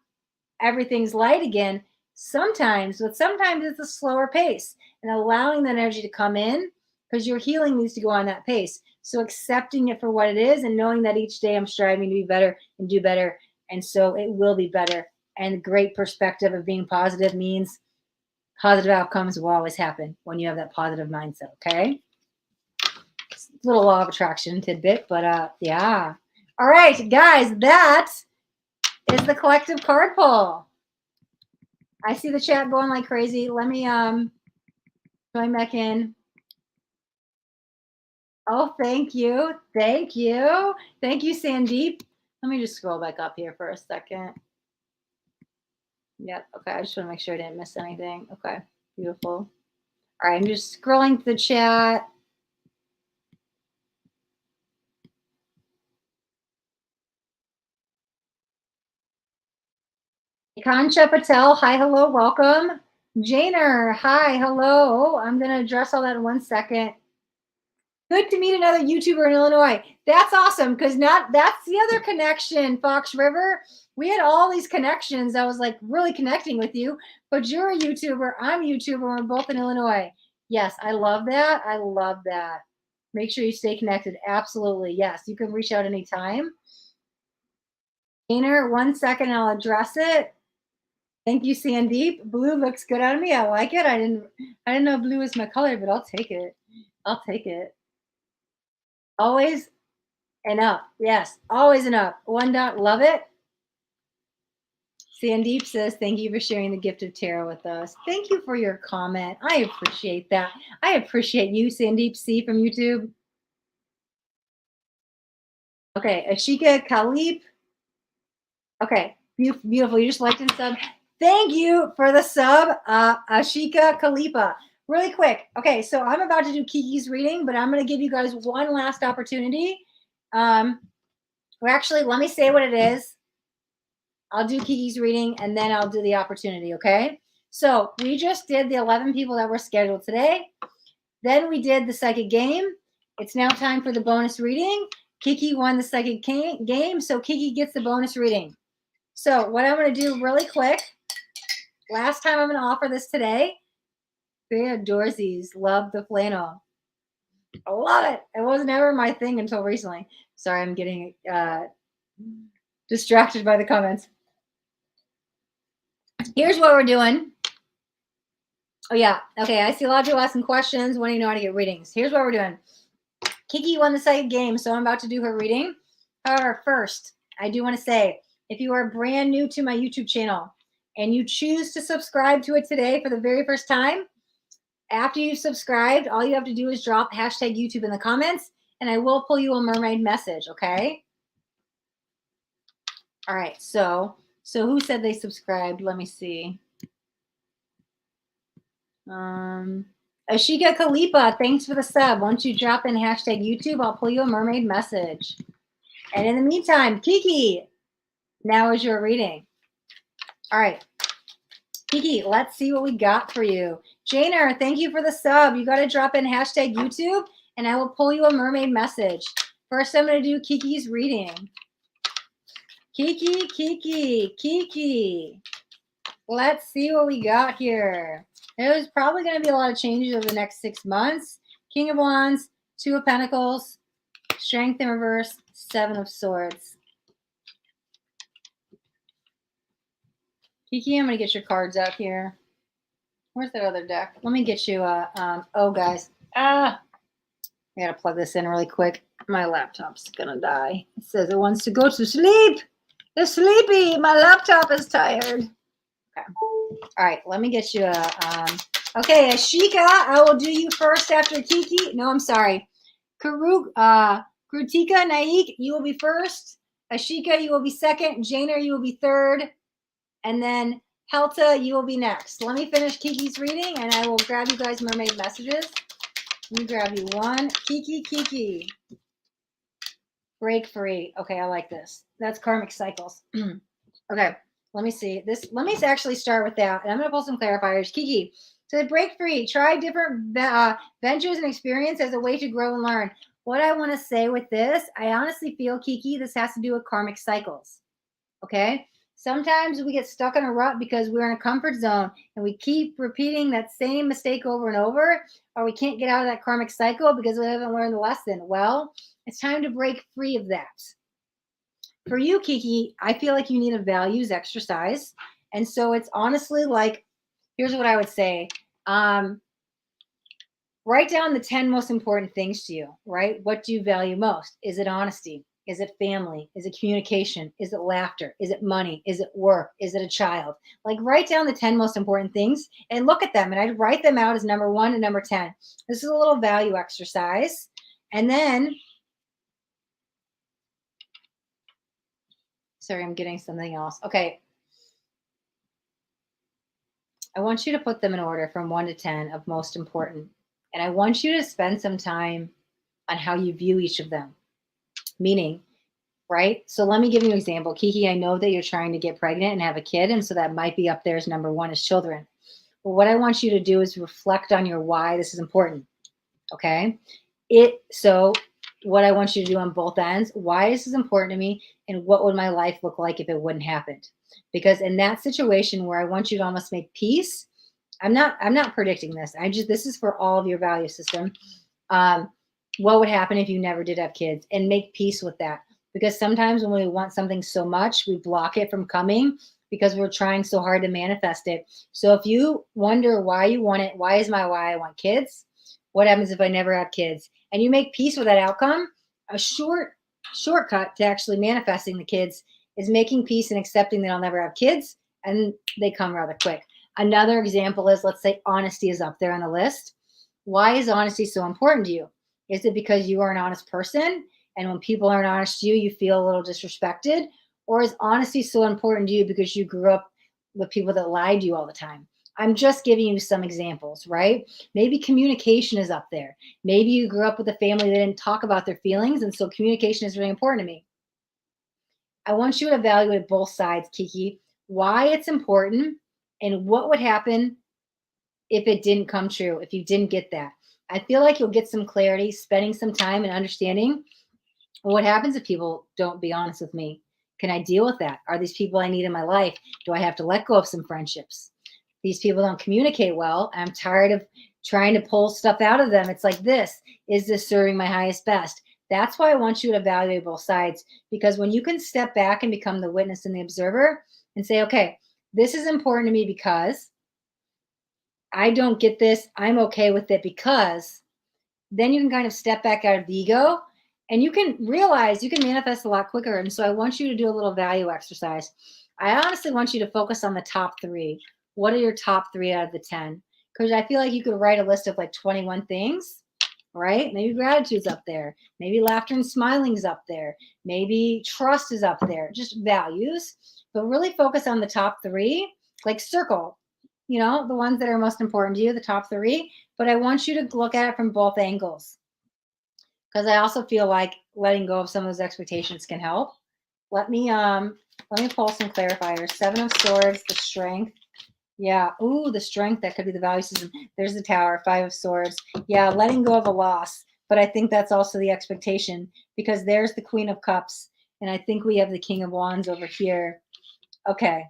everything's light again. Sometimes it's a slower pace, and allowing that energy to come in, because your healing needs to go on that pace. So accepting it for what it is and knowing that each day I'm striving to be better and do better. And so it will be better. And the great perspective of being positive means positive outcomes will always happen when you have that positive mindset. Okay. It's a little law of attraction tidbit, but yeah. All right, guys, that is the collective card pull. I see the chat going like crazy. Let me join back in. Oh, thank you. Thank you. Thank you, Sandeep. Let me just scroll back up here for a second. Yep. Okay. I just want to make sure I didn't miss anything. Okay. Beautiful. All right, I'm just scrolling through the chat. Kancha Patel, hi, hello, welcome. Janer, hi, hello. I'm going to address all that in 1 second. Good to meet another YouTuber in Illinois. That's awesome because that's the other connection, Fox River. We had all these connections. I was like really connecting with you, but you're a YouTuber. I'm a YouTuber. We're both in Illinois. Yes, I love that. I love that. Make sure you stay connected. Absolutely. Yes, you can reach out anytime. Janer, 1 second, I'll address it. Thank you, Sandeep. Blue looks good on me. I like it. I didn't know blue was my color, but I'll take it. I'll take it. Always and up. Yes, always and up. 1 dot. Love it. Sandeep says, thank you for sharing the gift of tarot with us. Thank you for your comment. I appreciate that. I appreciate you, Sandeep C from YouTube. Okay, Ashika Khalip. Okay, beautiful. You just liked and sub. Thank you for the sub, Ashika Khalifa. Really quick. Okay, so I'm about to do Kiki's reading, but I'm going to give you guys one last opportunity. Well, actually, let me say what it is. I'll do Kiki's reading, and then I'll do the opportunity, okay? So we just did the 11 people that were scheduled today. Then we did the psychic game. It's now time for the bonus reading. Kiki won the psychic game, so Kiki gets the bonus reading. So what I'm going to do really quick, last time I'm going to offer this today. Bea Dorsey's love the flannel. I love it. It was never my thing until recently. Sorry, I'm getting distracted by the comments. Here's what we're doing. Oh, yeah. Okay, I see a lot of people asking questions. When do you know how to get readings? Here's what we're doing. Kiki won the second game, so I'm about to do her reading. However, first, I do want to say, if you are brand new to my YouTube channel and you choose to subscribe to it today for the very first time, after you've subscribed, all you have to do is drop hashtag YouTube in the comments, and I will pull you a mermaid message, okay? All right, so who said they subscribed? Let me see. Ashika Khalifa, thanks for the sub. Once you drop in hashtag YouTube, I'll pull you a mermaid message. And in the meantime, Kiki, now is your reading. All right. Kiki, let's see what we got for you. Janer, thank you for the sub. You got to drop in hashtag YouTube, and I will pull you a mermaid message. First, I'm going to do Kiki's reading. Kiki, Kiki, Kiki. Let's see what we got here. There's probably going to be a lot of changes over the next 6 months. King of Wands, 2 of Pentacles, Strength in reverse, 7 of Swords. Kiki, I'm going to get your cards out here. Where's that other deck? Let me get you oh, guys. I got to plug this in really quick. My laptop's going to die. It says it wants to go to sleep. It's sleepy. My laptop is tired. Okay. All right, let me get you a, okay, Ashika, I will do you first after Kiki. No, I'm sorry. Krutika Naik, you will be first. Ashika, you will be second. Janer, you will be third. And then Helta, you will be next. Let me finish Kiki's reading, and I will grab you guys mermaid messages. Let me grab you one. Kiki. Break free. Okay, I like this. That's karmic cycles. Okay, let me see. Let me actually start with that. And I'm going to pull some clarifiers. Kiki, so break free. Try different ventures and experience as a way to grow and learn. What I want to say with this, I honestly feel, Kiki, this has to do with karmic cycles. Okay? Sometimes we get stuck in a rut because we're in a comfort zone and we keep repeating that same mistake over and over, or we can't get out of that karmic cycle because we haven't learned the lesson. Well, it's time to break free of that. For you, Kiki, I feel like you need a values exercise. And so it's honestly like, here's what I would say. Write down the 10 most important things to you, right? What do you value most? Is it honesty? Is it family? Is it communication? Is it laughter? Is it money? Is it work? Is it a child? Like, write down the 10 most important things and look at them. And I'd write them out as number 1 and number 10. This is a little value exercise. And then, sorry, I'm getting something else. Okay. I want you to put them in order from 1 to 10 of most important. And I want you to spend some time on how you view each of them. Meaning, right? So let me give you an example. Kiki, I know that you're trying to get pregnant and have a kid. And so that might be up there as number 1 is children. But what I want you to do is reflect on your why this is important. Okay. So what I want you to do on both ends, why this is important to me, and what would my life look like if it wouldn't happen? Because in that situation where I want you to almost make peace, I'm not predicting this. This is for all of your value system. What would happen if you never did have kids, and make peace with that? Because sometimes when we want something so much, we block it from coming because we're trying so hard to manifest it. So if you wonder why you want it, why is my why I want kids? What happens if I never have kids? And you make peace with that outcome, a shortcut to actually manifesting the kids is making peace and accepting that I'll never have kids, and they come rather quick. Another example is, let's say honesty is up there on the list. Why is honesty so important to you? Is it because you are an honest person, and when people aren't honest to you, you feel a little disrespected? Or is honesty so important to you because you grew up with people that lied to you all the time? I'm just giving you some examples, right? Maybe communication is up there. Maybe you grew up with a family that didn't talk about their feelings, and so communication is really important to me. I want you to evaluate both sides, Kiki, why it's important and what would happen if it didn't come true, if you didn't get that. I feel like you'll get some clarity, spending some time and understanding what happens if people don't be honest with me. Can I deal with that? Are these people I need in my life? Do I have to let go of some friendships? These people don't communicate well. I'm tired of trying to pull stuff out of them. It's like this. Is this serving my highest best? That's why I want you to evaluate both sides, because when you can step back and become the witness and the observer and say, okay, this is important to me because I don't get this. I'm okay with it because then you can kind of step back out of the ego and you can realize you can manifest a lot quicker. And so I want you to do a little value exercise. I honestly want you to focus on the top 3. What are your top 3 out of the 10? Because I feel like you could write a list of like 21 things, right? Maybe gratitude's up there. Maybe laughter and smiling's up there. Maybe trust is up there. Just values. But really focus on the top 3, like circle, the ones that are most important to you, the top 3. But I want you to look at it from both angles, because I also feel like letting go of some of those expectations can help. Let me pull some clarifiers. 7 of Swords, the Strength. Yeah. Ooh, the Strength. That could be the value system. There's the Tower. 5 of Swords. Yeah, letting go of a loss. But I think that's also the expectation, because there's the Queen of Cups, and I think we have the King of Wands over here. Okay.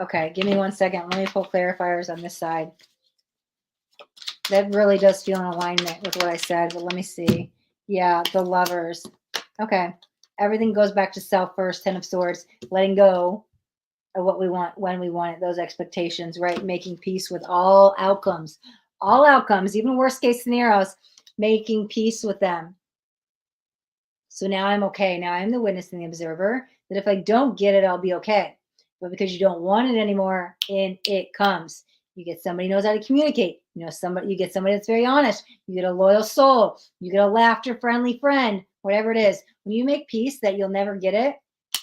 Okay, give me 1 second. Let me pull clarifiers on this side. That really does feel in alignment with what I said, but let me see. Yeah, the Lovers. Okay. Everything goes back to self first. 10 of Swords. Letting go of what we want when we want it. Those expectations, right? Making peace with all outcomes. All outcomes, even worst case scenarios, making peace with them. So now I'm okay. Now I'm the witness and the observer, that if I don't get it, I'll be okay. But because you don't want it anymore, in it comes. You get somebody who knows how to communicate. You get somebody that's very honest. You get a loyal soul. You get a laughter friendly friend, whatever it is. When you make peace that you'll never get it,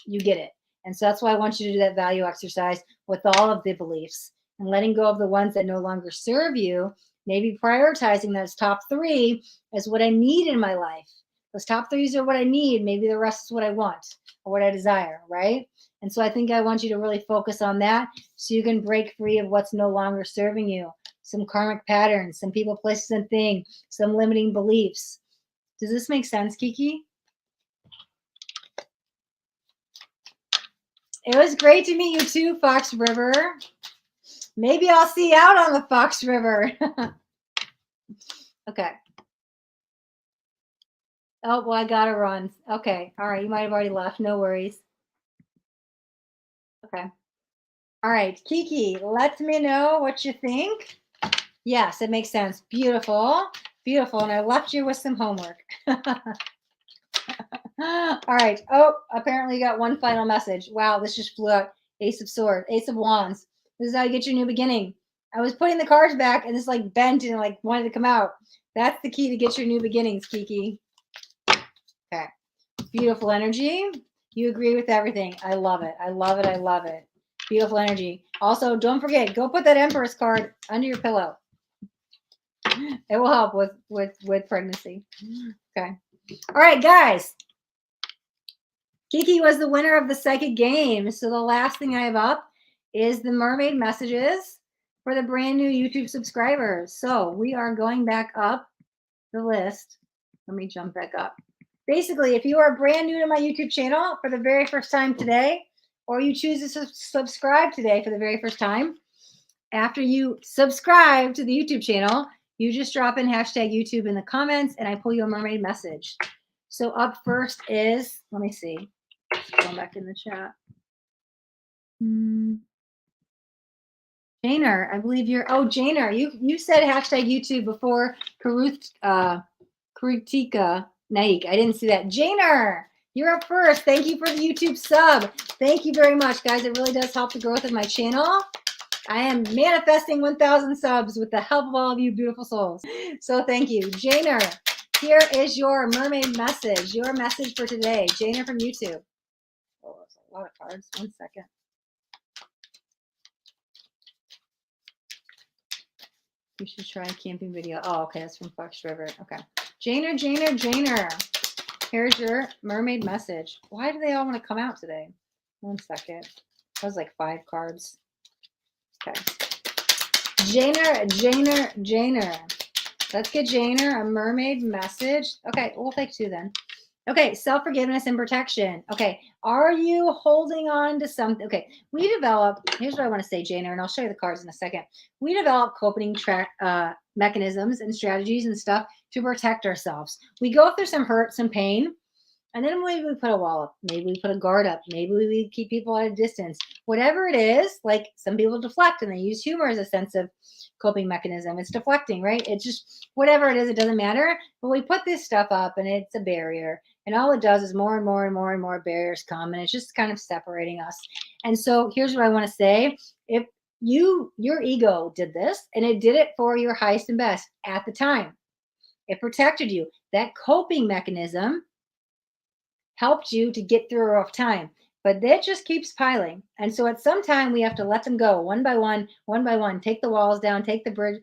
you get it. And so that's why I want you to do that value exercise with all of the beliefs and letting go of the ones that no longer serve you. Maybe prioritizing those top 3 as what I need in my life. Those top 3s are what I need. Maybe the rest is what I want or what I desire, right? And so I think I want you to really focus on that so you can break free of what's no longer serving you. Some karmic patterns, some people, places, and things, some limiting beliefs. Does this make sense, Kiki? It was great to meet you too, Fox River. Maybe I'll see you out on the Fox River. Okay. Oh, well, I gotta run. Okay. All right. You might have already left. No worries. Okay. All right. Kiki, let me know what you think. Yes, it makes sense. Beautiful. Beautiful. And I left you with some homework. All right. Oh, apparently you got one final message. Wow, this just flew out. Ace of Swords, Ace of Wands. This is how you get your new beginning. I was putting the cards back and this like bent and like wanted to come out. That's the key to get your new beginnings, Kiki. Okay. Beautiful energy. You agree with everything. I love it. I love it. I love it. Beautiful energy. Also, don't forget, go put that Empress card under your pillow. It will help with pregnancy. Okay. All right, guys. Kiki was the winner of the psychic game. So the last thing I have up is the mermaid messages for the brand new YouTube subscribers. So we are going back up the list. Let me jump back up. Basically, if you are brand new to my YouTube channel for the very first time today, or you choose to subscribe today for the very first time, after you subscribe to the YouTube channel, you just drop in hashtag YouTube in the comments and I pull you a mermaid message. So up first is, let me see. Going back in the chat. Janer, I believe you're, Janer, you said hashtag YouTube before Karutika Naik. I didn't see that. Janer, you're up first. Thank you for the YouTube sub. Thank you very much, guys. It really does help the growth of my channel. I am manifesting 1,000 subs with the help of all of you beautiful souls. So thank you. Janer, here is your mermaid message, your message for today. Janer from YouTube. Oh, that's a lot of cards. 1 second. You should try a camping video. Oh, okay. That's from Fox River. Okay. Janer. Here's your mermaid message. Why do they all want to come out today? 1 second. That was like 5 cards. Okay. Janer. Let's get Janer a mermaid message. Okay, we'll take 2 then. Okay, self-forgiveness and protection. Okay, are you holding on to something? Okay, we develop, here's what I want to say, Janer, and I'll show you the cards in a second. We develop coping mechanisms and strategies and stuff to protect ourselves. We go through some hurt, some pain, and then maybe we put a wall up. Maybe we put a guard up. Maybe we keep people at a distance. Whatever it is, like some people deflect and they use humor as a sense of coping mechanism. It's deflecting, right? It's just whatever it is, it doesn't matter. But we put this stuff up and it's a barrier. And all it does is more and more barriers come. And it's just kind of separating us. And so here's what I want to say. If your ego did this and it did it for your highest and best at the time, it protected you. That coping mechanism helped you to get through a rough time, but that just keeps piling. And so at some time we have to let them go one by one, take the walls down, take the bridge,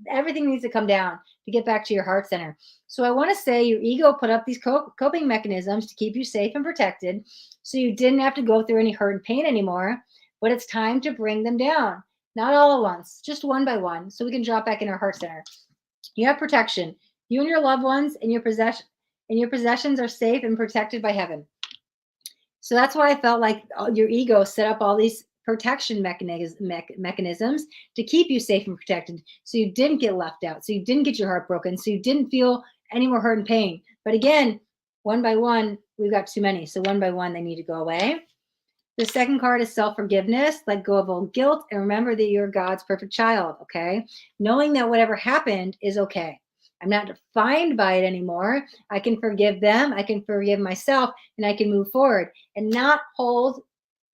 everything needs to come down to get back to your heart center. So I want to say your ego put up these coping mechanisms to keep you safe and protected. So you didn't have to go through any hurt and pain anymore, but it's time to bring them down. Not all at once, just one by one. So we can drop back in our heart center. You have protection. You and your loved ones and your possessions are safe and protected by heaven. So that's why I felt like your ego set up all these protection mechanisms to keep you safe and protected. So you didn't get left out. So you didn't get your heart broken. So you didn't feel any more hurt and pain. But again, one by one, we've got too many. So one by one, they need to go away. The second card is self-forgiveness. Let go of old guilt. And remember that you're God's perfect child, okay? Knowing that whatever happened is okay. I'm not defined by it anymore. I can forgive them. I can forgive myself, and I can move forward and not hold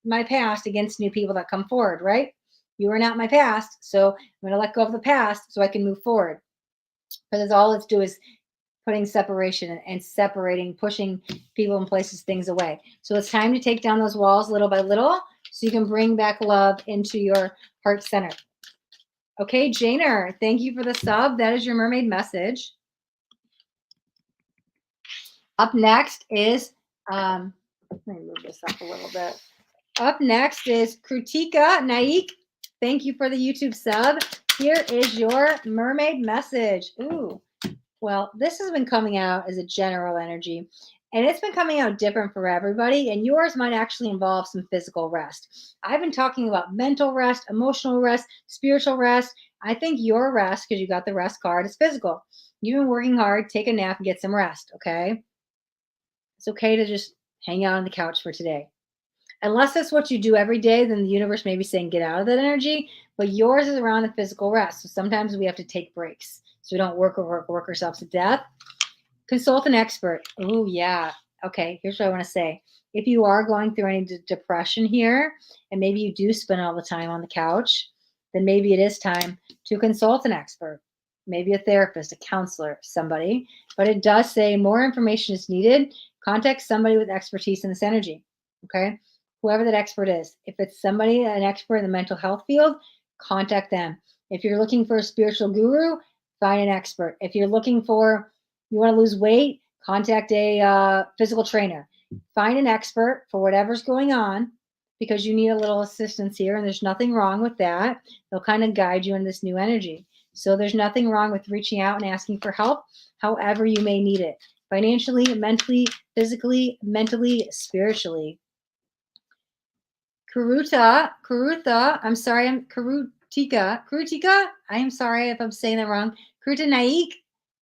my past against new people that come forward, right? You are not my past, so I'm going to let go of the past so I can move forward. Because all it's doing is putting separation and separating, pushing people and places, things away. So it's time to take down those walls little by little so you can bring back love into your heart center. Okay, Janer, thank you for the sub. That is your mermaid message. Up next is, let me move this up a little bit. Up next is Krutika Naik. Thank you for the YouTube sub. Here is your mermaid message. Ooh, well, this has been coming out as a general energy. And it's been coming out different for everybody, and yours might actually involve some physical rest. I've been talking about mental rest, emotional rest, spiritual rest. I think your rest, because you got the rest card, is physical. You've been working hard, take a nap and get some rest, okay? It's okay to just hang out on the couch for today. Unless that's what you do every day, then the universe may be saying get out of that energy, but yours is around the physical rest. So sometimes we have to take breaks so we don't work ourselves to death. Consult an expert. Oh, yeah. Okay, here's what I want to say. If you are going through any depression here, and maybe you do spend all the time on the couch, then maybe it is time to consult an expert, maybe a therapist, a counselor, somebody. But it does say more information is needed. Contact somebody with expertise in this energy, okay? whoever that expert is. If it's somebody, an expert in the mental health field, contact them. If you're looking for a spiritual guru, find an expert. If you're looking for, you want to lose weight, contact a physical trainer. Find an expert for whatever's going on because you need a little assistance here, and there's nothing wrong with that. They'll kind of guide you in this new energy. So there's nothing wrong with reaching out and asking for help, however you may need it, financially, mentally, physically, mentally, spiritually. Karutha, I'm sorry, I'm Karutika, I am sorry if I'm saying that wrong. Karuta Naik,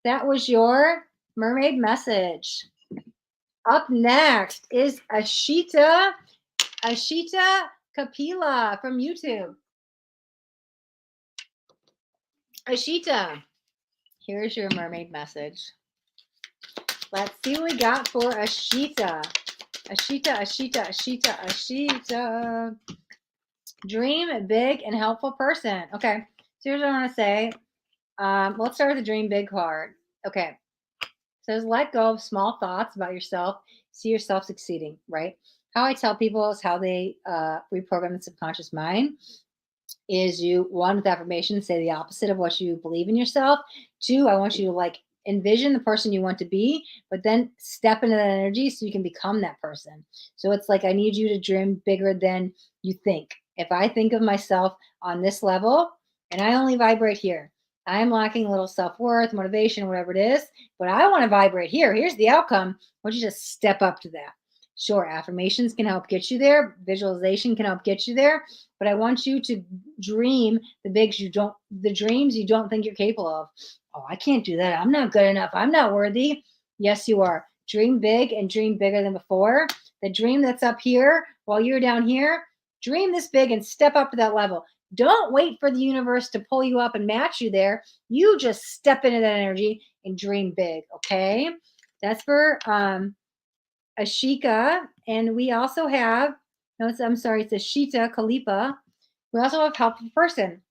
that was your mermaid message. Up next is Ashita Kapila from YouTube. Ashita, here's your mermaid message. Let's see what we got for Ashita. Ashita. Dream big and helpful person. Okay, so here's what I want to say. Let's start with the dream big card. Okay, it says let go of small thoughts about yourself. See yourself succeeding, right? How I tell people is how they reprogram the subconscious mind. Is you, one, with affirmations, say the opposite of what you believe in yourself. Two, I want you to like envision the person you want to be, but then step into that energy so you can become that person. So it's like I need you to dream bigger than you think. If I think of myself on this level and I only vibrate here, I'm lacking a little self-worth, motivation, whatever it is, but I want to vibrate here. Here's the outcome. I want you to step up to that. Sure, affirmations can help get you there. Visualization can help get you there. But I want you to dream the dreams you don't think you're capable of. Oh, I can't do that. I'm not good enough. I'm not worthy. Yes, you are. Dream big and dream bigger than before. The dream that's up here while you're down here, dream this big and step up to that level. Don't wait for the universe to pull you up and match you there. You just step into that energy and dream big. Okay. That's for Ashika. And we also have, no, I'm sorry, it's Ashita Kalipa. We also have helpful person.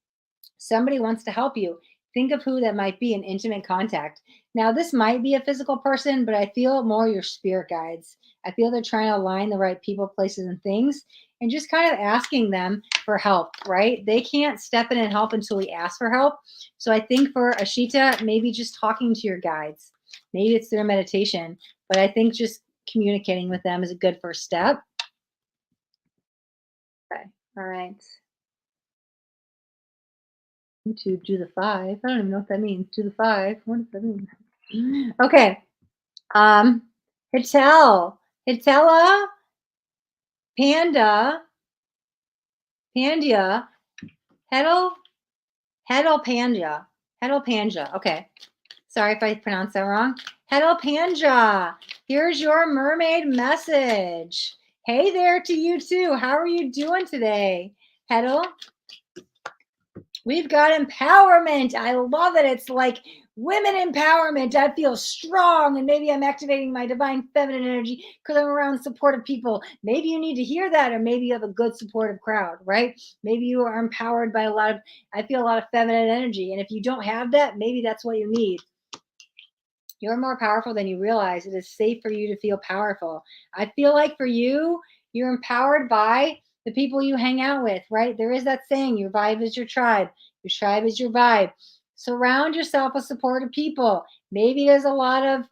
Somebody wants to help you. Think of who that might be in intimate contact. Now, this might be a physical person, but I feel more your spirit guides. I feel they're trying to align the right people, places, and things, and just kind of asking them for help, right? They can't step in and help until we ask for help. So I think for Ashita, maybe just talking to your guides. Maybe it's their meditation, but I think just communicating with them is a good first step. Okay, all right. YouTube, do the 5. I don't even know what that means. Do the 5. What does that mean? Okay. Hitela, Pandia, Pandia. Okay. Sorry if I pronounced that wrong. Pandia. Here's your mermaid message. Hey there to you too. How are you doing today? Hedel, we've got empowerment. I love it. It's like women empowerment. I feel strong, and maybe I'm activating my divine feminine energy because I'm around supportive people. Maybe you need to hear that, or maybe you have a good supportive crowd, right? Maybe you are empowered by I feel a lot of feminine energy. And if you don't have that, maybe that's what you need. You're more powerful than you realize. It is safe for you to feel powerful. I feel like for you, you're empowered by the people you hang out with, right? There is that saying, your vibe is your tribe. Your tribe is your vibe. Surround yourself with supportive people. Maybe there's a lot of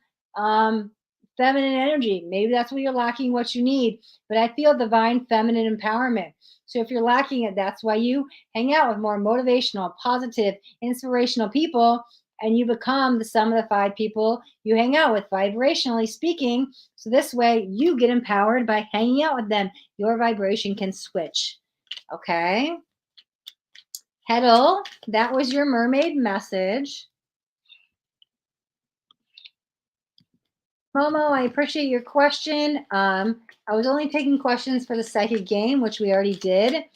feminine energy. Maybe that's what you're lacking, what you need. But I feel divine feminine empowerment. So if you're lacking it, that's why you hang out with more motivational, positive, inspirational people, and you become the sum of the 5 people you hang out with, vibrationally speaking. So this way you get empowered by hanging out with them. Your vibration can switch. Okay. Hedel, that was your mermaid message. Momo, I appreciate your question. I was only taking questions for the psychic game, which we already did.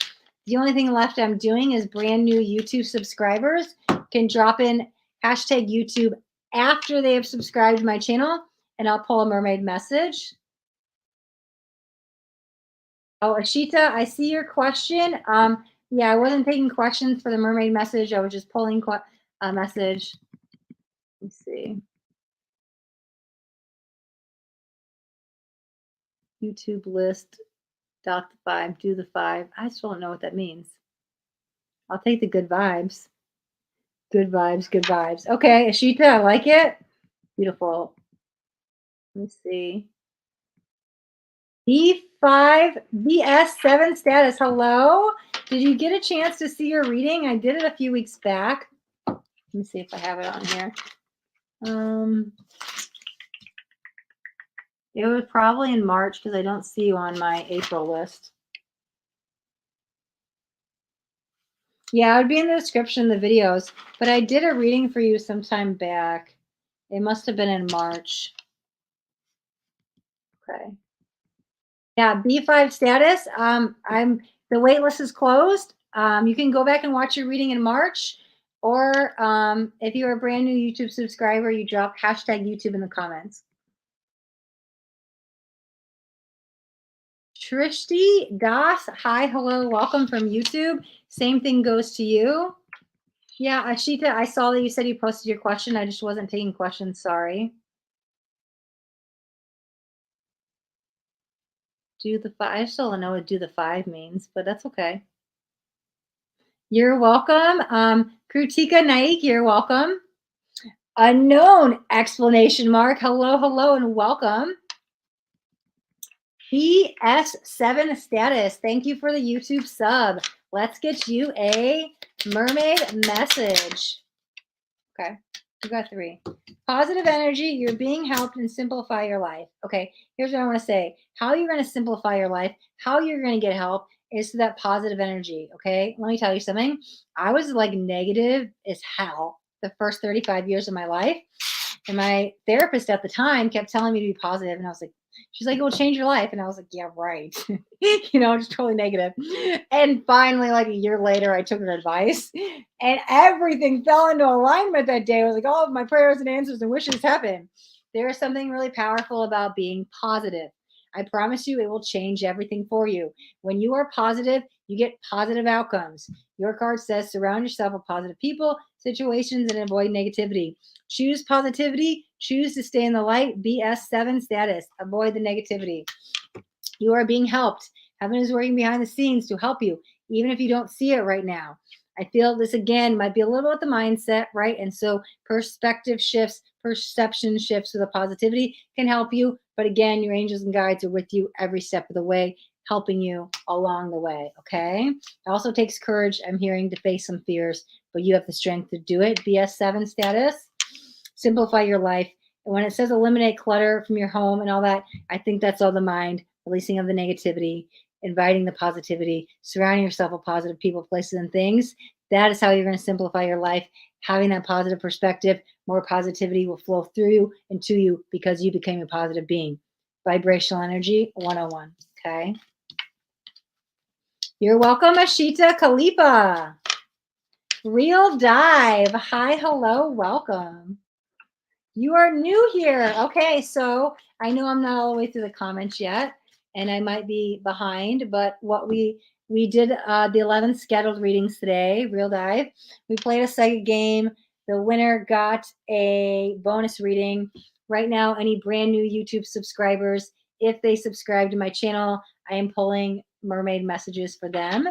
The only thing left I'm doing is brand new YouTube subscribers can drop in hashtag YouTube after they have subscribed to my channel, and I'll pull a mermaid message. Oh, Ashita, I see your question. Yeah, I wasn't taking questions for the mermaid message. I was just pulling a message. Let's see. YouTube list Dot the 5, do the 5. I still don't know what that means. I'll take the good vibes. Good vibes, good vibes. Okay, Ashita, I like it. Beautiful. Let me see. B5, BS7 status. Hello. Did you get a chance to see your reading? I did it a few weeks back. Let me see if I have it on here. It was probably in March because I don't see you on my April list. Yeah, it would be in the description of the videos, but I did a reading for you sometime back. It must have been in March. Okay. Yeah, B5 status. The wait list is closed. You can go back and watch your reading in March, or if you're a brand new YouTube subscriber, you drop hashtag YouTube in the comments. Shrrutti Das, hi, hello, welcome from YouTube. Same thing goes to you. Yeah, Ashita, I saw that you said you posted your question. I just wasn't taking questions. Sorry. Do the 5. I still don't know what do the 5 means, but that's okay. You're welcome. Krutika Naik, you're welcome. Unknown explanation mark. Hello, hello, and welcome. BS7 status. Thank you for the YouTube sub. Let's get you a mermaid message. Okay, you got 3. Positive energy. You're being helped and simplify your life. Okay, here's what I want to say. How you're going to simplify your life, how you're going to get help is to that positive energy. Okay, let me tell you something. I was like negative as hell the first 35 years of my life. And my therapist at the time kept telling me to be positive, and I was like, she's like, it will change your life. And I was like, yeah, right. Just totally negative. And finally, like a year later, I took her advice and everything fell into alignment that day. I was like, all of my prayers and answers and wishes happened. There is something really powerful about being positive. I promise you, it will change everything for you. When you are positive, you get positive outcomes. Your card says surround yourself with positive people, situations, and avoid negativity. Choose positivity. Choose to stay in the light. BS7 status. Avoid the negativity. You are being helped. Heaven is working behind the scenes to help you, even if you don't see it right now. I feel this again might be a little bit the mindset, right? And so perspective shifts, perception shifts with the positivity can help you. But again, your angels and guides are with you every step of the way, helping you along the way. Okay. It also takes courage, I'm hearing, to face some fears, but you have the strength to do it. BS7 status. Simplify your life. And when it says eliminate clutter from your home and all that, I think that's all the mind, releasing of the negativity, inviting the positivity, surrounding yourself with positive people, places, and things. That is how you're going to simplify your life. Having that positive perspective, more positivity will flow through you and to you because you became a positive being. Vibrational energy 101. Okay. You're welcome, Ashita Kalipa. Real Dive. Hi, hello, welcome. You are new here. Okay, so I know I'm not all the way through the comments yet, and I might be behind, but what we did the 11 scheduled readings today, Real Dive. We played a psychic game. The winner got a bonus reading. Right now, any brand new YouTube subscribers, if they subscribe to my channel, I am pulling mermaid messages for them.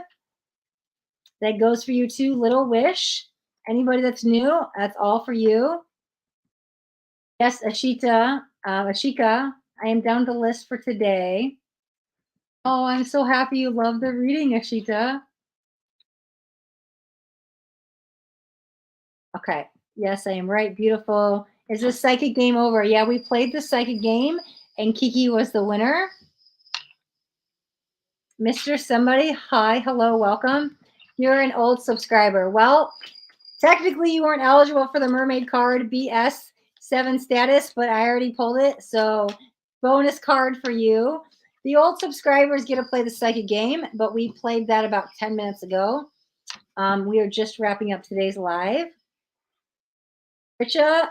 That goes for you too, Little Wish. Anybody that's new, that's all for you. Yes, Ashika, I am down the list for today. Oh, I'm so happy you love the reading, Ashita. Okay. Yes, I am right. Beautiful. Is this psychic game over? Yeah, we played the psychic game, and Kiki was the winner. Mr. Somebody, hi, hello, welcome. You're an old subscriber. Well, technically, you weren't eligible for the mermaid card BS7 status, but I already pulled it. So bonus card for you. The old subscribers get to play the psychic game, but we played that about 10 minutes ago. We are just wrapping up today's live. Richa,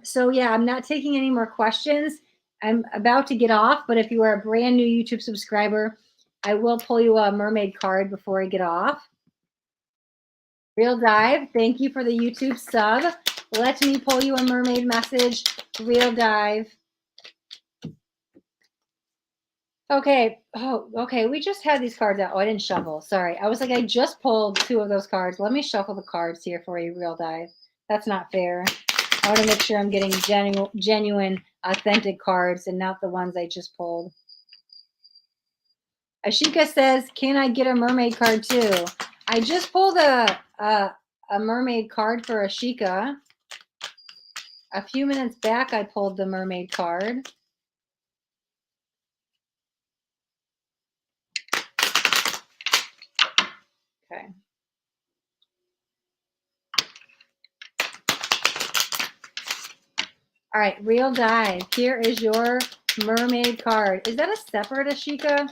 so yeah, I'm not taking any more questions. I'm about to get off, but if you are a brand new YouTube subscriber, I will pull you a mermaid card before I get off. Real Dive, thank you for the YouTube sub. Let me pull you a mermaid message. Real Dive. Okay. Oh, okay. We just had these cards out. Oh, I didn't shuffle. Sorry. I was like, I just pulled 2 of those cards. Let me shuffle the cards here for you, Real Dive. That's not fair. I want to make sure I'm getting genuine, authentic cards and not the ones I just pulled. Ashika says, can I get a mermaid card too? I just pulled a mermaid card for Ashika. A few minutes back, I pulled the mermaid card. Okay. All right, Real Dive. Here is your mermaid card. Is that a separate Ashika?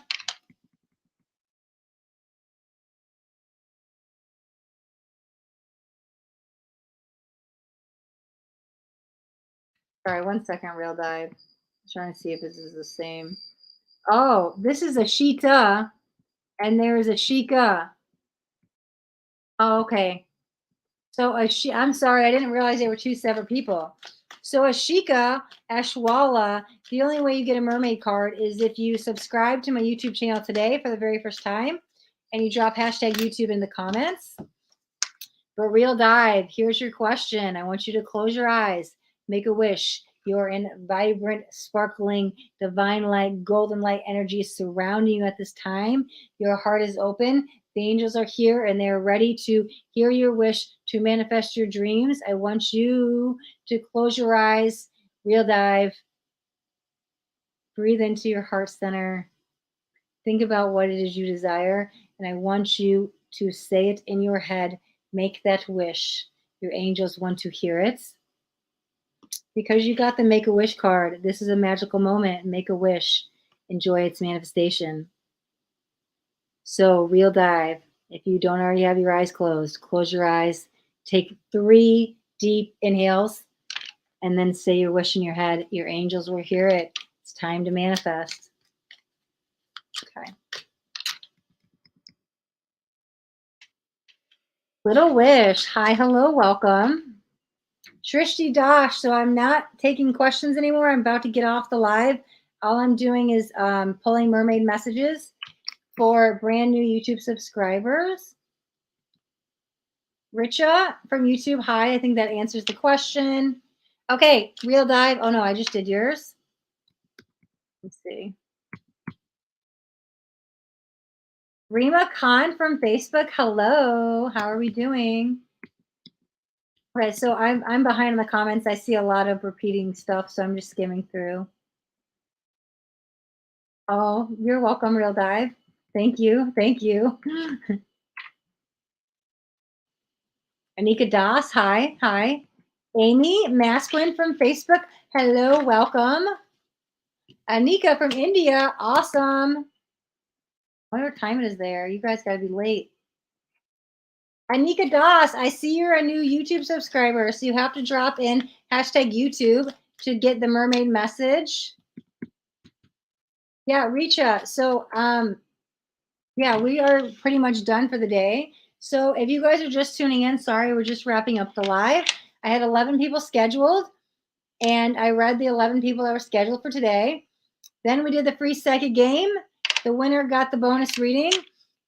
Sorry, 1 second, Real Dive. I'm trying to see if this is the same. Oh, this is a Shita, and there is a Shika. Oh, okay. So I'm sorry, I didn't realize they were 2 separate people. So Ashika, Ashwala, the only way you get a mermaid card is if you subscribe to my YouTube channel today for the very first time, and you drop hashtag YouTube in the comments. But Real Dive, here's your question. I want you to close your eyes, make a wish. You're in vibrant, sparkling, divine light, golden light energy surrounding you at this time. Your heart is open. The angels are here and they're ready to hear your wish to manifest your dreams. I want you to close your eyes, Real Dive. Breathe into your heart center. Think about what it is you desire. And I want you to say it in your head. Make that wish. Your angels want to hear it. Because you got the Make-A-Wish card, this is a magical moment. Make a wish. Enjoy its manifestation. So, Real Dive, if you don't already have your eyes closed, close your eyes. Take 3 deep inhales and then say your wish in your head. Your angels will hear it. It's time to manifest. Okay. Little Wish. Hi, hello, welcome. Shrishti Dash. So I'm not taking questions anymore. I'm about to get off the live. All I'm doing is pulling mermaid messages for brand new YouTube subscribers. Richa from YouTube. Hi, I think that answers the question. Okay, Real Dive. Oh no, I just did yours. Let's see. Rima Khan from Facebook. Hello, how are we doing? Okay, so I'm behind in the comments. I see a lot of repeating stuff, so I'm just skimming through. Oh, you're welcome, Real Dive. Thank you. Thank you. Anika Das. Hi. Hi. Amy Masculine from Facebook. Hello. Welcome. Anika from India. Awesome. Whatever time it is there. You guys got to be late. Anika Das, I see you're a new YouTube subscriber, so you have to drop in hashtag YouTube to get the mermaid message. Yeah, Richa. So, yeah, we are pretty much done for the day. So if you guys are just tuning in, sorry, we're just wrapping up the live. I had 11 people scheduled, and I read the 11 people that were scheduled for today. Then we did the free second game. The winner got the bonus reading.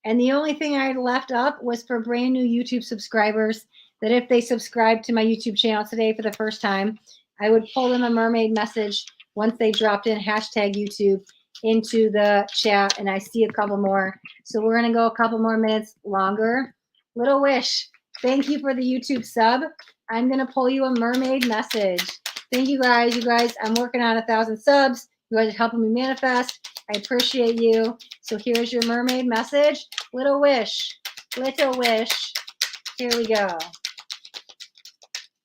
And the only thing I had left up was for brand new YouTube subscribers that if they subscribed to my YouTube channel today for the first time, I would pull them a mermaid message once they dropped in hashtag YouTube into the chat. And I see a couple more. So we're going to go a couple more minutes longer. Little Wish, thank you for the YouTube sub. I'm going to pull you a mermaid message. Thank you guys. You guys, I'm working on 1,000 subs. You guys are helping me manifest. I appreciate you. So here's your mermaid message. Little Wish. Little Wish. Here we go.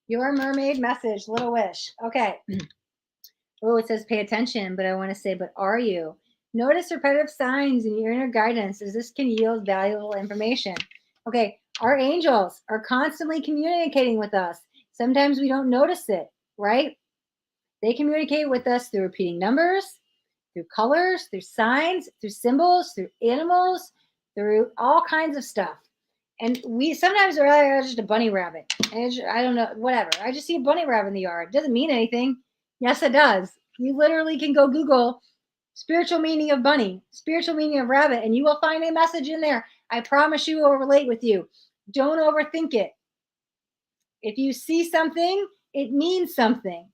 Your mermaid message. Little Wish. Okay. Oh, it says pay attention, but I want to say, but are you? Notice repetitive signs in your inner guidance as this can yield valuable information. Okay. Our angels are constantly communicating with us. Sometimes we don't notice it, right? They communicate with us through repeating numbers, through colors, through signs, through symbols, through animals, through all kinds of stuff. And we sometimes are just a bunny rabbit. And I don't know, whatever. I just see a bunny rabbit in the yard. It doesn't mean anything. Yes, it does. You literally can go Google spiritual meaning of bunny, spiritual meaning of rabbit, and you will find a message in there. I promise you it will relate with you. Don't overthink it. If you see something, it means something.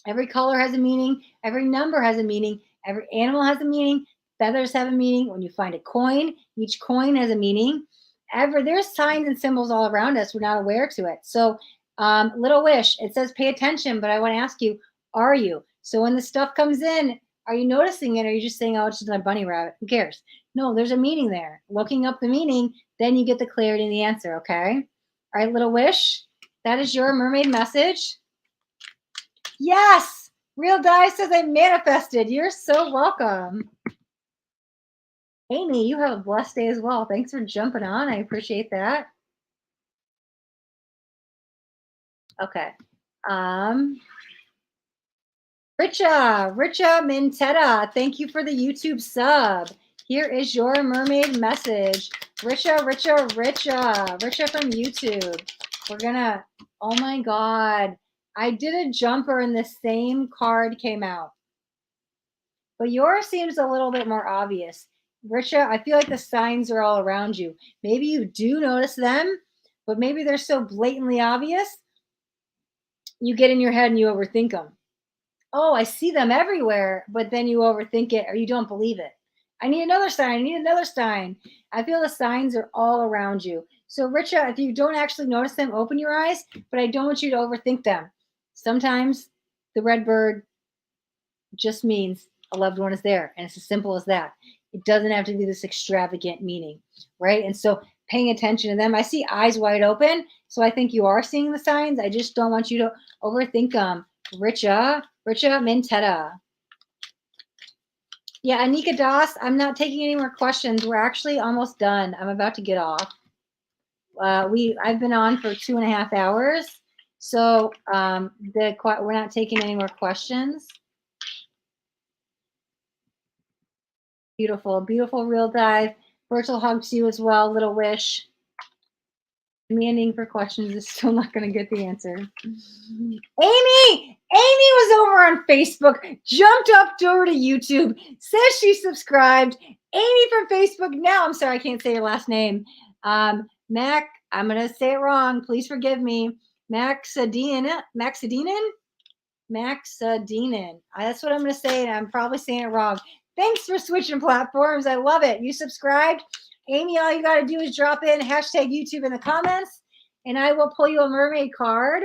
Every color has a meaning. Every number has a meaning. Every animal has a meaning. Feathers have a meaning. When you find a coin, each coin has a meaning. There's signs and symbols all around us. We're not aware to it. So, little wish, it says pay attention, but I want to ask you, are you? So when the stuff comes in, are you noticing it? Or are you just saying, oh, it's just a bunny rabbit? Who cares? No, there's a meaning there. Looking up the meaning, then you get the clarity in the answer, okay? All right, little wish, that is your mermaid message. Yes, Real Dice says I manifested. You're so welcome. Amy, you have a blessed day as well. Thanks for jumping on. I appreciate that. Okay. Richa Mintetta, thank you for the YouTube sub. Here is your mermaid message. Richa from YouTube. We're gonna, oh my God. I did a jumper and the same card came out. But yours seems a little bit more obvious. Richa, I feel like the signs are all around you. Maybe you do notice them, but maybe they're so blatantly obvious, you get in your head and you overthink them. Oh, I see them everywhere, but then you overthink it or you don't believe it. I need another sign. I need another sign. I feel the signs are all around you. So, Richa, if you don't actually notice them, open your eyes, but I don't want you to overthink them. Sometimes the red bird just means a loved one is there, and it's as simple as that. It doesn't have to be this extravagant meaning, right? And so paying attention to them, I see eyes wide open, so I think you are seeing the signs. I just don't want you to overthink them. Richa Mintetta. Yeah, Anika Das, I'm not taking any more questions. We're actually almost done. I'm about to get off. I've been on for 2.5 hours, so we're not taking any more questions. Beautiful, beautiful Real Dive. Virtual hug to you as well, Little Wish. Demanding for questions is still not going to get the answer. Amy was over on Facebook, jumped up over to YouTube, says she subscribed. Amy from Facebook. Now, I'm sorry, I can't say your last name. Mac, I'm going to say it wrong. Please forgive me. Maxadinen. That's what I'm going to say, and I'm probably saying it wrong. Thanks for switching platforms. I love it. You subscribed. Amy, all you got to do is drop in hashtag YouTube in the comments, and I will pull you a mermaid card.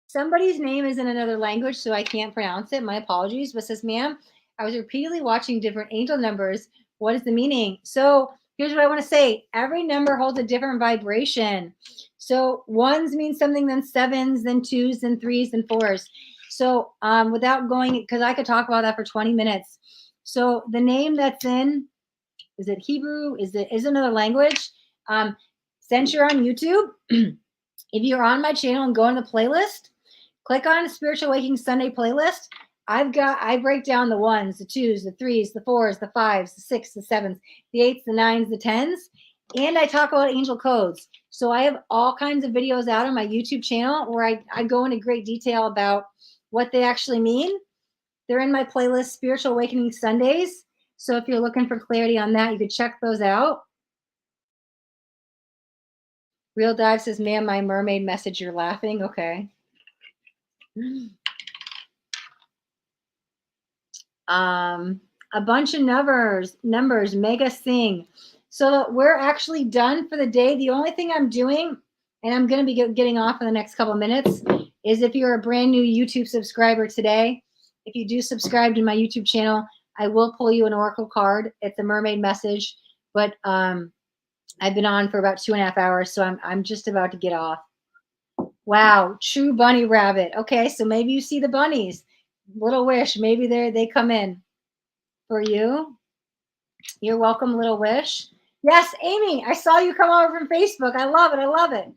Somebody's name is in another language, so I can't pronounce it. My apologies. But says, ma'am, I was repeatedly watching different angel numbers. What is the meaning? So here's what I want to say. Every number holds a different vibration. So ones mean something, then sevens, then twos, then threes, then fours. So without going, because I could talk about that for 20 minutes. So the name that's in, is it Hebrew? Is another language? Since you're on YouTube, if you're on my channel and go on the playlist, click on the Spiritual Awakening Sunday playlist. I break down the ones, the twos, the threes, the fours, the fives, the six, the sevens, the eights, the nines, the tens, and I talk about angel codes. So I have all kinds of videos out on my YouTube channel where I go into great detail about what they actually mean. They're in my playlist, Spiritual Awakening Sundays. So if you're looking for clarity on that, you could check those out. Real Dive says, ma'am, my mermaid message, you're laughing. Okay. A bunch of numbers, Mega Sing. So we're actually done for the day. The only thing I'm doing, and I'm going to be getting off in the next couple of minutes, is if you're a brand new YouTube subscriber today, if you do subscribe to my YouTube channel, I will pull you an oracle card. It's a mermaid message, but I've been on for about 2.5 hours, so I'm just about to get off. Wow, true bunny rabbit. Okay, so maybe you see the bunnies. Little Wish, maybe they come in for you. You're welcome, Little Wish. Yes, Amy, I saw you come over from Facebook. I love it. I love it.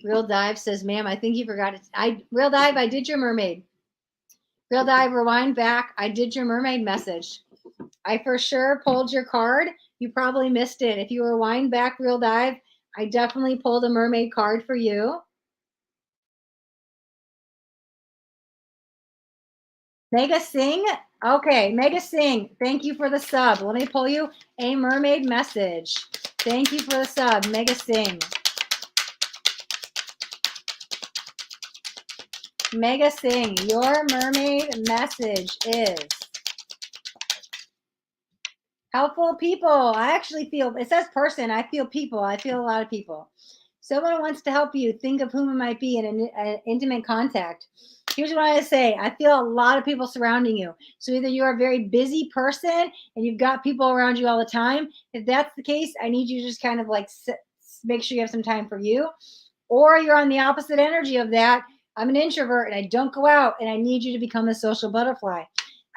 Real Dive says, ma'am, I think you forgot it. Real Dive, I did your mermaid. Real Dive, rewind back. I did your mermaid message. I for sure pulled your card. You probably missed it. If you rewind back, Real Dive, I definitely pulled a mermaid card for you. Mega Singh. Okay, Mega Singh, thank you for the sub. Let me pull you a mermaid message. Thank you for the sub, Mega Singh. Mega Singh, your mermaid message is helpful people. I actually feel, it says person, I feel people. I feel a lot of people. Someone wants to help you. Think of whom it might be in an intimate contact. Here's what I say. I feel a lot of people surrounding you. So either you're a very busy person and you've got people around you all the time. If that's the case, I need you to just kind of like make sure you have some time for you. Or you're on the opposite energy of that. I'm an introvert and I don't go out, and I need you to become a social butterfly.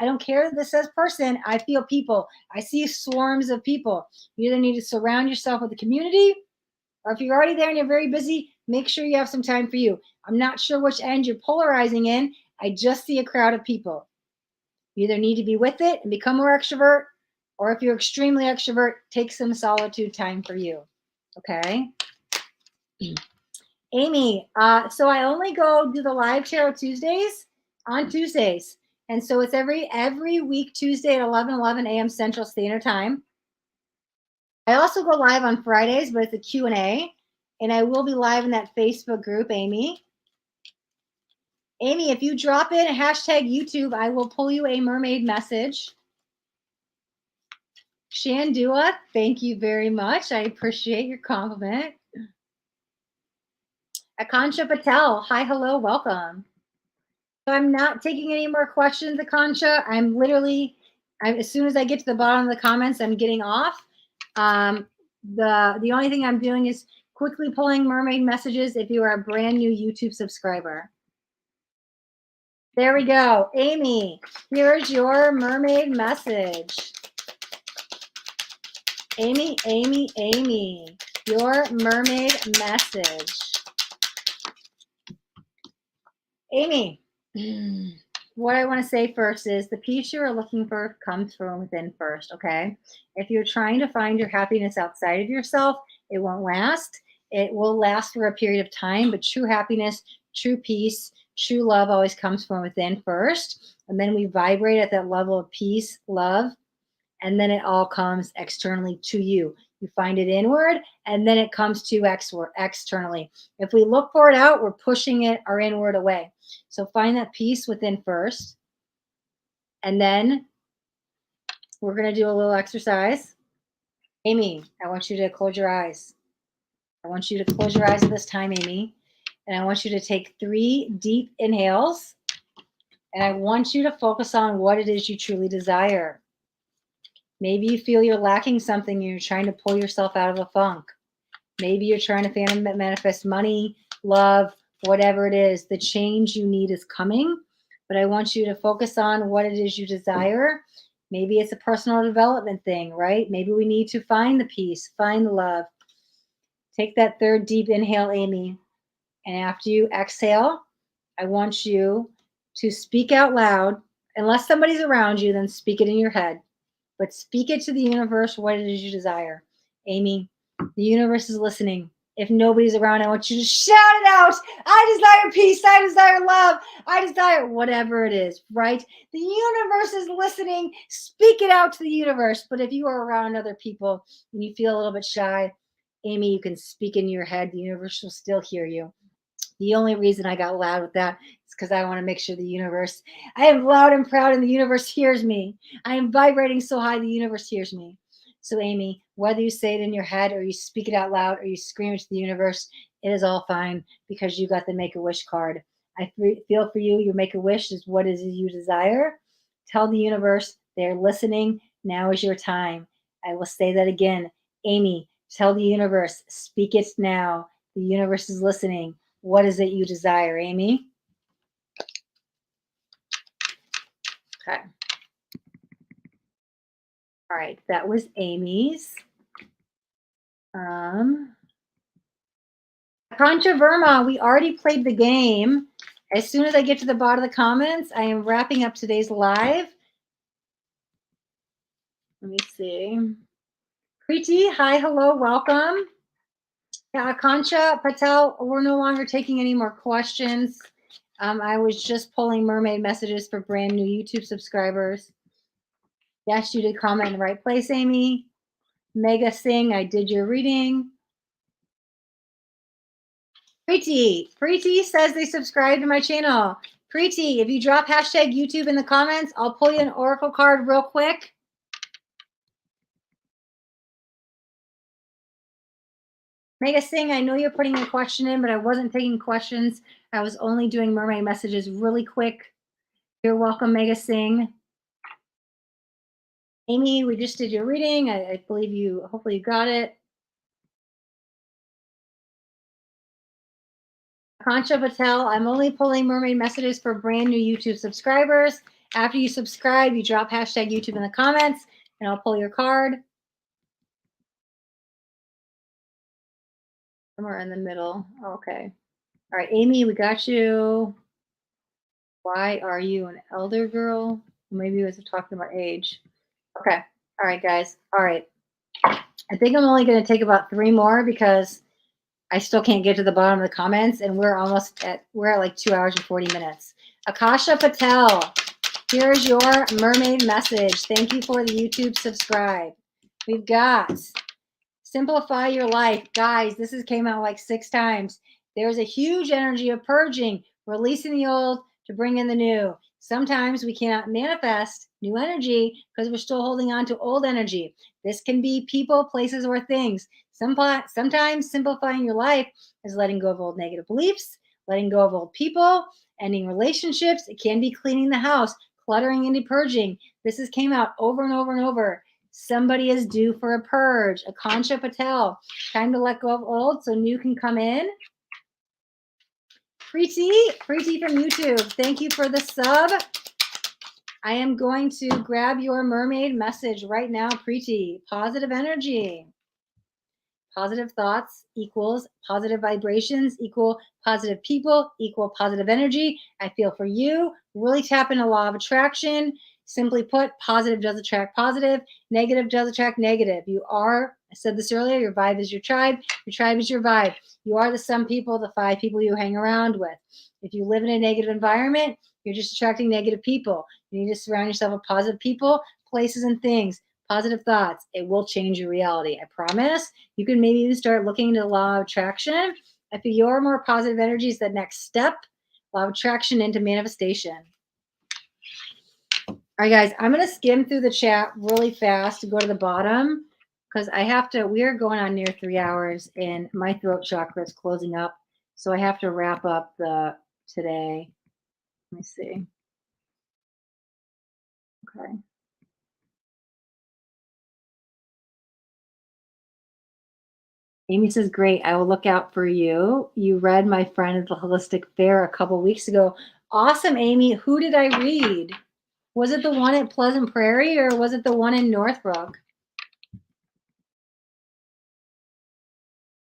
I don't care if this says person. I feel people. I see swarms of people. You either need to surround yourself with a community, or if you're already there and you're very busy, make sure you have some time for you. I'm not sure which end you're polarizing in. I just see a crowd of people. You either need to be with it and become more extrovert, or if you're extremely extrovert, take some solitude time for you. Okay? Amy, so I only go do the live tarot Tuesdays on Tuesdays. And so it's every week Tuesday at 11 a.m. Central Standard Time. I also go live on Fridays, but it's a Q&A. And I will be live in that Facebook group, Amy. Amy, if you drop in a hashtag YouTube, I will pull you a mermaid message. Shandua, thank you very much. I appreciate your compliment. Akansha Patel, hi, hello, welcome. So I'm not taking any more questions, Akansha. I'm literally, as soon as I get to the bottom of the comments, I'm getting off. The only thing I'm doing is quickly pulling mermaid messages if you are a brand new YouTube subscriber. There we go. Amy, here's your mermaid message. Amy, Amy, Amy, your mermaid message. Amy, what I want to say first is the peace you are looking for comes from within first, okay? If you're trying to find your happiness outside of yourself, it won't last. It will last for a period of time, but true happiness, true peace, true love always comes from within first. And then we vibrate at that level of peace, love, and then it all comes externally to you. You find it inward, and then it comes to externally. If we look for it out, we're pushing it our inward away. So find that peace within first. And then we're going to do a little exercise. Amy, I want you to close your eyes. I want you to close your eyes at this time, Amy. And I want you to take 3 deep inhales. And I want you to focus on what it is you truly desire. Maybe you feel you're lacking something and you're trying to pull yourself out of a funk. Maybe you're trying to manifest money, love, whatever it is. The change you need is coming, but I want you to focus on what it is you desire. Maybe it's a personal development thing, right? Maybe we need to find the peace, find the love. Take that 3rd deep inhale, Amy. And after you exhale, I want you to speak out loud. Unless somebody's around you, then speak it in your head. But speak it to the universe what it is you desire. Amy, the universe is listening. If nobody's around, I want you to shout it out. I desire peace. I desire love. I desire whatever it is, right? The universe is listening. Speak it out to the universe. But if you are around other people and you feel a little bit shy, Amy, you can speak in your head. The universe will still hear you. The only reason I got loud with that is because I want to make sure the universe, I am loud and proud and the universe hears me. I am vibrating so high the universe hears me. So Amy, whether you say it in your head or you speak it out loud or you scream it to the universe, it is all fine because you got the Make-A-Wish card. I feel for you. Your Make-A-Wish is what is it you desire. Tell the universe they're listening. Now is your time. I will say that again. Amy, tell the universe, speak it now. The universe is listening. What is it you desire, Amy? Okay. All right, that was Amy's. Concha Verma, we already played the game. As soon as I get to the bottom of the comments, I am wrapping up today's live. Let me see. Preeti, hi, hello, welcome. Yeah, Concha Patel, we're no longer taking any more questions. I was just pulling mermaid messages for brand new YouTube subscribers. Yes, you did comment in the right place, Amy. Mega Singh, I did your reading. Preeti says they subscribed to my channel. Preeti, if you drop hashtag YouTube in the comments, I'll pull you an oracle card real quick. Mega Singh, I know you're putting a question in, but I wasn't taking questions. I was only doing mermaid messages really quick. You're welcome, Mega Singh. Amy, we just did your reading. I believe you, hopefully you got it. Kancha Patel, I'm only pulling mermaid messages for brand new YouTube subscribers. After you subscribe, you drop hashtag YouTube in the comments, and I'll pull your card. Somewhere in the middle. Okay. All right, Amy, we got you. Why are you an elder girl? Maybe he was talking about age. Okay. All right, guys. All right. I think I'm only going to take about 3 more because I still can't get to the bottom of the comments, and we're at like 2 hours and 40 minutes. Akasha Patel, here's your mermaid message. Thank you for the YouTube subscribe. We've got simplify your life. Guys, this came out like 6 times. There's a huge energy of purging, releasing the old to bring in the new. Sometimes we cannot manifest new energy because we're still holding on to old energy. This can be people, places, or things. Sometimes simplifying your life is letting go of old negative beliefs, letting go of old people, ending relationships. It can be cleaning the house, cluttering and purging. This came out over and over and over. Somebody is due for a purge. Akansha Patel, time to let go of old so new can come in. Preeti from YouTube, thank you for the sub. I am going to grab your mermaid message right now, Preeti. Positive energy. Positive thoughts equals positive vibrations equal positive people equal positive energy. I feel for you. Really tap into law of attraction. Simply put, positive does attract positive. Negative does attract negative. You are, I said this earlier, your vibe is your tribe. Your tribe is your vibe. You are the some people, the 5 people you hang around with. If you live in a negative environment, you're just attracting negative people. You need to surround yourself with positive people, places, and things. Positive thoughts. It will change your reality. I promise. You can maybe even start looking into the law of attraction. I feel your more positive energy is the next step. Law of attraction into manifestation. All right, guys, I'm going to skim through the chat really fast to go to the bottom because we are going on near 3 hours and my throat chakra is closing up. So I have to wrap up today. Let me see. Okay. Amy says, great. I will look out for you. You read my friend at the Holistic Fair a couple weeks ago. Awesome, Amy. Who did I read? Was it the one at Pleasant Prairie or was it the one in Northbrook?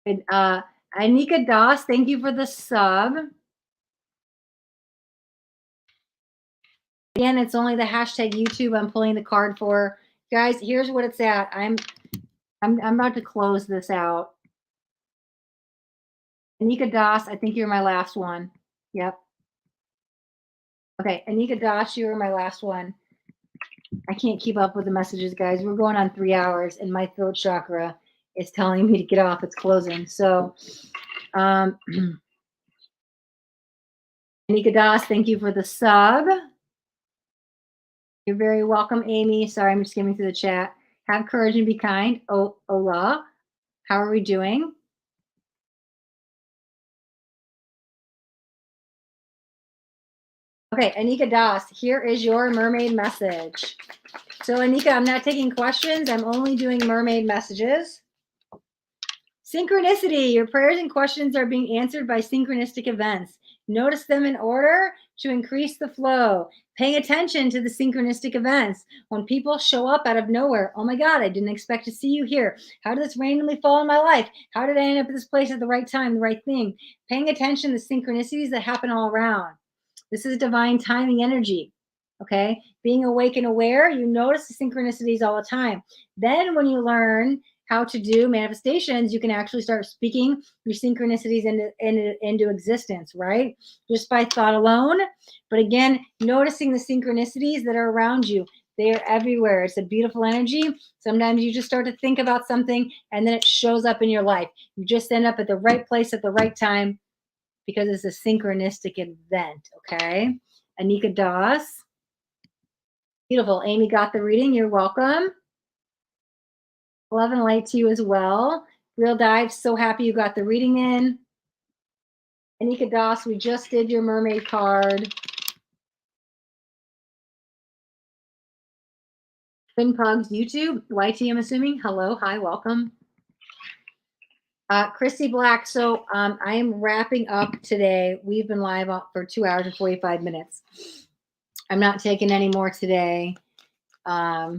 Anika Das, thank you for the sub. Again, it's only the hashtag YouTube I'm pulling the card for. Guys, here's what it's at. I'm about to close this out. Anika Das, I think you're my last one. Yep. Okay, Anika Das, you were my last one. I can't keep up with the messages, guys. We're going on 3 hours, and my throat chakra is telling me to get off. It's closing. So, Anika Das, thank you for the sub. You're very welcome, Amy. Sorry, I'm just skimming through the chat. Have courage and be kind. Oh, Ola, how are we doing? Okay, Anika Das, here is your mermaid message. So, Anika, I'm not taking questions. I'm only doing mermaid messages. Synchronicity. Your prayers and questions are being answered by synchronistic events. Notice them in order to increase the flow. Paying attention to the synchronistic events. When people show up out of nowhere, oh my God, I didn't expect to see you here. How did this randomly fall in my life? How did I end up at this place at the right time, the right thing? Paying attention to synchronicities that happen all around. This is divine timing energy. Okay. Being awake and aware, you notice the synchronicities all the time. Then when you learn how to do manifestations, you can actually start speaking your synchronicities into existence, right? Just by thought alone. But again, noticing the synchronicities that are around you. They are everywhere. It's a beautiful energy. Sometimes you just start to think about something and then it shows up in your life. You just end up at the right place at the right time because it's a synchronistic event, okay? Anika Doss. Beautiful. Amy got the reading. You're welcome. Love and light to you as well. Real Dive, so happy you got the reading in. Anika Doss, we just did your mermaid card. Twin Pugs YouTube, YT, I'm assuming. Hello, hi, welcome. Christy Black, so I am wrapping up today. We've been live for 2 hours and 45 minutes. I'm not taking any more today. I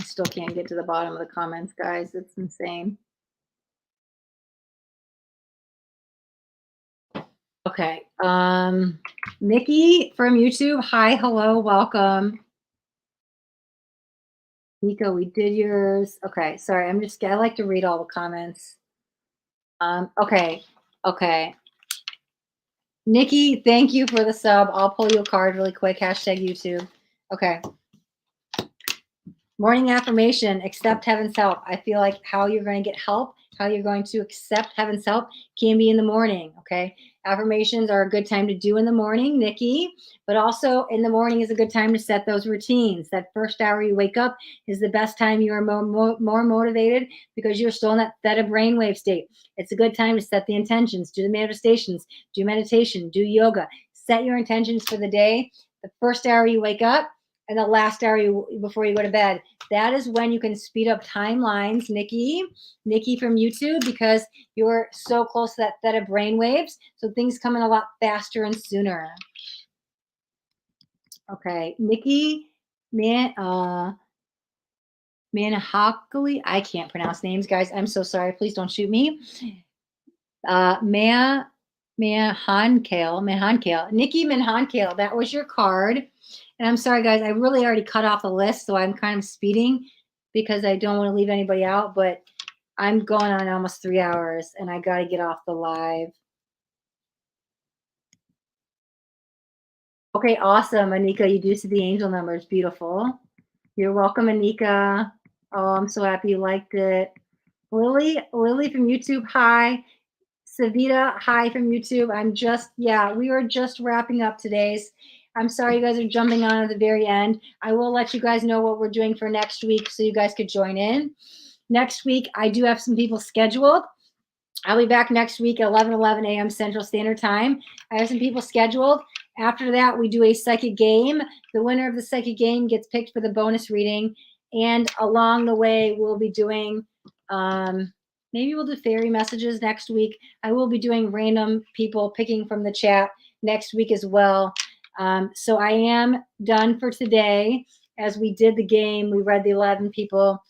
still can't get to the bottom of the comments, guys. It's insane. Okay. Nikki from YouTube. Hi, hello, welcome. Nico, we did yours. Okay, sorry. I like to read all the comments. Okay. Nikki, thank you for the sub. I'll pull you a card really quick. Hashtag YouTube. Okay. Morning affirmation, accept heaven's help. I feel like how you're going to get help, how you're going to accept heaven's help can be in the morning, okay? Affirmations are a good time to do in the morning, Nikki, but also in the morning is a good time to set those routines. That first hour you wake up is the best time you are more motivated because you're still in that theta brainwave state. It's a good time to set the intentions, do the manifestations, do meditation, do yoga, set your intentions for the day. The first hour you wake up, and the last hour before you go to bed. That is when you can speed up timelines, Nikki from YouTube, because you're so close to that theta brainwaves. So things come in a lot faster and sooner. Okay, Nikki Manahakali. I can't pronounce names, guys. I'm so sorry. Please don't shoot me. Manhankale. Nikki Manhankale, that was your card. And I'm sorry, guys, I really already cut off the list, so I'm kind of speeding because I don't want to leave anybody out, but I'm going on almost 3 hours, and I got to get off the live. Okay, awesome, Anika. You do see the angel numbers. Beautiful. You're welcome, Anika. Oh, I'm so happy you liked it. Lily from YouTube, hi. Savita, hi from YouTube. We were just wrapping up today's. I'm sorry you guys are jumping on at the very end. I will let you guys know what we're doing for next week so you guys could join in. Next week, I do have some people scheduled. I'll be back next week at 11 a.m. Central Standard Time. I have some people scheduled. After that, we do a psychic game. The winner of the psychic game gets picked for the bonus reading. And along the way, we'll be doing... maybe we'll do fairy messages next week. I will be doing random people picking from the chat next week as well. So I am done for today. As we did the game, we read the 11 people.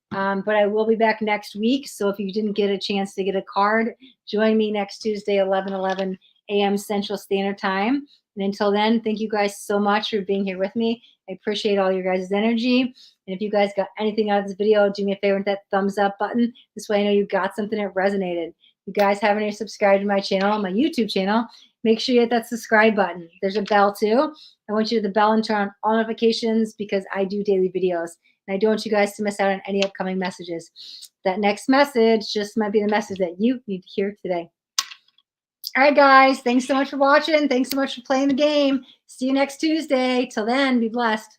But I will be back next week. So if you didn't get a chance to get a card, join me next Tuesday, 11 a.m. Central Standard Time. And until then, thank you guys so much for being here with me. I appreciate all your guys' energy. And if you guys got anything out of this video, do me a favor with that thumbs up button. This way I know you got something that resonated. If you guys haven't already subscribed to my channel, my YouTube channel, make sure you hit that subscribe button. There's a bell too. I want you to hit the bell and turn on all notifications because I do daily videos. And I don't want you guys to miss out on any upcoming messages. That next message just might be the message that you need to hear today. All right, guys. Thanks so much for watching. Thanks so much for playing the game. See you next Tuesday. Till then, be blessed.